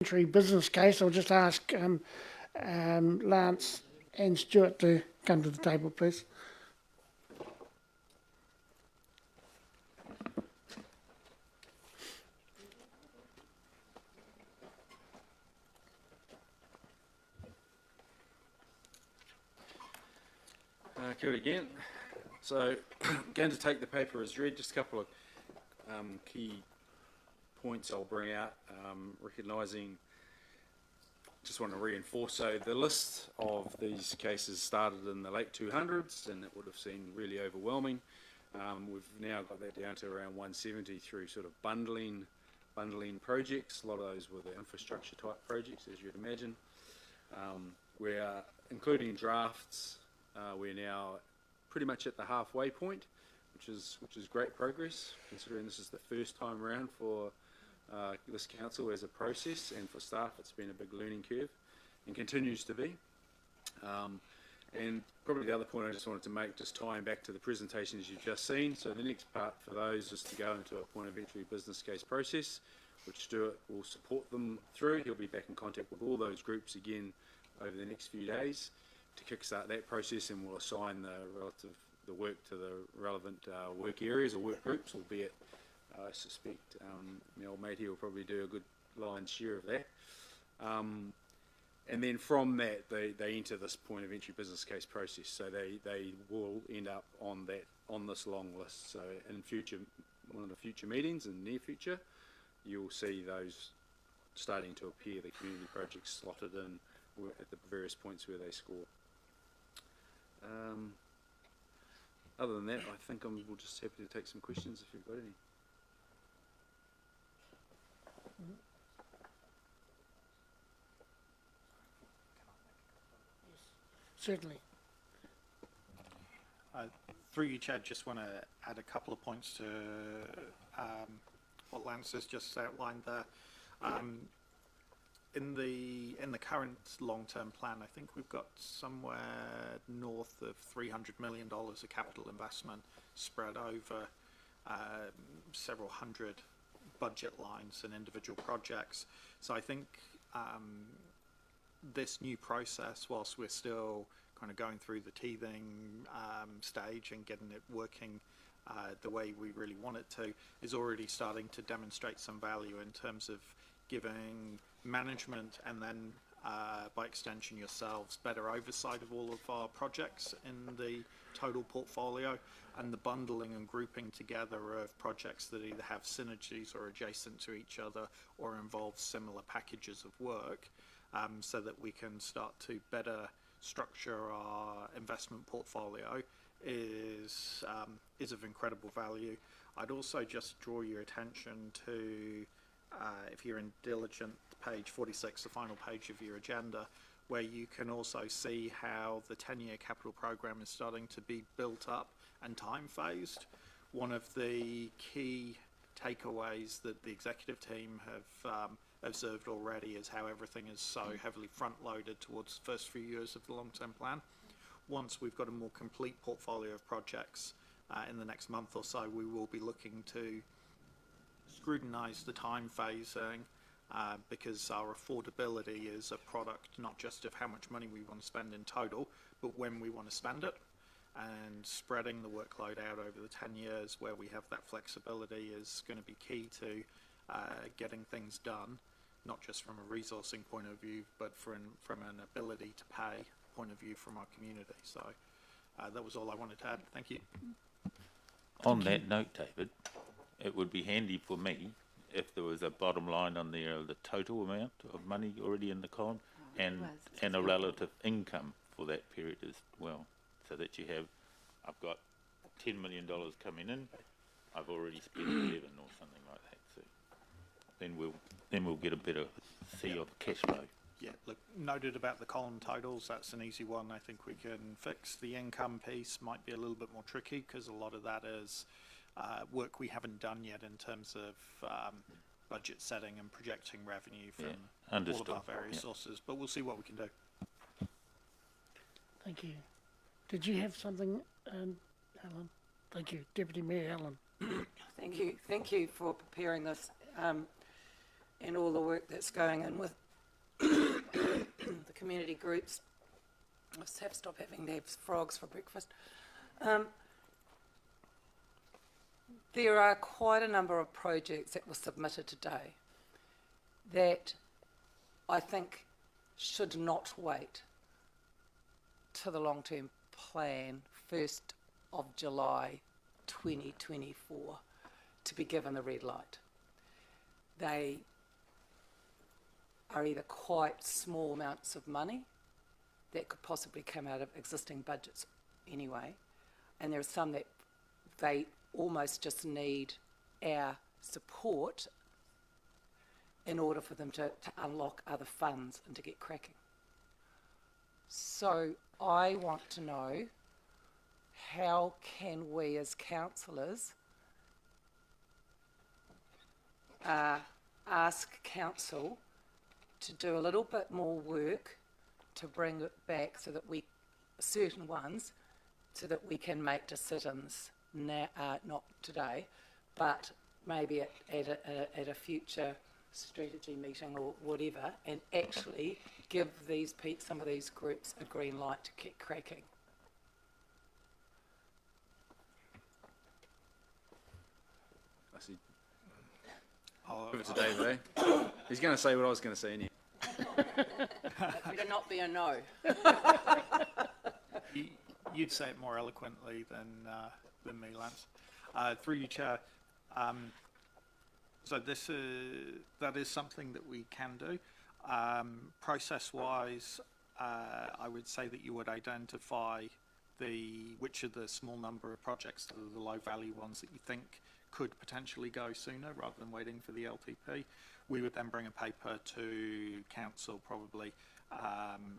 parliamentary business case, I'll just ask Lance and Stuart to come to the table, please. Kia ora again. So, going to take the paper as read, just a couple of key points I'll bring out, recognising, just want to reinforce, so the list of these cases started in the late 200s and it would have seemed really overwhelming. We've now got that down to around 170 through sort of bundling projects. A lot of those were the infrastructure type projects, as you'd imagine. We're including drafts. We're now pretty much at the halfway point, which is great progress, considering this is the first time around for this council as a process, and for staff it's been a big learning curve and continues to be. And probably the other point I just wanted to make, just tying back to the presentations you've just seen, so the next part for those is to go into a point of entry business case process, which Stuart will support them through. He'll be back in contact with all those groups again over the next few days to kickstart that process, and we'll assign the work to the relevant work areas or work groups, albeit I suspect my old mate here will probably do a good lion's share of that. And then from that, they enter this point of entry business case process. So they will end up on this long list. So in one of the future meetings in the near future, you'll see those starting to appear, the community projects slotted in at the various points where they score. Other than that, I think we'll just happy to take some questions if you've got any. Certainly. Through you, Chad, just want to add a couple of points to what Lance has just outlined there. In the current long-term plan, I think we've got somewhere north of $300 million of capital investment spread over several hundred budget lines and individual projects. So I think this new process, whilst we're still kind of going through the teething stage and getting it working the way we really want it to, is already starting to demonstrate some value in terms of giving management and then by extension yourselves better oversight of all of our projects in the total portfolio, and the bundling and grouping together of projects that either have synergies or adjacent to each other or involve similar packages of work, so that we can start to better structure our investment portfolio is of incredible value. I'd also just draw your attention to, if you're in diligent, page 46, the final page of your agenda, where you can also see how the 10-year capital program is starting to be built up and time-phased. One of the key takeaways that the executive team have observed already is how everything is so heavily front-loaded towards the first few years of the long-term plan. Once we've got a more complete portfolio of projects in the next month or so, we will be looking to scrutinise the time phasing, because our affordability is a product not just of how much money we want to spend in total, but when we want to spend it. And spreading the workload out over the 10 years where we have that flexibility is going to be key to getting things done, not just from a resourcing point of view, but from an ability to pay point of view from our community. So that was all I wanted to add. Thank you. On that note, David, it would be handy for me if there was a bottom line on there of the total amount of money already in the column and a relative income for that period as well, so that you have, I've got $10 million coming in, I've already spent 11 or something like that. So then we'll get a better see of cash flow. Yeah, look, noted about the column totals, that's an easy one I think we can fix. The income piece might be a little bit more tricky because a lot of that is work we haven't done yet in terms of budget setting and projecting revenue from all of our various sources, but we'll see what we can do. Thank you. Did you have something, Alan? Thank you, Deputy Mayor Allen. Thank you for preparing this. and all the work that's going in with the community groups. I have to stop having their frogs for breakfast. There are quite a number of projects that were submitted today that I think should not wait to the long-term plan 1st of July 2024 to be given the red light. They are either quite small amounts of money that could possibly come out of existing budgets anyway, and there are some that they almost just need our support in order for them to unlock other funds and to get cracking. So I want to know, how can we as councillors ask council to do a little bit more work to bring it back so that certain ones, so that we can make decisions now, not today, but maybe at a future strategy meeting or whatever, and actually give some of these groups a green light to get cracking. I see. Give it to David, eh? He's going to say what I was going to say anyway. It better not be a no. You'd say it more eloquently than me, Lance. Through you, Chair. So that is something that we can do. Process-wise, I would say that you would identify which of the small number of projects that are the low-value ones that you think could potentially go sooner rather than waiting for the LTP. We would then bring a paper to council, probably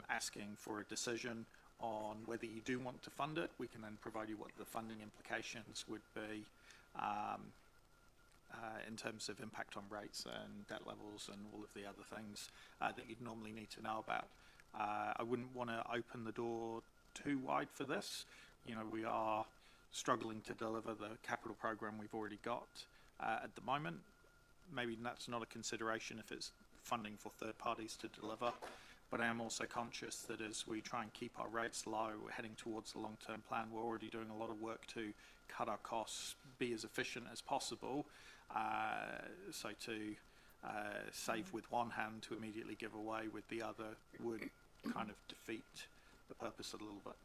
asking for a decision on whether you do want to fund it. We can then provide you what the funding implications would be in terms of impact on rates and debt levels and all of the other things that you'd normally need to know about. I wouldn't want to open the door too wide for this. You know, we are struggling to deliver the capital program we've already got at the moment. Maybe that's not a consideration if it's funding for third parties to deliver, but I am also conscious that as we try and keep our rates low, we're heading towards the long-term plan. We're already doing a lot of work to cut our costs, be as efficient as possible, so to save with one hand to immediately give away with the other would kind of defeat the purpose a little bit.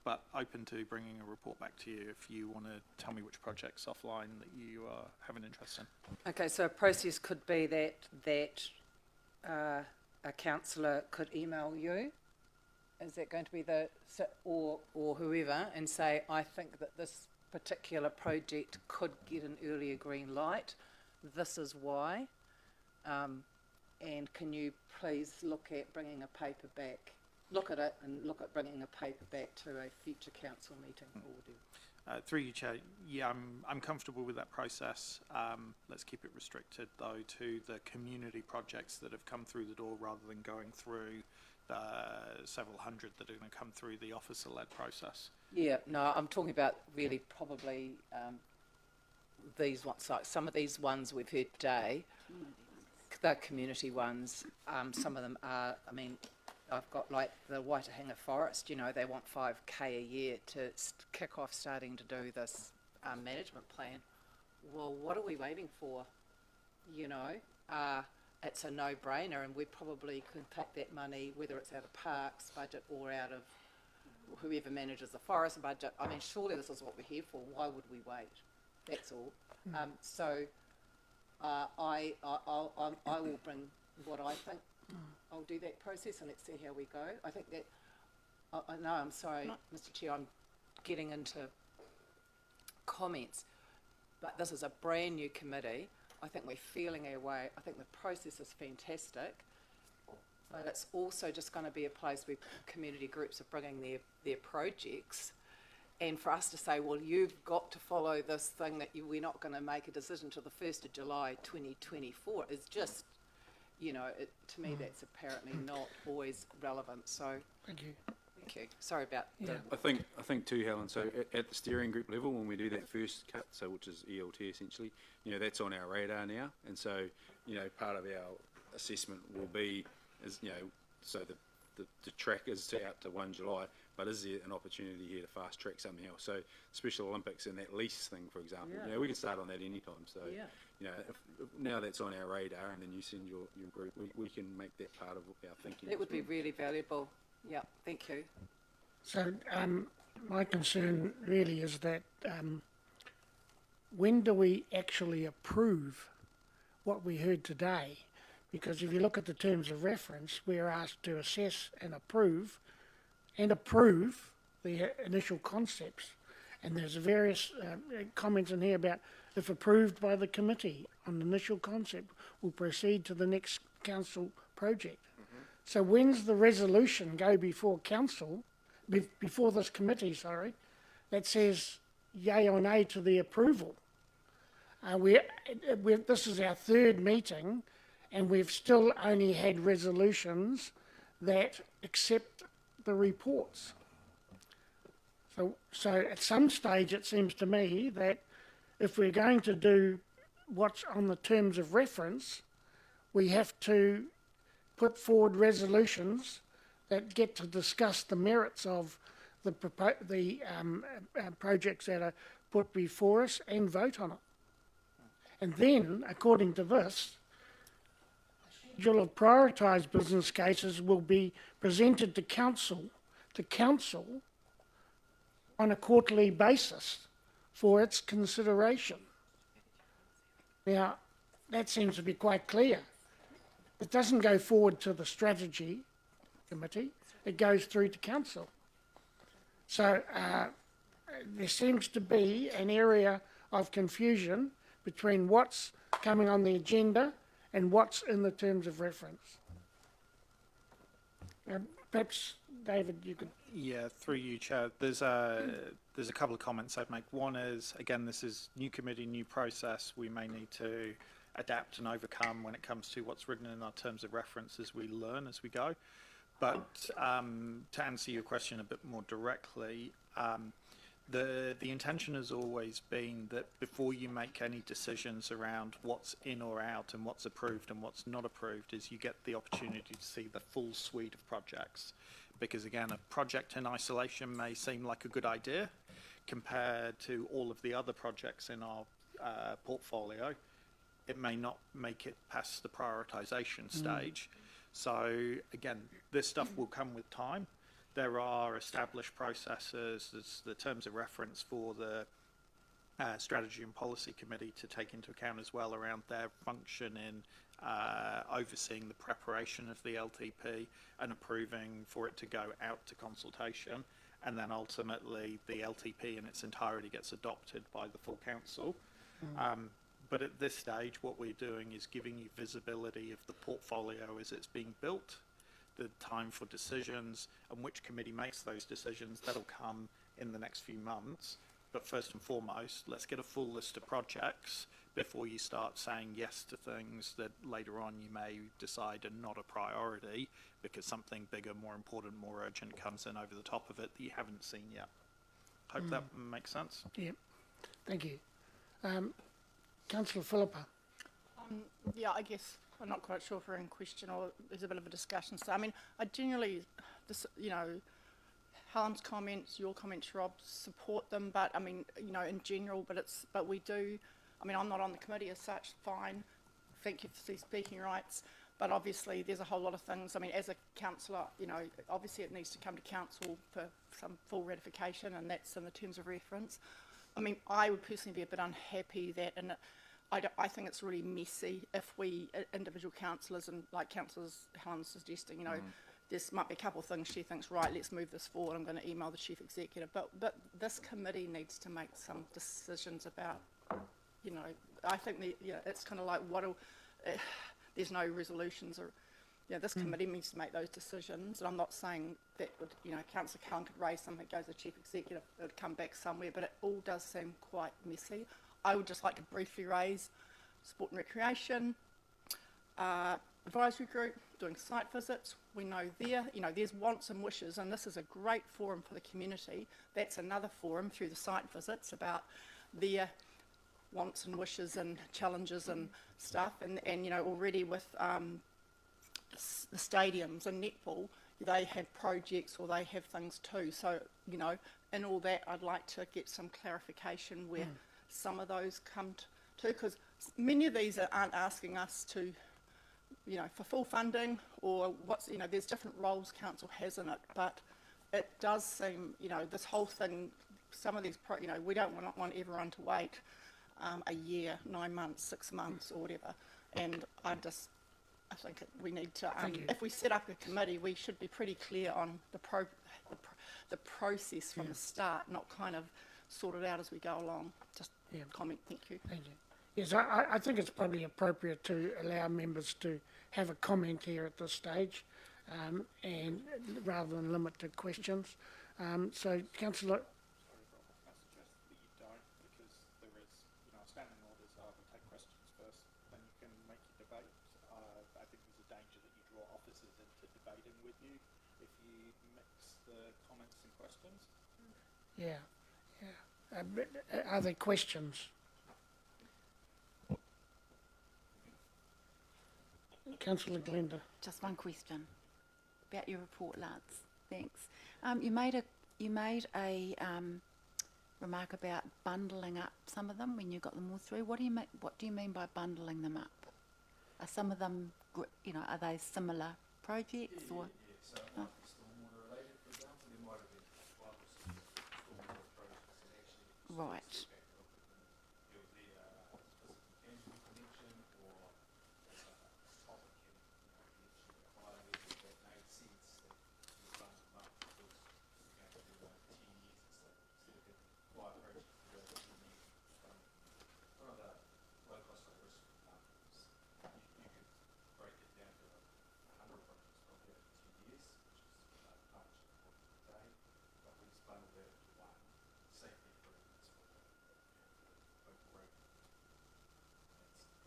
But open to bringing a report back to you if you want to tell me which projects offline that you have an interest in. Okay, so a process could be that a councillor could email you. Is that going to be or whoever, and say, I think that this particular project could get an earlier green light. This is why. And can you please look at bringing a paper back? Look at it and look at bringing a paper back to a future council meeting or whatever. Through you, Chair, yeah, I'm comfortable with that process. Let's keep it restricted, though, to the community projects that have come through the door rather than going through the several hundred that are going to come through the officer-led process. Yeah, no, I'm talking about really probably these ones, like some of these ones we've heard today, the community ones, some of them are, I mean, I've got like the Waitahinga Forest, you know, they want 5K a year to kick off starting to do this management plan. Well, what are we waiting for? You know, it's a no-brainer, and we probably could take that money, whether it's out of Parks budget or out of whoever manages the forest budget. I mean, surely this is what we're here for. Why would we wait? That's all. So I will bring what I think. I'll do that process and let's see how we go. I think that, no, I'm sorry, Mr. Chair, I'm getting into comments, but this is a brand new committee. I think we're feeling our way. I think the process is fantastic, but it's also just going to be a place where community groups are bringing their projects, and for us to say, well, you've got to follow this thing that we're not going to make a decision till the 1st of July 2024 is just, you know, to me that's apparently not always relevant. So thank you. Thank you. Sorry about the... I think too, Helen, so at the steering group level, when we do that first cut, so which is ELT essentially, that's on our radar now, and so, part of our assessment will be, so the track is out to 1 July, but is there an opportunity here to fast track something else? So Special Olympics and that lease thing, for example, we can start on that anytime. So, if now that's on our radar and then you send your group, we can make that part of our thinking. That would be really valuable. Yeah, thank you. So my concern really is that when do we actually approve what we heard today? Because if you look at the terms of reference, we're asked to assess and approve the initial concepts. And there's various comments in here about if approved by the committee on the initial concept, will proceed to the next council project. So when's the resolution go before council, before this committee, sorry, that says yay or nay to the approval? This is our third meeting, and we've still only had resolutions that accept the reports. So at some stage it seems to me that if we're going to do what's on the terms of reference, we have to put forward resolutions that get to discuss the merits of the projects that are put before us and vote on it. And then, according to this, a schedule of prioritised business cases will be presented to council on a quarterly basis for its consideration. Now, that seems to be quite clear. It doesn't go forward to the strategy committee, it goes through to council. So there seems to be an area of confusion between what's coming on the agenda and what's in the terms of reference. Perhaps, David, you could... Yeah, through you, Chair. There's a couple of comments I'd make. One is, again, this is new committee, new process. We may need to adapt and overcome when it comes to what's written in our terms of reference as we learn as we go. But to answer your question a bit more directly, the intention has always been that before you make any decisions around what's in or out and what's approved and what's not approved, is you get the opportunity to see the full suite of projects. Because again, a project in isolation may seem like a good idea compared to all of the other projects in our portfolio. It may not make it past the prioritisation stage. So again, this stuff will come with time. There are established processes. There's the terms of reference for the Strategy and Policy Committee to take into account as well around their function in overseeing the preparation of the LTP and approving for it to go out to consultation. And then ultimately the LTP in its entirety gets adopted by the full council. But at this stage, what we're doing is giving you visibility of the portfolio as it's being built, the time for decisions, and which committee makes those decisions. That'll come in the next few months. But first and foremost, let's get a full list of projects before you start saying yes to things that later on you may decide are not a priority because something bigger, more important, more urgent comes in over the top of it that you haven't seen yet. Hope that makes sense. Yep. Thank you. Councillor Philippa. Yeah, I guess I'm not quite sure if we're in question or there's a bit of a discussion. So, I mean, I generally, Helen's comments, your comments, Rob, support them, but I mean, in general, but we do, I mean, I'm not on the committee as such, fine, thank you for the speaking rights, but obviously there's a whole lot of things. I mean, as a councillor, obviously it needs to come to council for some full ratification, and that's in the terms of reference. I mean, I would personally be a bit unhappy that, and I think it's really messy if we, individual councillors, and like councillors Helen's suggesting, there might be a couple of things she thinks, right, let's move this forward, I'm going to email the chief executive, but this committee needs to make some decisions about, I think it's kind of like there's no resolutions or, this committee needs to make those decisions, and I'm not saying that would, Councillor Cullen could raise something, goes to the chief executive, it would come back somewhere, but it all does seem quite messy. I would just like to briefly raise sport and recreation, advisory group, doing site visits. We know there's wants and wishes, and this is a great forum for the community. That's another forum through the site visits about their wants and wishes and challenges and stuff. And already with the stadiums and netball, they have projects or they have things too. So, in all that, I'd like to get some clarification where some of those come to, because many of these aren't asking us to, for full funding or there's different roles council has in it, but it does seem, this whole thing, some of these, we don't want everyone to wait a year, 9 months, 6 months or whatever. And I think we need to, if we set up a committee, we should be pretty clear on the process from the start, not kind of sort it out as we go along. Just comment. Thank you. Thank you. Yes, I think it's probably appropriate to allow members to have a comment here at this stage, and rather than limit to questions. So, Councillor. Yeah. Are there questions? Councillor Glenda. Just one question about your report, Lance. Thanks. You made a remark about bundling up some of them when you got them all through. What do you mean by bundling them up? Are some of them, are they similar projects or? So stormwater related, for example, there might have been 5 or 6 stormwater projects that actually right.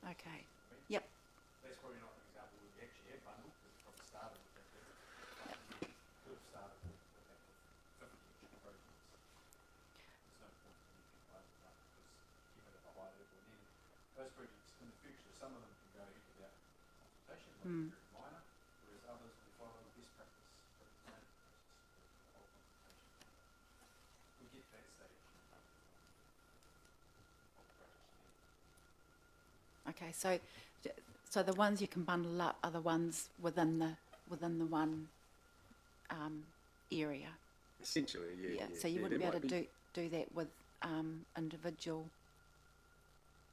Okay. Yep. That's probably not an example where we actually have bundled, because it probably started with that. Could have started with that with 50 extra projects. There's no point in anything bundled up, because even at a high level, and then those projects in the future, some of them can go ahead without consultation, like very minor, whereas others will follow best practice management process for the whole consultation. We get to that stage. Okay, so the ones you can bundle up are the ones within the one area. Essentially, yeah. So you wouldn't be able to do that with individual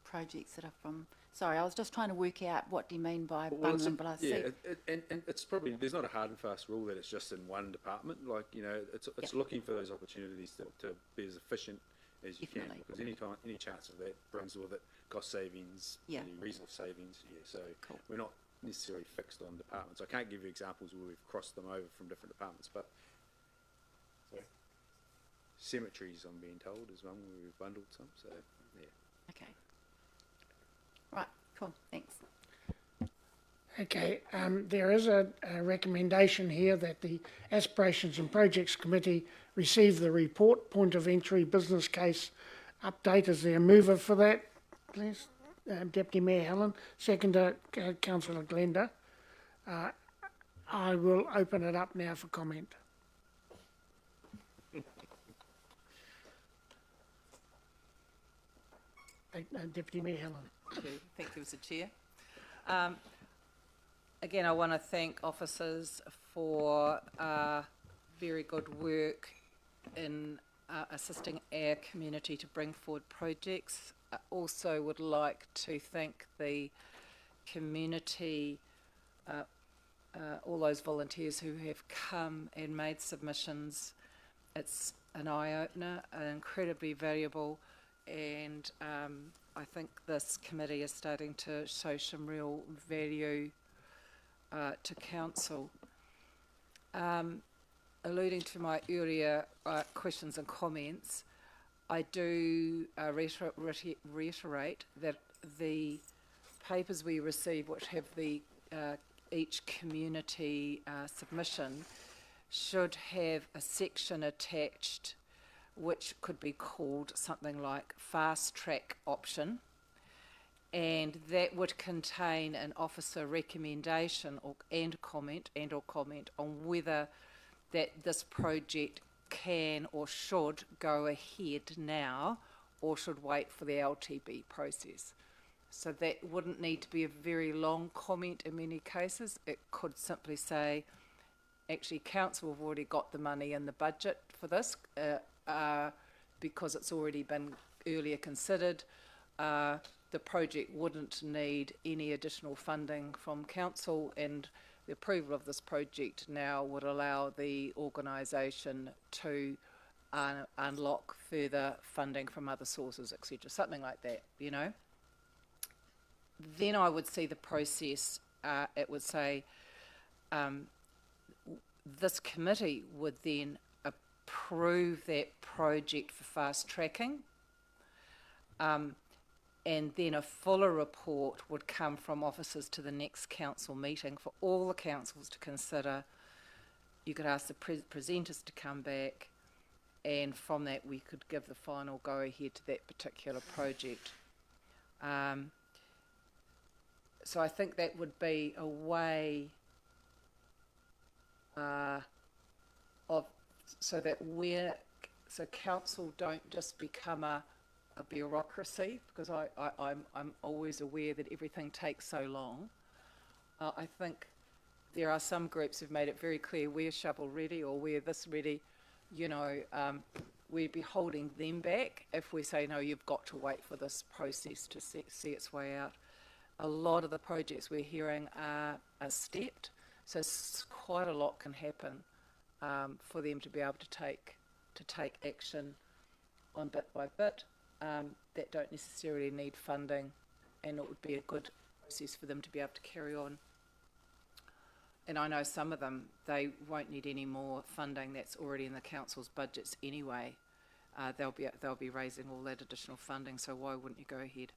projects that are from. Sorry, I was just trying to work out what do you mean by bundling. But I see. And it's probably there's not a hard and fast rule that it's just in one department. Like it's looking for those opportunities to be as efficient as you can, because any chance of that brings with it cost savings, any reasonable savings. So we're not necessarily fixed on departments. I can't give you examples where we've crossed them over from different departments, but cemeteries, I'm being told, is one where we've bundled some. So Okay. Right. Cool. Thanks. Okay, there is a recommendation here that the Aspirations and Projects Committee receive the report, point of entry, business case update. Is there a mover for that, please? Deputy Mayor Helen. Seconder, Councillor Glenda. I will open it up now for comment. Deputy Mayor Helen. Thank you, Mr. Chair. Again, I want to thank officers for very good work in assisting our community to bring forward projects. I also would like to thank the community, all those volunteers who have come and made submissions. It's an eye-opener, incredibly valuable, and I think this committee is starting to show some real value to council. Alluding to my earlier questions and comments, I do reiterate that the papers we receive, which have the each community submission should have a section attached which could be called something like fast track option, and that would contain an officer recommendation or comment on whether that this project can or should go ahead now or should wait for the LTB process. So that wouldn't need to be a very long comment in many cases. It could simply say, actually, council have already got the money in the budget for this because it's already been earlier considered. The project wouldn't need any additional funding from council, and the approval of this project now would allow the organisation to unlock further funding from other sources, etc. Something like that, you know. Then I would see the process, it would say this committee would then approve that project for fast tracking, and then a fuller report would come from officers to the next council meeting for all the councils to consider. You could ask the presenters to come back, and from that we could give the final go-ahead to that particular project. So I think that would be a way so council don't just become a bureaucracy, because I'm always aware that everything takes so long. I think there are some groups who've made it very clear we're shovel ready or we're this ready, you know, we'd be holding them back if we say, no, you've got to wait for this process to see its way out. A lot of the projects we're hearing are stepped, so quite a lot can happen for them to be able to take action on bit by bit that don't necessarily need funding, and it would be a good process for them to be able to carry on. And I know some of them, they won't need any more funding. That's already in the council's budgets anyway. They'll be raising all that additional funding, so why wouldn't you go ahead?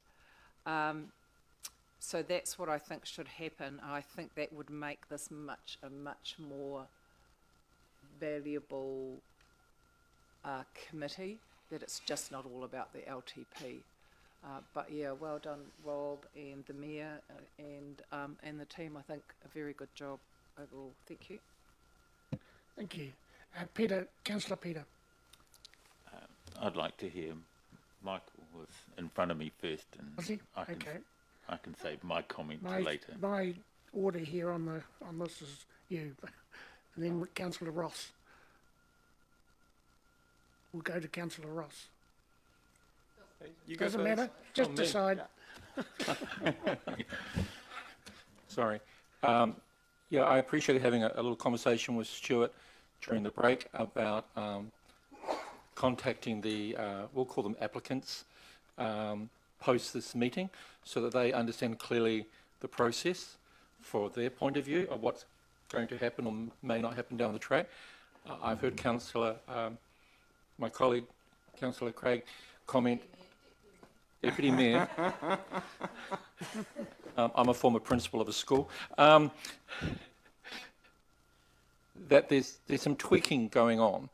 So that's what I think should happen. I think that would make this a much more valuable committee, that it's just not all about the LTP. But yeah, well done, Rob and the Mayor and the team. I think a very good job overall. Thank you. Thank you. Peter, Councillor Peter. I'd like to hear Michael was in front of me first, and Was he? I can save my comment to later. My order here on this is you, and then Councillor Ross. We'll go to Councillor Ross. Doesn't matter. Just decide. Sorry. Yeah, I appreciated having a little conversation with Stuart during the break about contacting the, we'll call them applicants, post this meeting, so that they understand clearly the process for their point of view of what's going to happen or may not happen down the track. I've heard my colleague, Councillor Craig, comment, Deputy Mayor, I'm a former principal of a school, that there's some tweaking going on,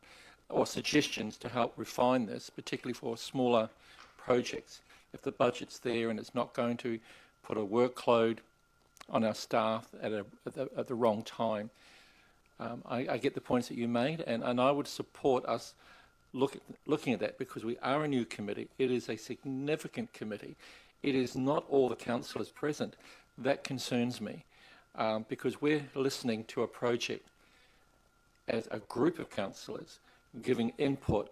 or suggestions to help refine this, particularly for smaller projects. If the budget's there and it's not going to put a workload on our staff at the wrong time. I get the points that you made, and I would support us looking at that, because we are a new committee. It is a significant committee. It is not all the councillors present. That concerns me, because we're listening to a project as a group of councillors giving input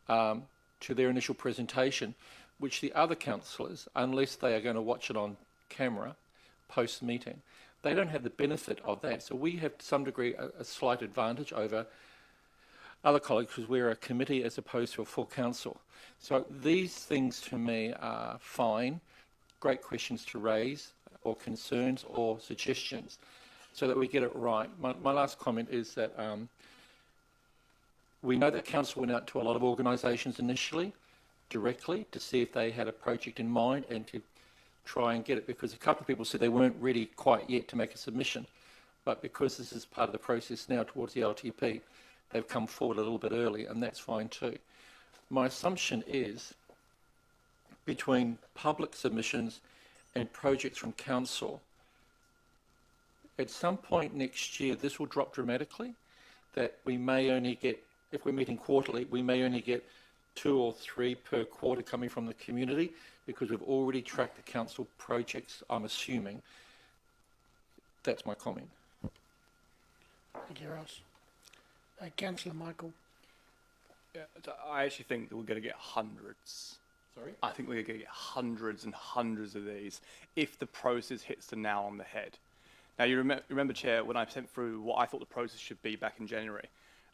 to their initial presentation, which the other councillors, unless they are going to watch it on camera post-meeting, they don't have the benefit of that. So we have, to some degree, a slight advantage over other colleagues, because we're a committee as opposed to a full council. So these things to me are fine, great questions to raise, or concerns or suggestions, so that we get it right. My last comment is that we know that council went out to a lot of organisations initially, directly, to see if they had a project in mind and to try and get it, because a couple of people said they weren't ready quite yet to make a submission. but because this is part of the process now towards the LTP, they've come forward a little bit early, and that's fine too. My assumption is between public submissions and projects from council, at some point next year, this will drop dramatically, that we may only get, if we're meeting quarterly, we may only get 2 or 3 per quarter coming from the community, because we've already tracked the council projects, I'm assuming. That's my comment. Thank you, Ross. Councillor Michael. Yeah, I actually think that we're going to get hundreds. Sorry? I think we're going to get hundreds and hundreds of these if the process hits the nail on the head. Now, you remember, Chair, when I sent through what I thought the process should be back in January,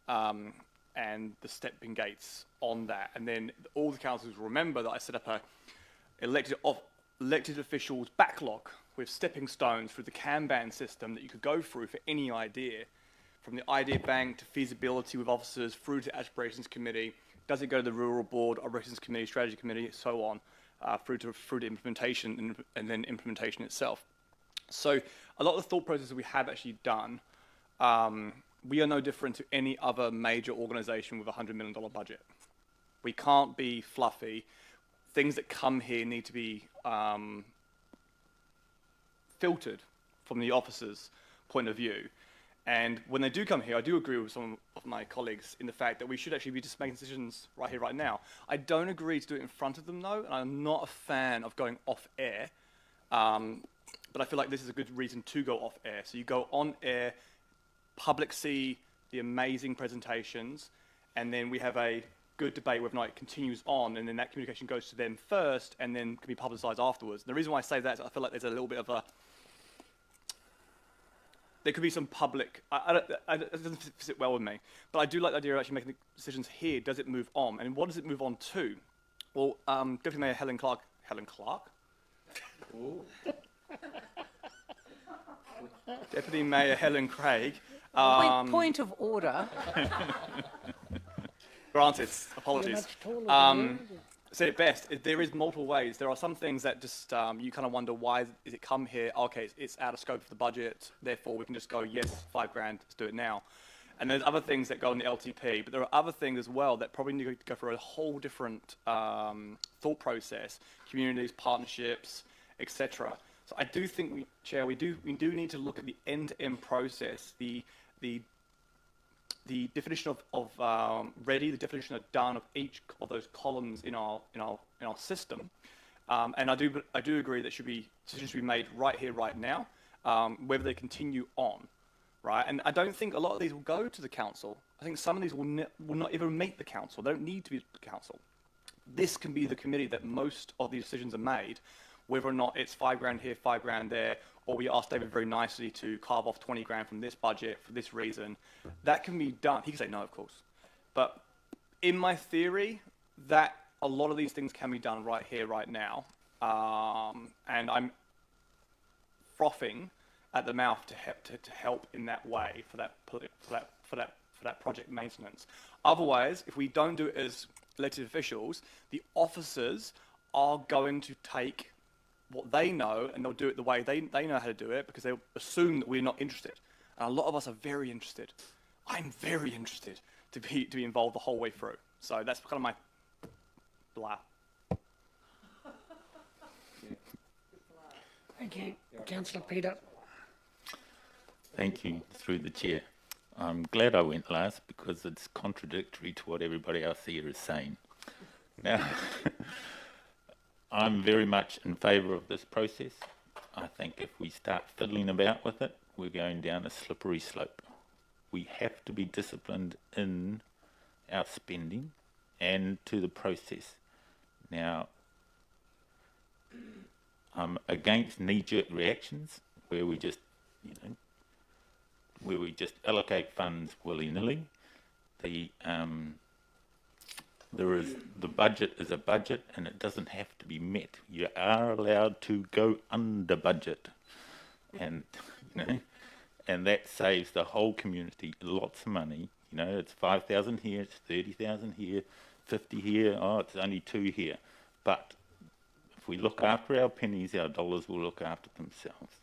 and the stepping gates on that, and then all the councillors will remember that I set up a elected officials backlog with stepping stones through the Kanban system that you could go through for any idea, from the idea bank to feasibility with officers through to Aspirations Committee. Does it go to the Rural Board, Operations Committee, Strategy Committee, so on, through to implementation and then implementation itself. So a lot of the thought processes we have actually done, we are no different to any other major organisation with a $100 million budget. We can't be fluffy. Things that come here need to be filtered from the officer's point of view. And when they do come here, I do agree with some of my colleagues in the fact that we should actually be just making decisions right here, right now. I don't agree to do it in front of them, though, and I'm not a fan of going off air. But I feel like this is a good reason to go off air. So you go on air, public see the amazing presentations, and then we have a good debate whether or not it continues on, and then that communication goes to them first and then can be publicised afterwards. And the reason why I say that is I feel like there's a little bit of a... There could be some public... it doesn't sit well with me. But I do like the idea of actually making the decisions here. Does it move on? And what does it move on to? Well, Deputy Mayor Helen Clark... Helen Clark? Deputy Mayor Helen Craig... point of order. Granted, apologies. Said it best. There is multiple ways. There are some things that just you kind of wonder, why is it come here? Okay, it's out of scope of the budget, therefore we can just go, yes, $5 grand, let's do it now. And there's other things that go in the LTP, but there are other things as well that probably need to go through a whole different thought process, communities, partnerships, etc. So I do think, Chair, we do need to look at the end-to-end process, the definition of ready, the definition of done of each of those columns in our system, and I do agree that decisions should be made right here, right now, whether they continue on, right? And I don't think a lot of these will go to the council. I think some of these will not even meet the council. They don't need to be the council. This can be the committee that most of these decisions are made, whether or not it's $5 grand here, $5 grand there, or we ask David very nicely to carve off 20 grand from this budget for this reason. That can be done. He can say no, of course. But in my theory, that a lot of these things can be done right here, right now. And I'm frothing at the mouth to help in that way for that project maintenance. Otherwise, if we don't do it as elected officials, the officers are going to take what they know, and they'll do it the way they know how to do it, because they'll assume that we're not interested. And a lot of us are very interested. I'm very interested to be involved the whole way through. So that's kind of my blah. Thank you. Councillor Peter. Thank you, through the chair. I'm glad I went last because it's contradictory to what everybody else here is saying. Now, I'm very much in favour of this process. I think if we start fiddling about with it, we're going down a slippery slope. We have to be disciplined in our spending and to the process. Now, I'm against knee-jerk reactions where we just, where we just allocate funds willy-nilly. The budget is a budget, and it doesn't have to be met. You are allowed to go under budget, and and that saves the whole community lots of money. It's 5,000 here, it's 30,000 here, 50 here. Oh, it's only 2 here. But if we look after our pennies, our dollars will look after themselves.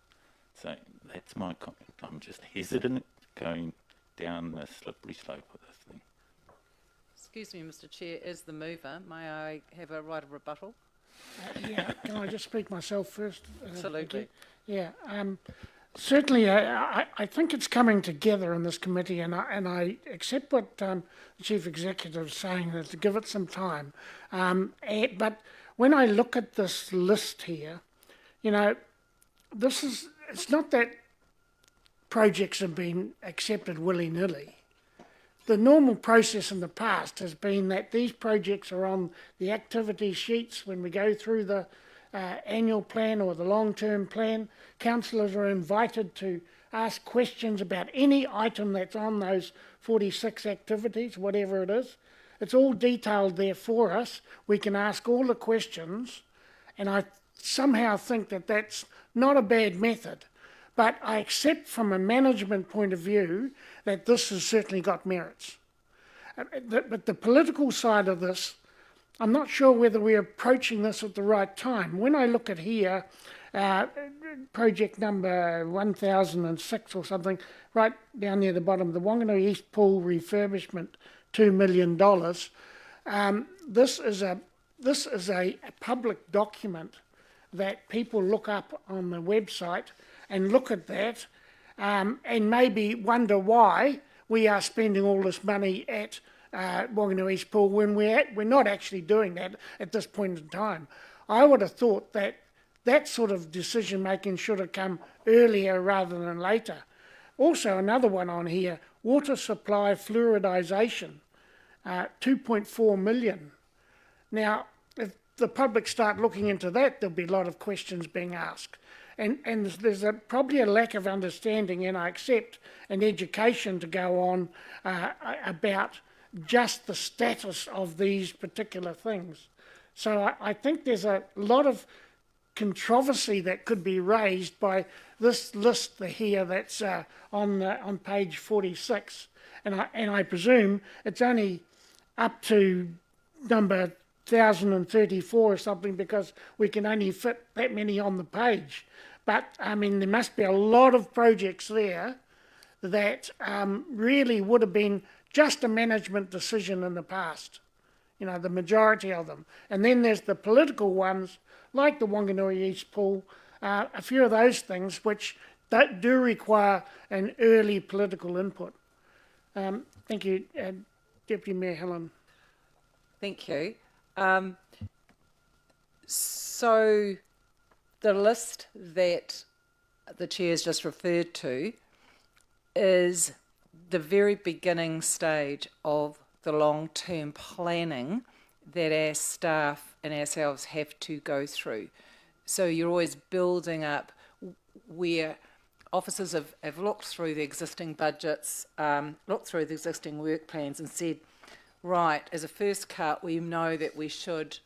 So that's my comment. I'm just hesitant going down the slippery slope of this thing. Excuse me, Mr Chair, as the mover, may I have a right of rebuttal? Yeah, can I just speak myself first? Absolutely. Yeah, certainly I think it's coming together in this committee, and I accept what the Chief Executive is saying, that to give it some time. But when I look at this list here, you know, it's not that projects have been accepted willy-nilly. The normal process in the past has been that these projects are on the activity sheets when we go through the annual plan or the long-term plan. Councillors are invited to ask questions about any item that's on those 46 activities, whatever it is. It's all detailed there for us. We can ask all the questions, and I somehow think that that's not a bad method. But I accept from a management point of view that this has certainly got merits. But the political side of this, I'm not sure whether we're approaching this at the right time. When I look at here, project number 1006 or something, right down near the bottom, the Wanganui East Pool refurbishment, $2 million. This is a public document that people look up on the website and look at that and maybe wonder why we are spending all this money at Wanganui East Pool when we're not actually doing that at this point in time. I would have thought that that sort of decision making should have come earlier rather than later. Also, another one on here, water supply fluoridisation, 2.4 million. Now, if the public start looking into that, there'll be a lot of questions being asked. And there's probably a lack of understanding, and I accept an education to go on about just the status of these particular things. So I think there's a lot of controversy that could be raised by this list here that's on page 46, and I presume it's only up to number 1034 or something, because we can only fit that many on the page. But I mean, there must be a lot of projects there that really would have been just a management decision in the past, you know, the majority of them. And then there's the political ones, like the Wanganui East Pool, a few of those things which do require an early political input. Thank you, Deputy Mayor Helen. Thank you. So the list that the Chair's just referred to is the very beginning stage of the long-term planning that our staff and ourselves have to go through. So you're always building up where officers have looked through the existing budgets, looked through the existing work plans and said, right, as a first cut, we know that we should,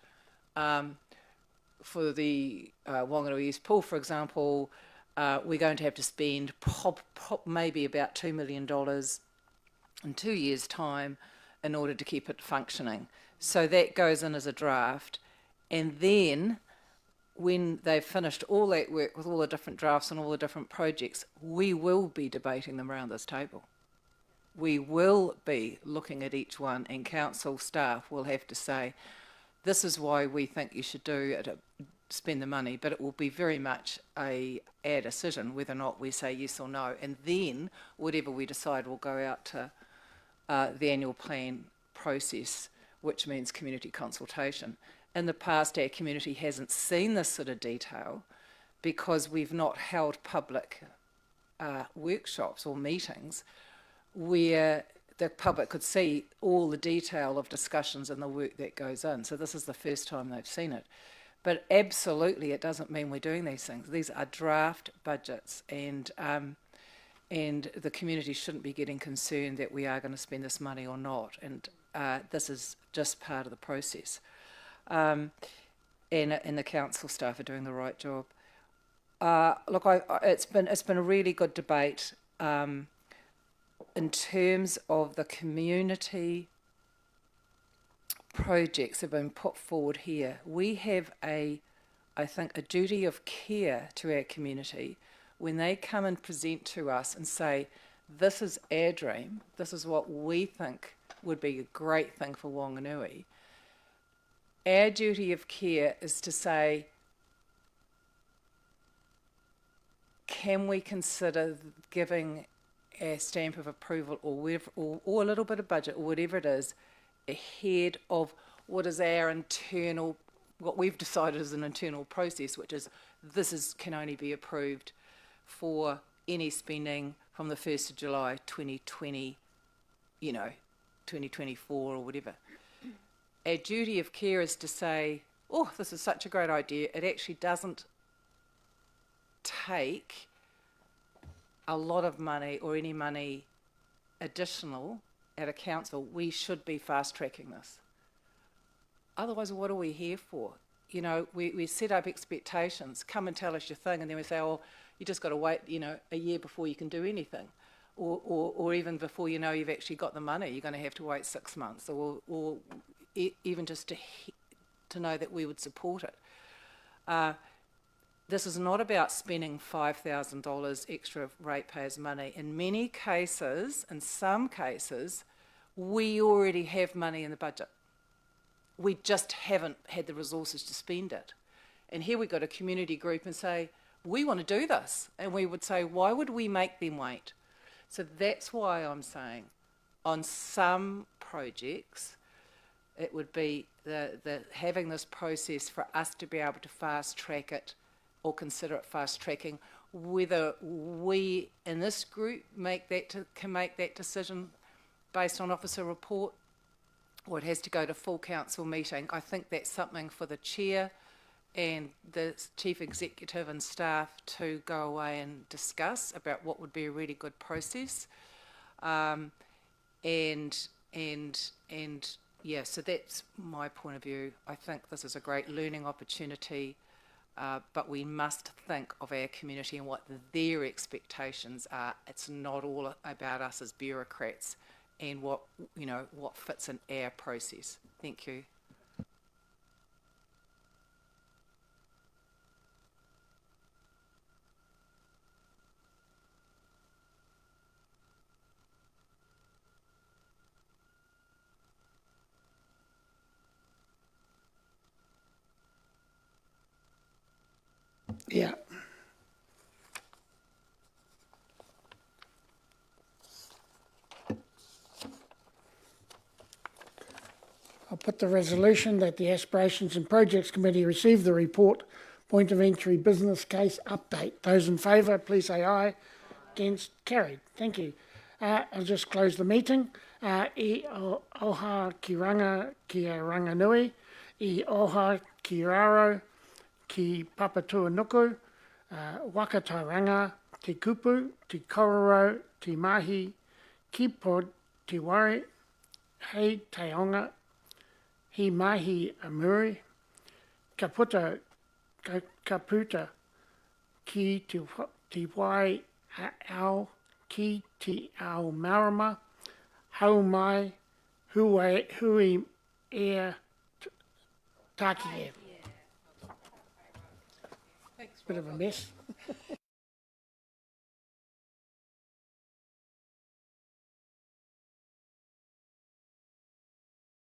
for the Wanganui East Pool, for example, we're going to have to spend maybe about $2 million in 2 years' time in order to keep it functioning. So that goes in as a draft. And then when they've finished all that work with all the different drafts and all the different projects, we will be debating them around this table. We will be looking at each one, and council staff will have to say, this is why we think you should do it, spend the money, but it will be very much our decision whether or not we say yes or no. And then whatever we decide will go out to the annual plan process, which means community consultation. In the past, our community hasn't seen this sort of detail because we've not held public workshops or meetings where the public could see all the detail of discussions and the work that goes in. So this is the first time they've seen it. But absolutely, it doesn't mean we're doing these things. These are draft budgets, and the community shouldn't be getting concerned that we are going to spend this money or not. And this is just part of the process. And the council staff are doing the right job. Look, it's been a really good debate in terms of the community projects that have been put forward here. We have I think, a duty of care to our community when they come and present to us and say, this is our dream, this is what we think would be a great thing for Whanganui, our duty of care is to say, can we consider giving a stamp of approval or a little bit of budget or whatever it is ahead of what is our internal, what we've decided is an internal process, which is can only be approved for any spending from the 1st of July 2020, 2024 or whatever. Our duty of care is to say, oh, this is such a great idea. It actually doesn't take a lot of money or any money additional at a council. We should be fast tracking this. Otherwise, what are we here for? We set up expectations, come and tell us your thing, and then we say, oh, you just got to wait, a year before you can do anything. Or even before you've actually got the money, you're going to have to wait 6 months, or even just to know that we would support it. This is not about spending $5,000 extra ratepayers' money. In many cases, in some cases, we already have money in the budget. We just haven't had the resources to spend it. And here we've got a community group and say, we want to do this. And we would say, why would we make them wait? So that's why I'm saying on some projects, it would be the having this process for us to be able to fast track it or consider it fast tracking. Whether we in this group can make that decision based on officer report, or it has to go to full council meeting, I think that's something for the chair and the chief executive and staff to go away and discuss about what would be a really good process. Yeah, so that's my point of view. I think this is a great learning opportunity, but we must think of our community and what their expectations are. It's not all about us as bureaucrats and what fits in our process. Thank you. Yeah. I'll put the resolution that the Aspirations and Projects Committee receive the report, point of entry business case update. Those in favour, please say aye. Against, carried. Thank you. I'll just close the meeting. I oha ki ranga ki a Ranganui, I oha ki raro ki Papatuanuku, Wakataranga, Te Kupu, Te Kororo, Te Mahi, Ki Pod, Te Wari, Hei Taonga, He Mahi Amuri, Kaputa, Kaputa, Ki Te Wai Ao, Ki Te Ao Marama, Hau Mai, Hui Ea Taki. Bit of a mess.